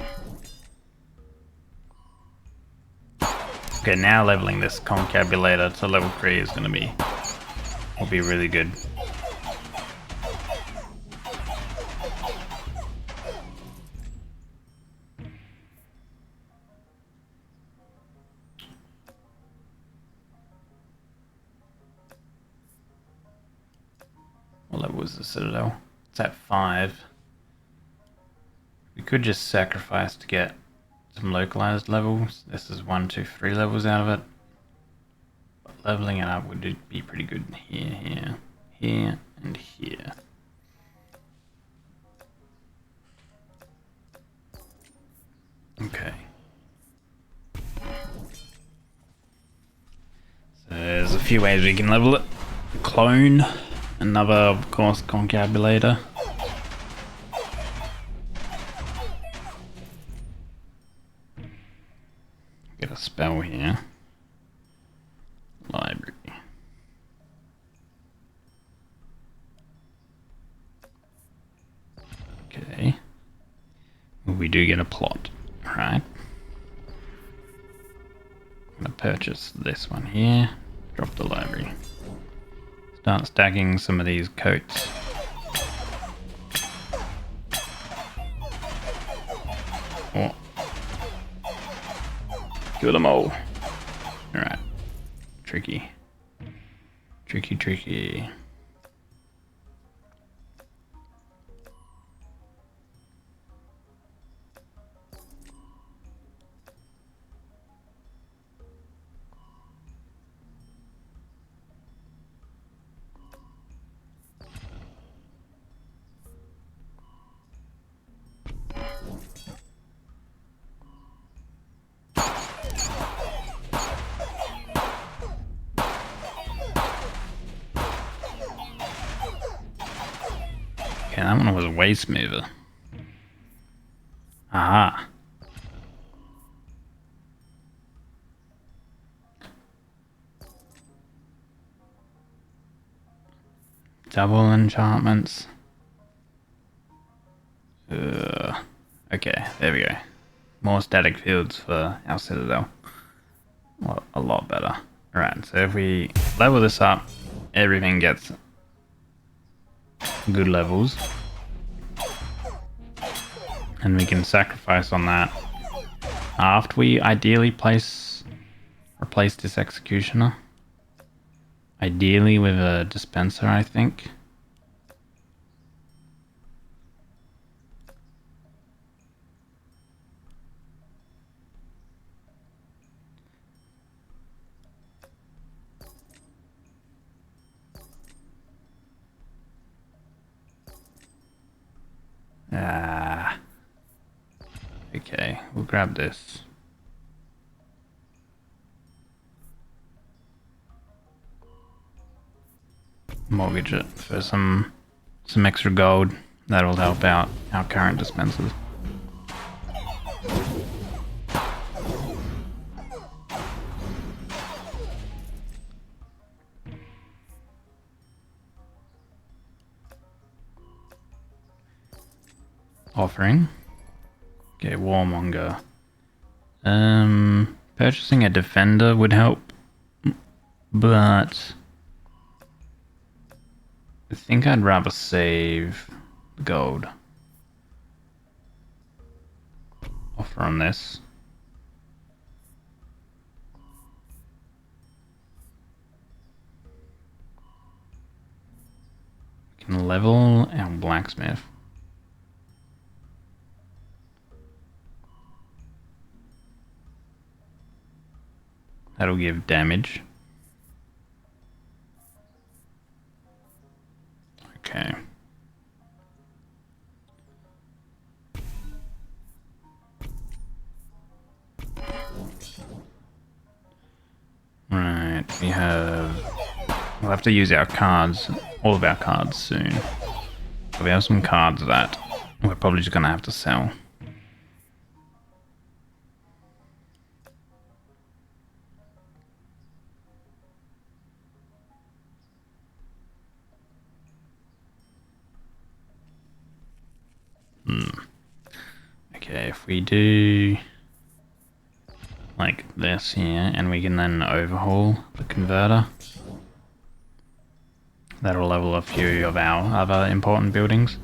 Okay, now leveling this concabulator to level 3 is gonna will be really good. What level was the Citadel? It's at 5. We could just sacrifice to get some localized levels. This is 1, 2, 3 levels out of it. But leveling it up would be pretty good here, here, here, and here. Okay. So there's a few ways we can level it. Clone, another, of course, concabulator. Get a spell here. Library. Okay. Well, we do get a plot, right? I'm gonna purchase this one here. Drop the library. Start stacking some of these coats. Oh. Kill them all. Alright. Tricky. Tricky, tricky. Okay, that one was way smoother. Aha. Double enchantments. Okay, there we go. More static fields for our citadel. Well, a lot better. Alright, so if we level this up, everything gets good levels. And we can sacrifice on that after we ideally replace this executioner. Ideally with a dispenser, I think. Okay, we'll grab this. Mortgage it for some extra gold. That'll help out our current dispensers. Offering. Okay, warmonger. Purchasing a defender would help, but I think I'd rather save the gold. Offer on this. We can level our blacksmith. That'll give damage. Okay. Right, we'll have to use our cards, all of our cards soon. So we have some cards that we're probably just gonna have to sell. Okay, if we do like this here, and we can then overhaul the converter, that'll level a few of our other important buildings.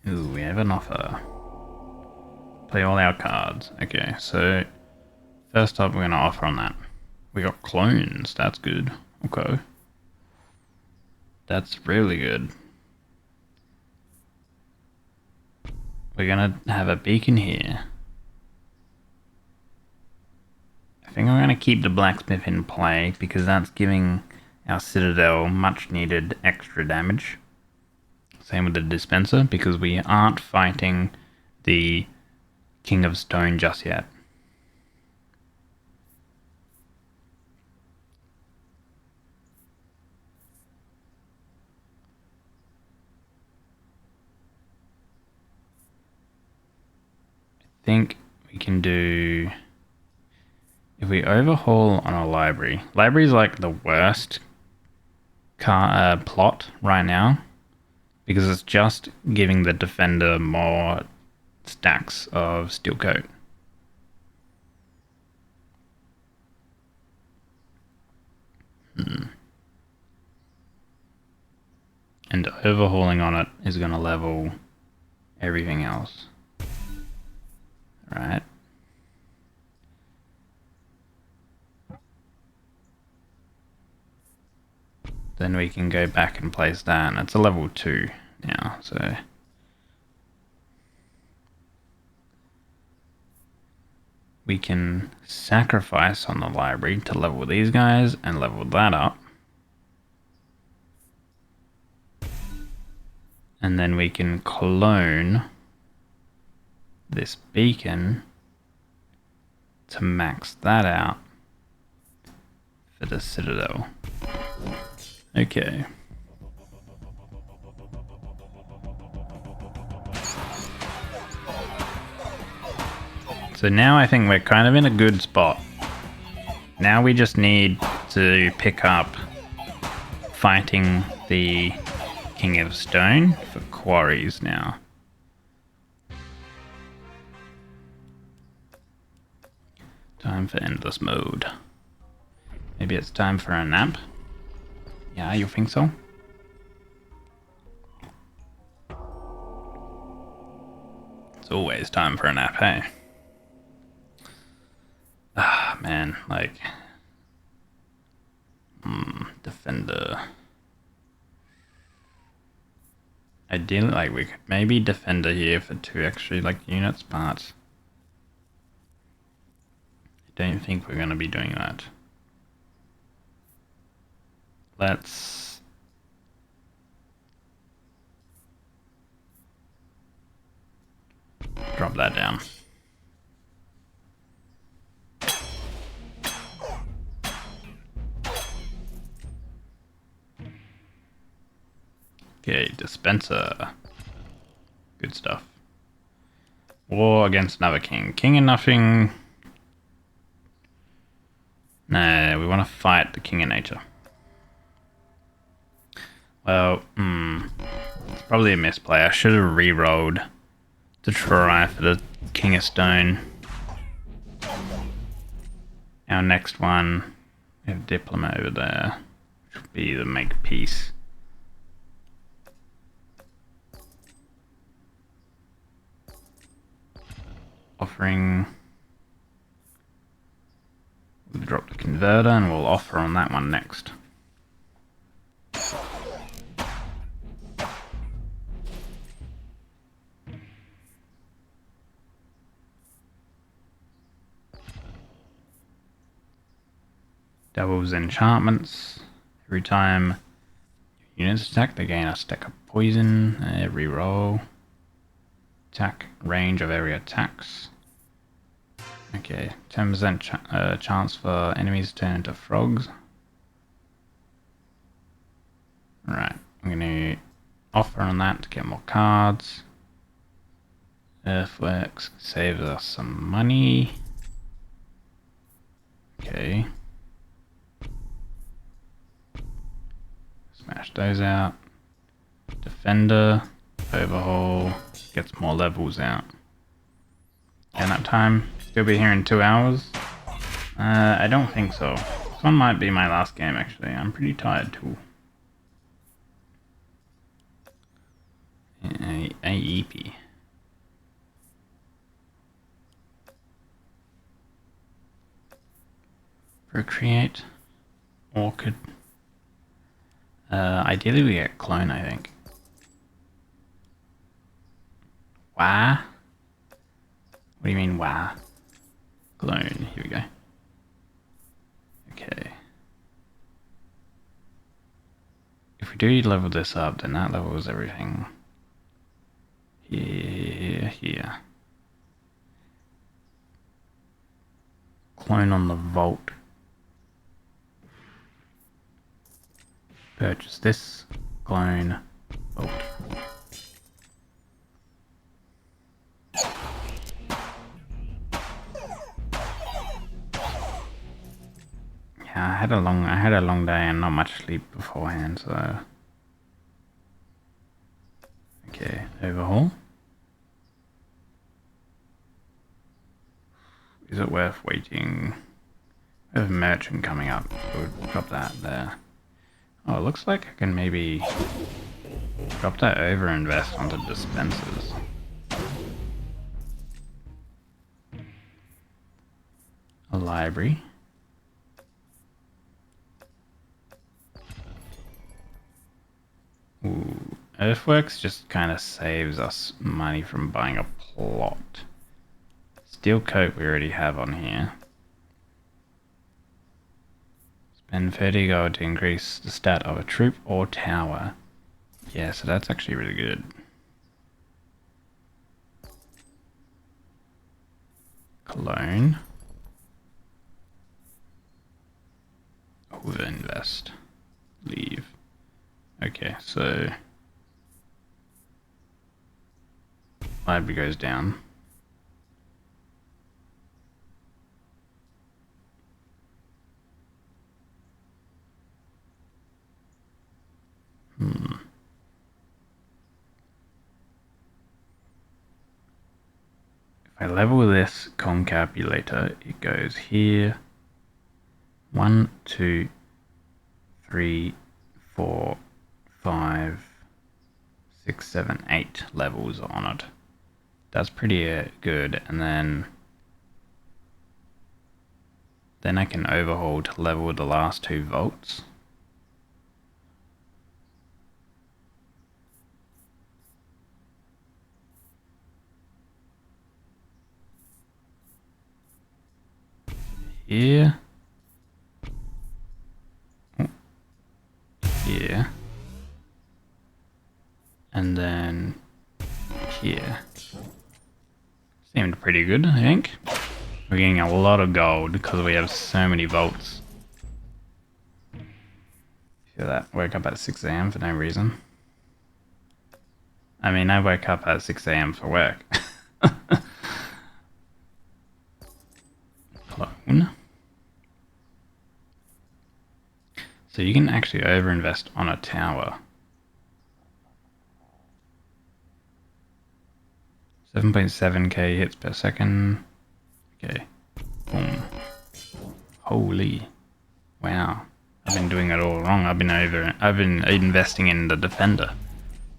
Ooh, we have an offer. Play all our cards. Okay, so first up we're going to offer on that. We got clones, that's good. Okay. That's really good. We're going to have a beacon here. I think I'm going to keep the blacksmith in play because that's giving our citadel much needed extra damage. Same with the dispenser because we aren't fighting the King of Stone just yet. I think we can do, if we overhaul on a library. Library is like the worst plot right now because it's just giving the defender more stacks of steel coat. And overhauling on it is going to level everything else. Right. Then we can go back and place that, and it's a level 2 now, so we can sacrifice on the library to level these guys and level that up. And then we can clone this beacon to max that out for the citadel. Okay. So now I think we're kind of in a good spot. Now we just need to pick up fighting the King of Stone for quarries now. Time for endless mode. Maybe it's time for a nap? Yeah, you think so? It's always time for a nap, hey? Ah, man, like... Defender... Ideally, like, we could maybe Defender here for 2 extra, like, units, but... I don't think we're going to be doing that. Let's... drop that down. Okay, dispenser. Good stuff. War against another king. King and nothing. No, we want to fight the king of nature. Well, it's probably a misplay. I should have re-rolled to try for the king of stone. Our next one, we have diplomat over there, which will be the make peace. Offering. We'll drop the converter and we'll offer on that one next. Doubles enchantments. Every time units attack, they gain a stack of poison. Every roll. Attack range of area attacks. Okay, 10% chance for enemies to turn into frogs. Alright, I'm going to offer on that to get more cards. Earthworks saves us some money. Okay. Smash those out. Defender, overhaul, gets more levels out. And that time, still be here in 2 hours? I don't think so. This one might be my last game actually. I'm pretty tired too. AEP. Procreate. Orchid. Ideally we get clone, I think. Wah? What do you mean, wah? Clone, here we go. Okay. If we do level this up, then that levels everything. Here. Clone on the vault. Purchase this. Clone. Vault. Yeah, I had a long day and not much sleep beforehand, so okay, overhaul. Is it worth waiting? We have a merchant coming up. We'll drop that there. Oh, it looks like I can maybe drop that over and invest onto dispensers. A library. Ooh, Earthworks just kind of saves us money from buying a plot. Steel coat we already have on here. Spend 30 gold to increase the stat of a troop or tower. Yeah, so that's actually really good. Cologne. Overinvest. Leave. Okay, so library goes down. If I level this concabulator, it goes here. 1, 2, 3, 4, 5, 6, 7, 8 levels on it. That's pretty good, and then I can overhaul to level the last 2 volts. Here. Oh. Here. And then here. Seemed pretty good, I think. We're getting a lot of gold because we have so many volts. Feel that? Woke up at 6 AM for no reason. I mean, I woke up at 6 AM for work. Clone. So you can actually overinvest on a tower. 7.7k hits per second. Okay. Boom. Holy. Wow. I've been doing it all wrong. I've been investing in the defender.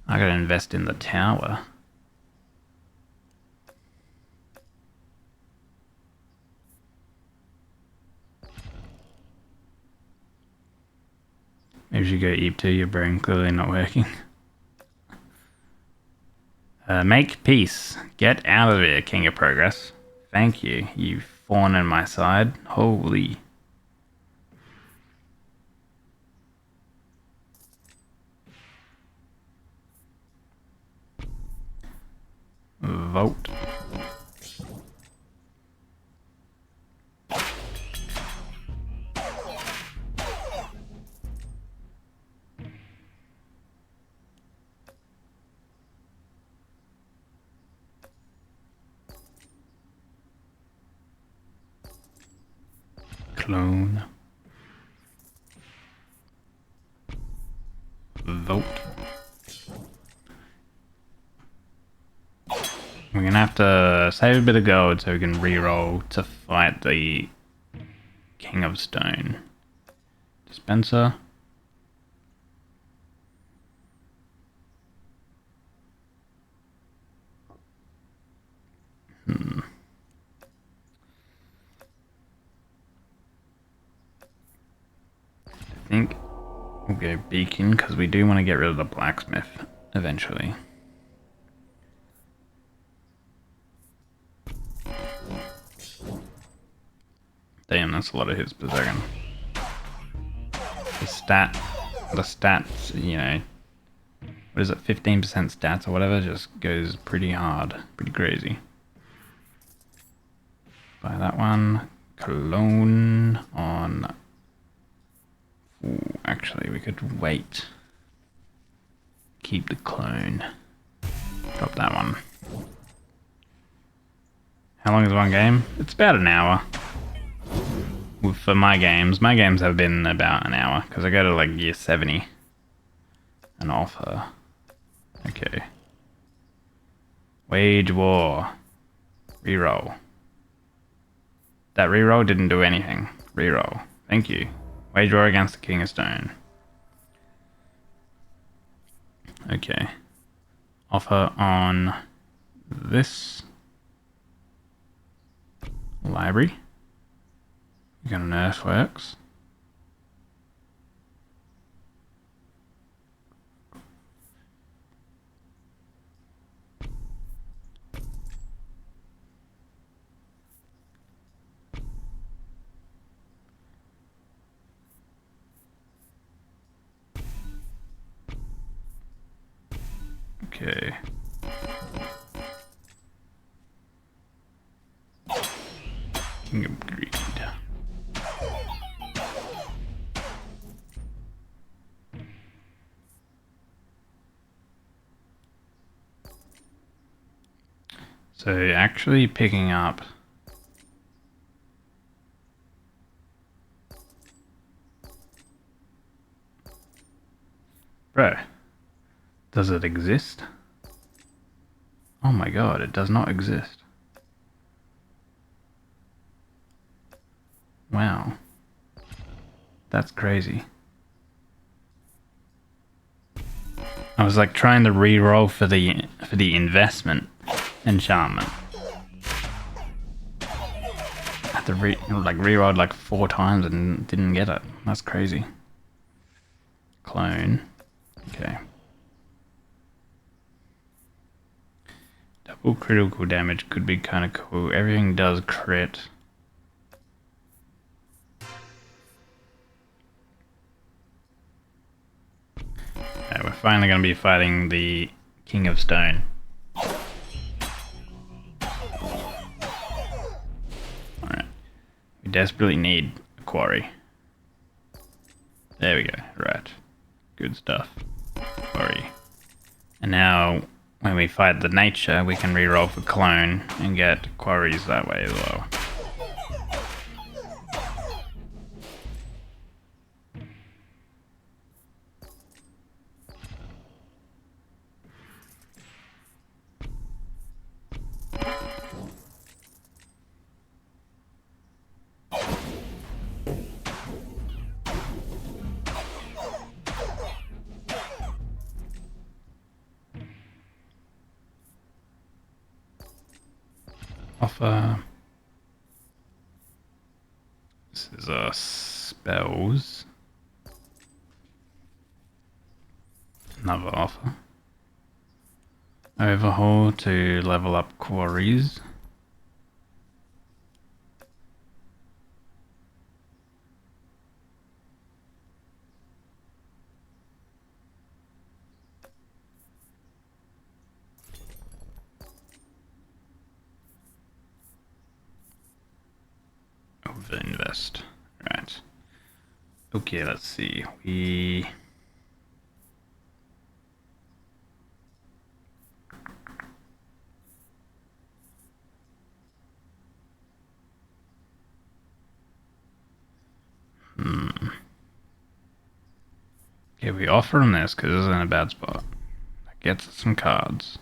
I gotta invest in the tower. Maybe you should go eat too, your brain clearly not working. Make peace. Get out of here, King of Progress. Thank you, you fawn on my side. Holy. Vote. Clone. Vote. We're gonna have to save a bit of gold so we can reroll to fight the King of Stone. Dispenser. I think we'll go Beacon because we do want to get rid of the blacksmith eventually. Damn, that's a lot of hits per second. The stats, you know, what is it, 15% stats or whatever, just goes pretty hard, pretty crazy. Buy that one. Clone on. Ooh, actually, we could wait. Keep the clone. Drop that one. How long is one game? It's about an hour. For my games have been about an hour because I go to like year 70 and offer. Okay. Wage war. Reroll. That reroll didn't do anything. Reroll. Thank you. Wage war against the King of Stone. Okay. Offer on this library. You got an earthworks. Okay. King of Greed. So actually picking up bro, does it exist? Oh my god, it does not exist. Wow. That's crazy. I was like trying to re-roll for the investment enchantment. I had to re-rolled like 4 times and didn't get it. That's crazy. Clone. Okay. Double critical damage could be kind of cool. Everything does crit. Okay, we're finally going to be fighting the King of Stone. Alright. We desperately need a quarry. There we go. Right. Good stuff. Quarry. And now, when we fight the nature, we can reroll for clone and get quarries that way as well. Offer. This is spells. Another offer. Overhaul to level up quarries. Overinvest. Right. Okay, let's see. Okay, we offer him this because it's in a bad spot. That gets us some cards.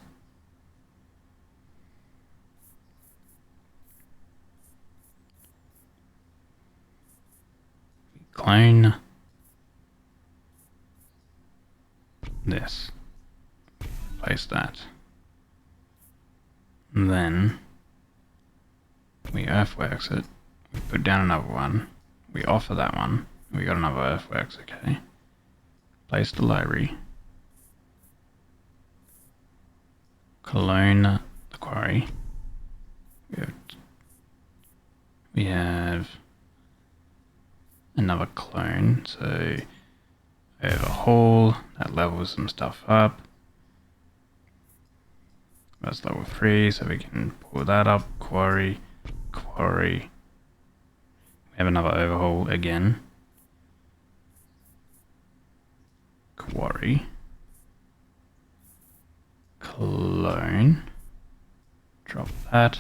Clone this. Place that. And then we earthworks it. We put down another one. We offer that one. We got another earthworks, okay. Place the library. Clone the quarry. We have another clone, so overhaul, that levels some stuff up. That's level 3, so we can pull that up. Quarry. We have another overhaul again. Quarry. Clone. Drop that.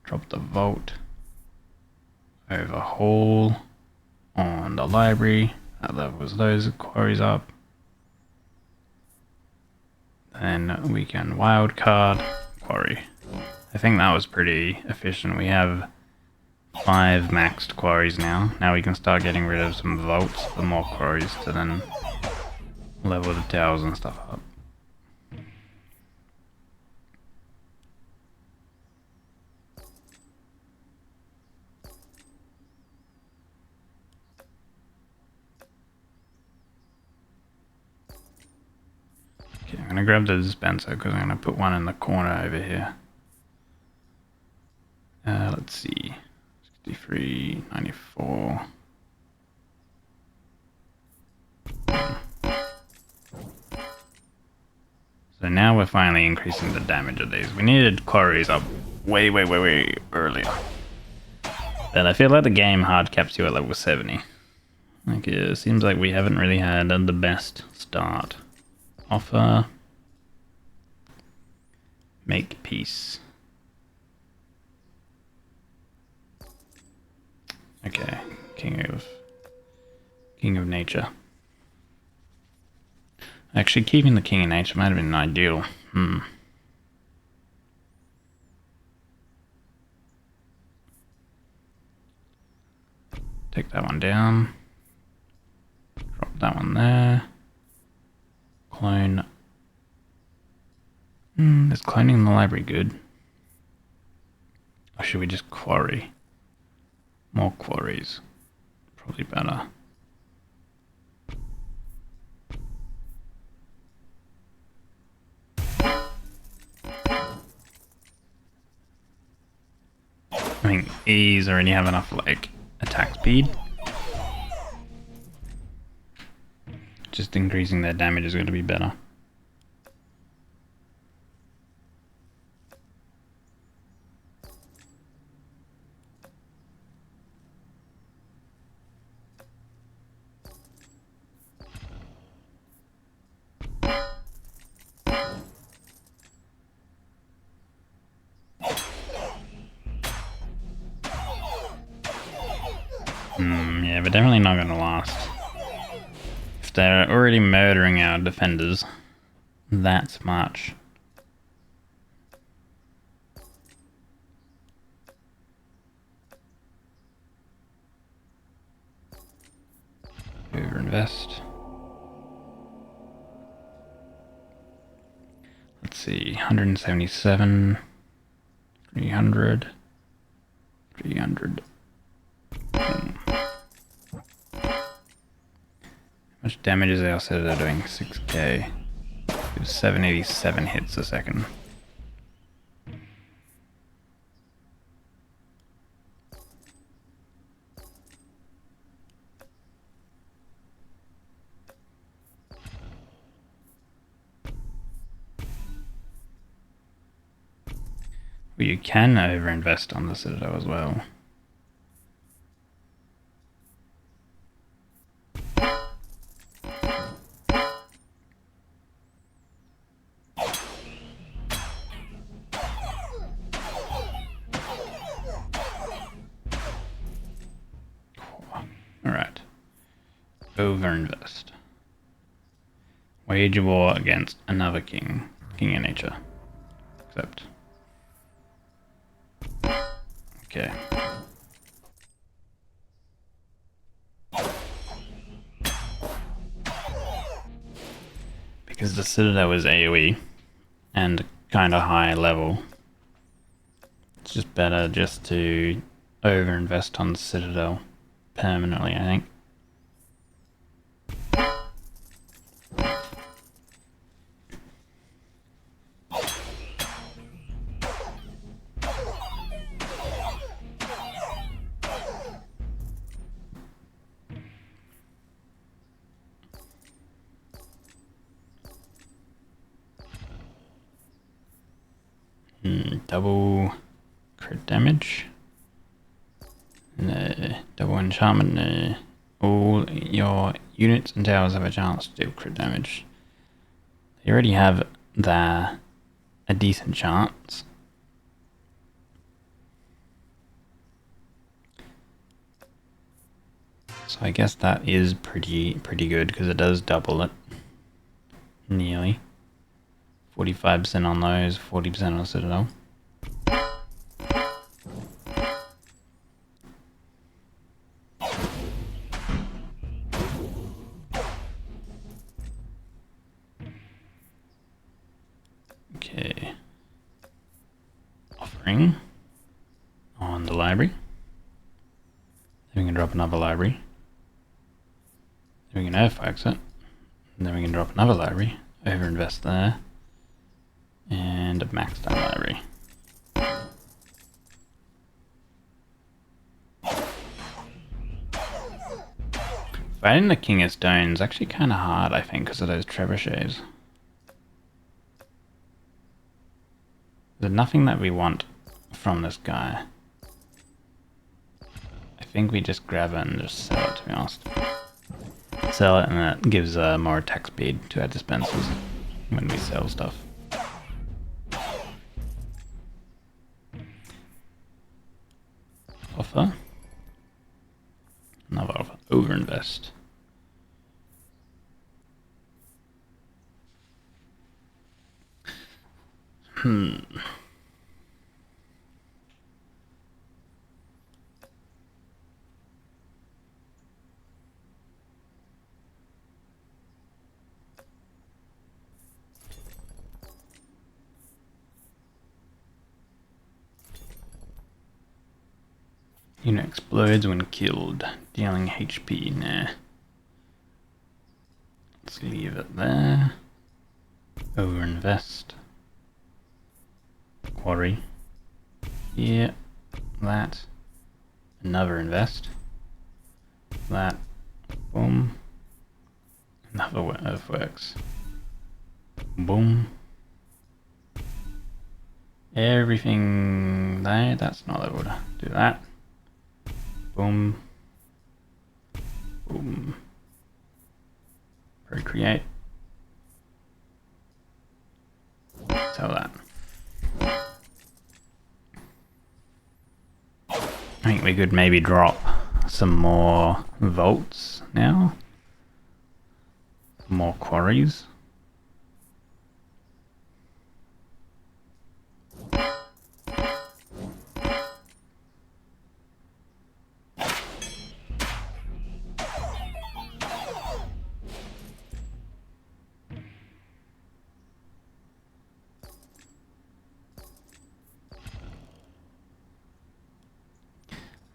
Drop the vault. Overhaul on the library. That levels those quarries up. Then we can wildcard quarry. I think that was pretty efficient. We have 5 maxed quarries now. Now we can start getting rid of some vaults for more quarries to then level the towers and stuff up. Okay, I'm gonna grab the dispenser because I'm gonna put one in the corner over here. Let's see. 63, 94. So now we're finally increasing the damage of these. We needed quarries up way earlier. But I feel like the game hard caps you at level 70. Like, it seems like we haven't really had the best start. Offer. Make peace. Okay, King of Nature. Actually, keeping the King of Nature might have been ideal. Take that one down. Drop that one there. Clone. Is cloning in the library good? Or should we just quarry? More quarries. Probably better. I think E's already have enough like attack speed. Just increasing their damage is going to be better. Yeah, but definitely not going to last. If they're already murdering our defenders, that's much. Overinvest. Let's see, 177, 300, 300. How much damage is our Citadel doing? 6k. Gives 787 hits a second. Well, you can overinvest on the Citadel as well. Alright. Overinvest. Wage a war against another king. King of nature. Accept. Okay. Because the Citadel is AoE and kind of high level, it's just better just to overinvest on the Citadel permanently, I think. Double crit damage. No. Double enchantment. No. All your units and towers have a chance to deal crit damage. They already have a decent chance. So I guess that is pretty good because it does double it. Nearly. 45% on those, 40% on Citadel. Okay. Offering on the library. Then we can drop another library. Then we can airfax it. And then we can drop another library. Overinvest there. And a maxed out library. Fighting the King of Stones is actually kind of hard, I think, because of those trebuchets. There's nothing that we want from this guy. I think we just grab it and just sell it, to be honest. Sell it and that gives more attack speed to our dispensers when we sell stuff. Offer. Another offer. Overinvest. Unit explodes when killed, dealing HP. Nah. Let's leave it there. Overinvest. Quarry. Yeah. That. Another invest. That. Boom. Another earthworks. Boom. Everything there. That's not able to do that. Boom. Boom. Procreate. Sell that. I think we could maybe drop some more vaults now. More quarries.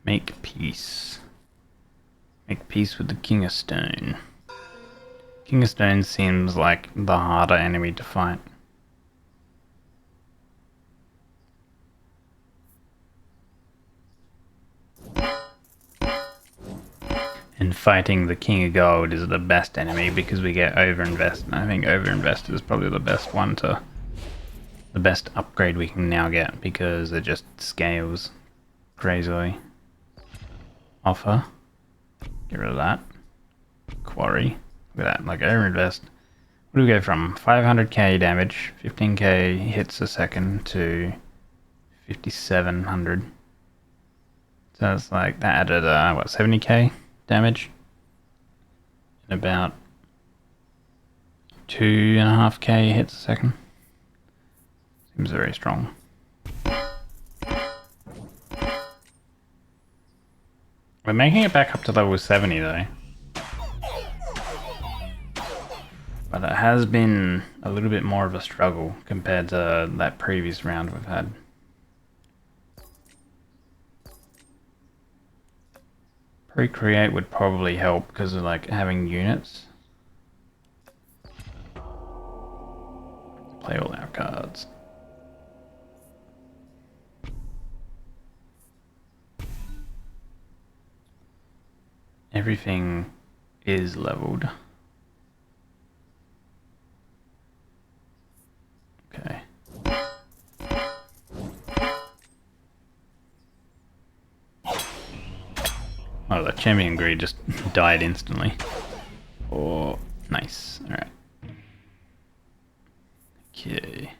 Make peace. Make peace with the King of Stone. King of Stone seems like the harder enemy to fight. And fighting the King of Gold is the best enemy because we get overinvest. And I think overinvest is probably the best one to... the best upgrade we can now get because it just scales crazily. Offer. Get rid of that. Quarry. Look at that, like overinvest. What do we go from? 500k damage, 15k hits a second to 5700. So it's like that added what, 70k damage? And about 2.5k hits a second. Seems very strong. We're making it back up to level 70 though. But it has been a little bit more of a struggle compared to that previous round we've had. Procreate would probably help because of like having units. Play all our cards. Everything is leveled. Okay. Oh, the champion greed just died instantly. Oh, nice. Alright. Okay.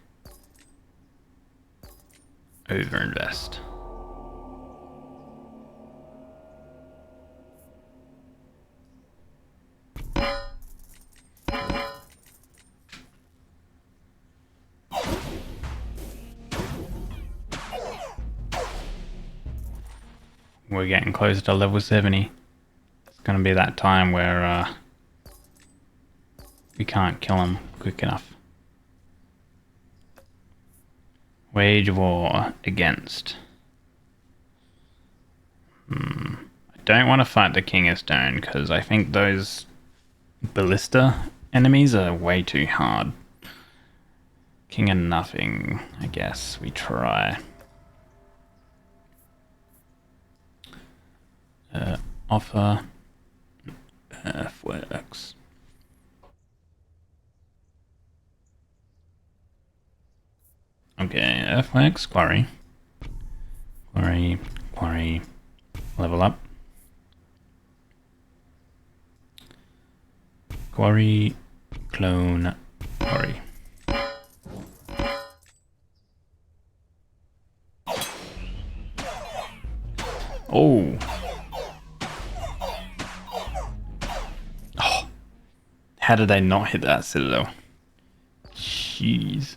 Overinvest. We're getting closer to level 70. It's gonna be that time where we can't kill him quick enough. Wage war against. I don't want to fight the King of Stone because I think those ballista enemies are way too hard. King of Nothing, I guess we try. Offer earthworks. Okay, earthworks, quarry. Quarry, quarry, level up. Quarry, clone, quarry. Oh! How did I not hit that citadel? Jeez.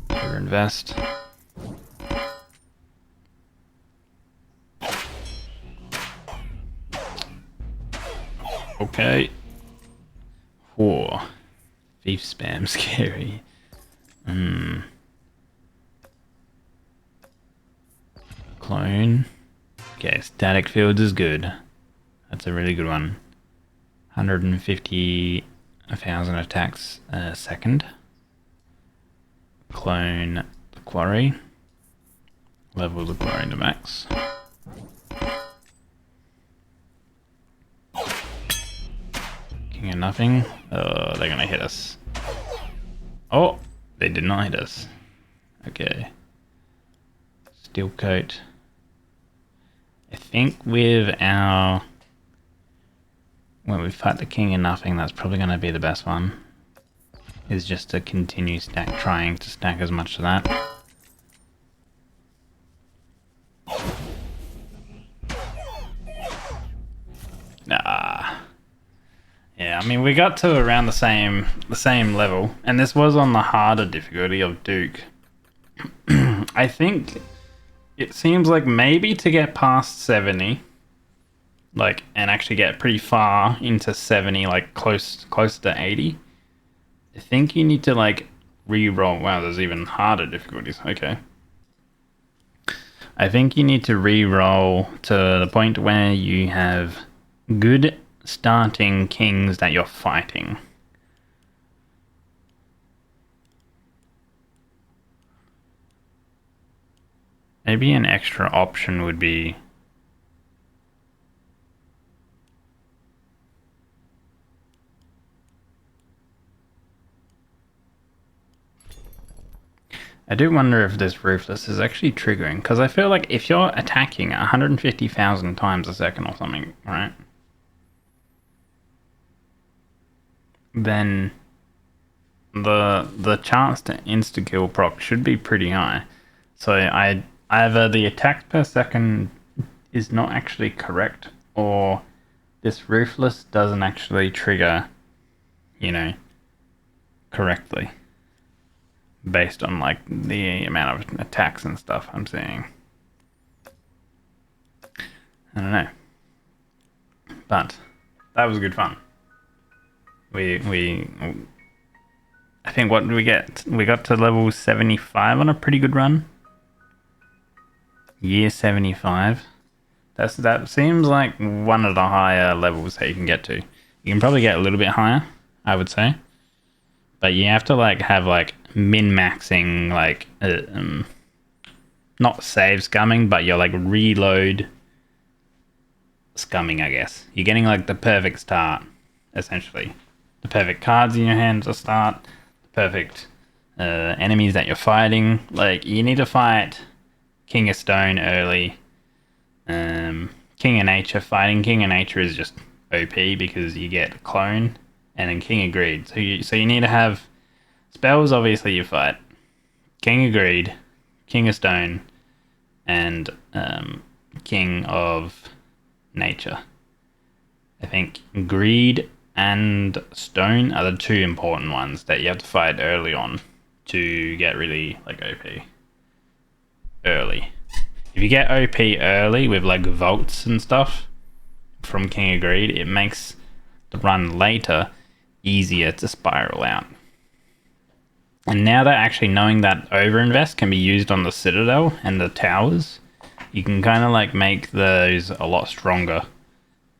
Invest. Okay. Whoa. Thief spam scary. Clone. Okay, static fields is good. That's a really good one. 150,000 attacks a second. Clone the quarry. Level the quarry to max. King of nothing. Oh, they're gonna hit us. Oh, they did not hit us. Okay. Steel coat. I think with our... when we fight the king of nothing, that's probably gonna be the best one. Is just to continue trying to stack as much of that. Ah. Yeah, I mean we got to around the same level, and this was on the harder difficulty of Duke. I think it seems like maybe to get past 70, like, and actually get pretty far into 70, like close to 80. I think you need to like re-roll. Wow, there's even harder difficulties. Okay. I think you need to re-roll to the point where you have good starting kings that you're fighting. Maybe an extra option would be... I do wonder if this Ruthless is actually triggering, because I feel like if you're attacking 150,000 times a second or something, right? Then the chance to insta-kill proc should be pretty high. So either the attack per second is not actually correct, or this Ruthless doesn't actually trigger, you know, correctly. Based on like the amount of attacks and stuff I'm seeing. I don't know. But that was good fun. I think, what did we get? We got to level 75 on a pretty good run. Year 75. That seems like one of the higher levels that you can get to. You can probably get a little bit higher, I would say. But you have to like have like min-maxing, like not save scumming, but you're like reload scumming, I guess. You're getting like the perfect start, essentially. The perfect cards in your hand to start, the perfect enemies that you're fighting. Like, you need to fight King of Stone early. King of Nature. Fighting King of Nature is just OP because you get Clone, and then King of Greed. So you need to have spells. Obviously, you fight King of Greed, King of Stone, and King of Nature. I think Greed and Stone are the two important ones that you have to fight early on to get really like OP early. If you get OP early with like vaults and stuff from King of Greed, it makes the run later easier to spiral out. And now that actually knowing that overinvest can be used on the Citadel and the towers, you can kind of like make those a lot stronger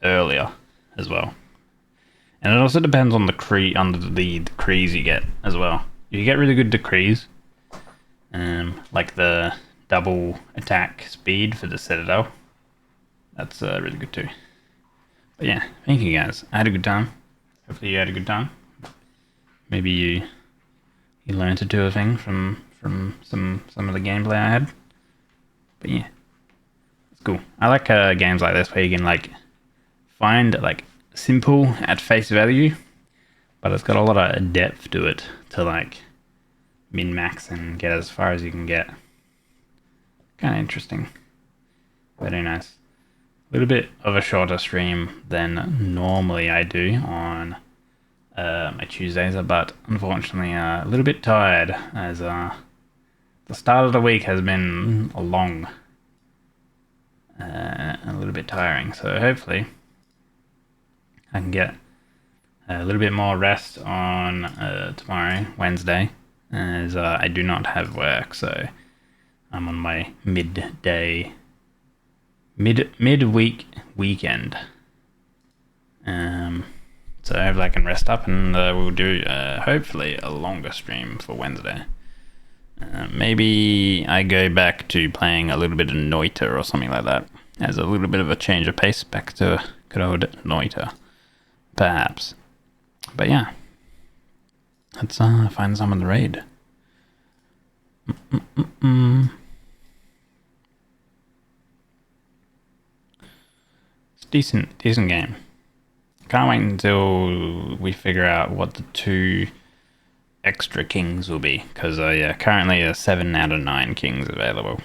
earlier as well. And it also depends on the decrees you get as well. If you get really good decrees, like the double attack speed for the Citadel, that's really good too. But yeah, thank you guys. I had a good time. Hopefully you had a good time. Maybe you learned to do a thing from some of the gameplay I had. But yeah, it's cool. I like games like this where you can like find like simple at face value, but it's got a lot of depth to it to like min-max and get as far as you can get. Kind of interesting. Very nice. A little bit of a shorter stream than normally I do on my Tuesdays, but unfortunately a little bit tired as the start of the week has been long, a little bit tiring. So hopefully I can get a little bit more rest on tomorrow, Wednesday, as I do not have work, so I'm on my midday midweek weekend. So hopefully I can rest up, and we'll do hopefully a longer stream for Wednesday. Maybe I go back to playing a little bit of Noita or something like that, as a little bit of a change of pace back to good old Noita, perhaps. But yeah, let's find some in the raid. It's decent game. Can't wait until we figure out what the 2 extra kings will be, because yeah, currently there's 7 out of 9 kings available.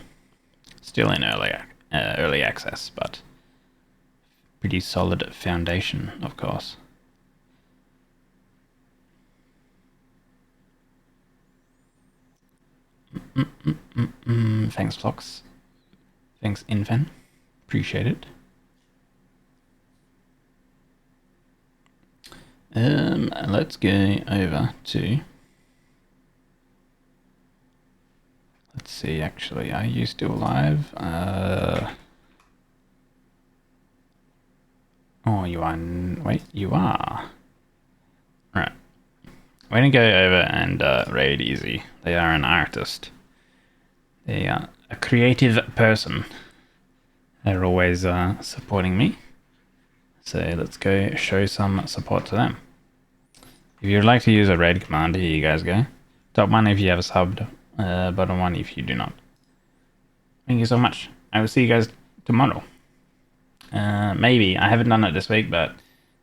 Still in early access, but pretty solid foundation, of course. Thanks, Flox. Thanks, Infan. Appreciate it. Let's go over to... Let's see, actually, are you still alive? Oh, you are... Wait, you are. Right. We're gonna go over and raid Easy. They are an artist. They are a creative person. They're always supporting me. So let's go show some support to them. If you'd like to use a raid command, here you guys go. Top 1 if you have a subbed, bottom 1 if you do not. Thank you so much. I will see you guys tomorrow. Maybe, I haven't done it this week, but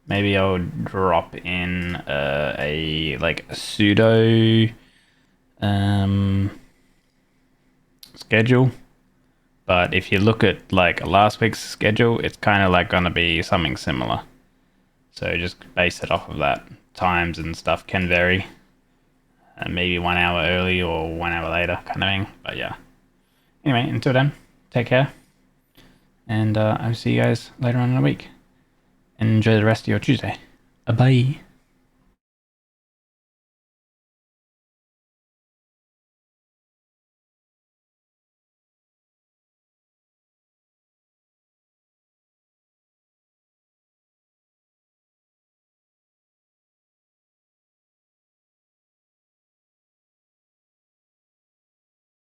maybe I'll drop in a pseudo schedule. But if you look at like last week's schedule, it's kind of like gonna be something similar. So just base it off of that. Times and stuff can vary. Maybe 1 hour early or 1 hour later kind of thing. But yeah. Anyway, until then, take care. And I'll see you guys later on in the week. And enjoy the rest of your Tuesday. Bye.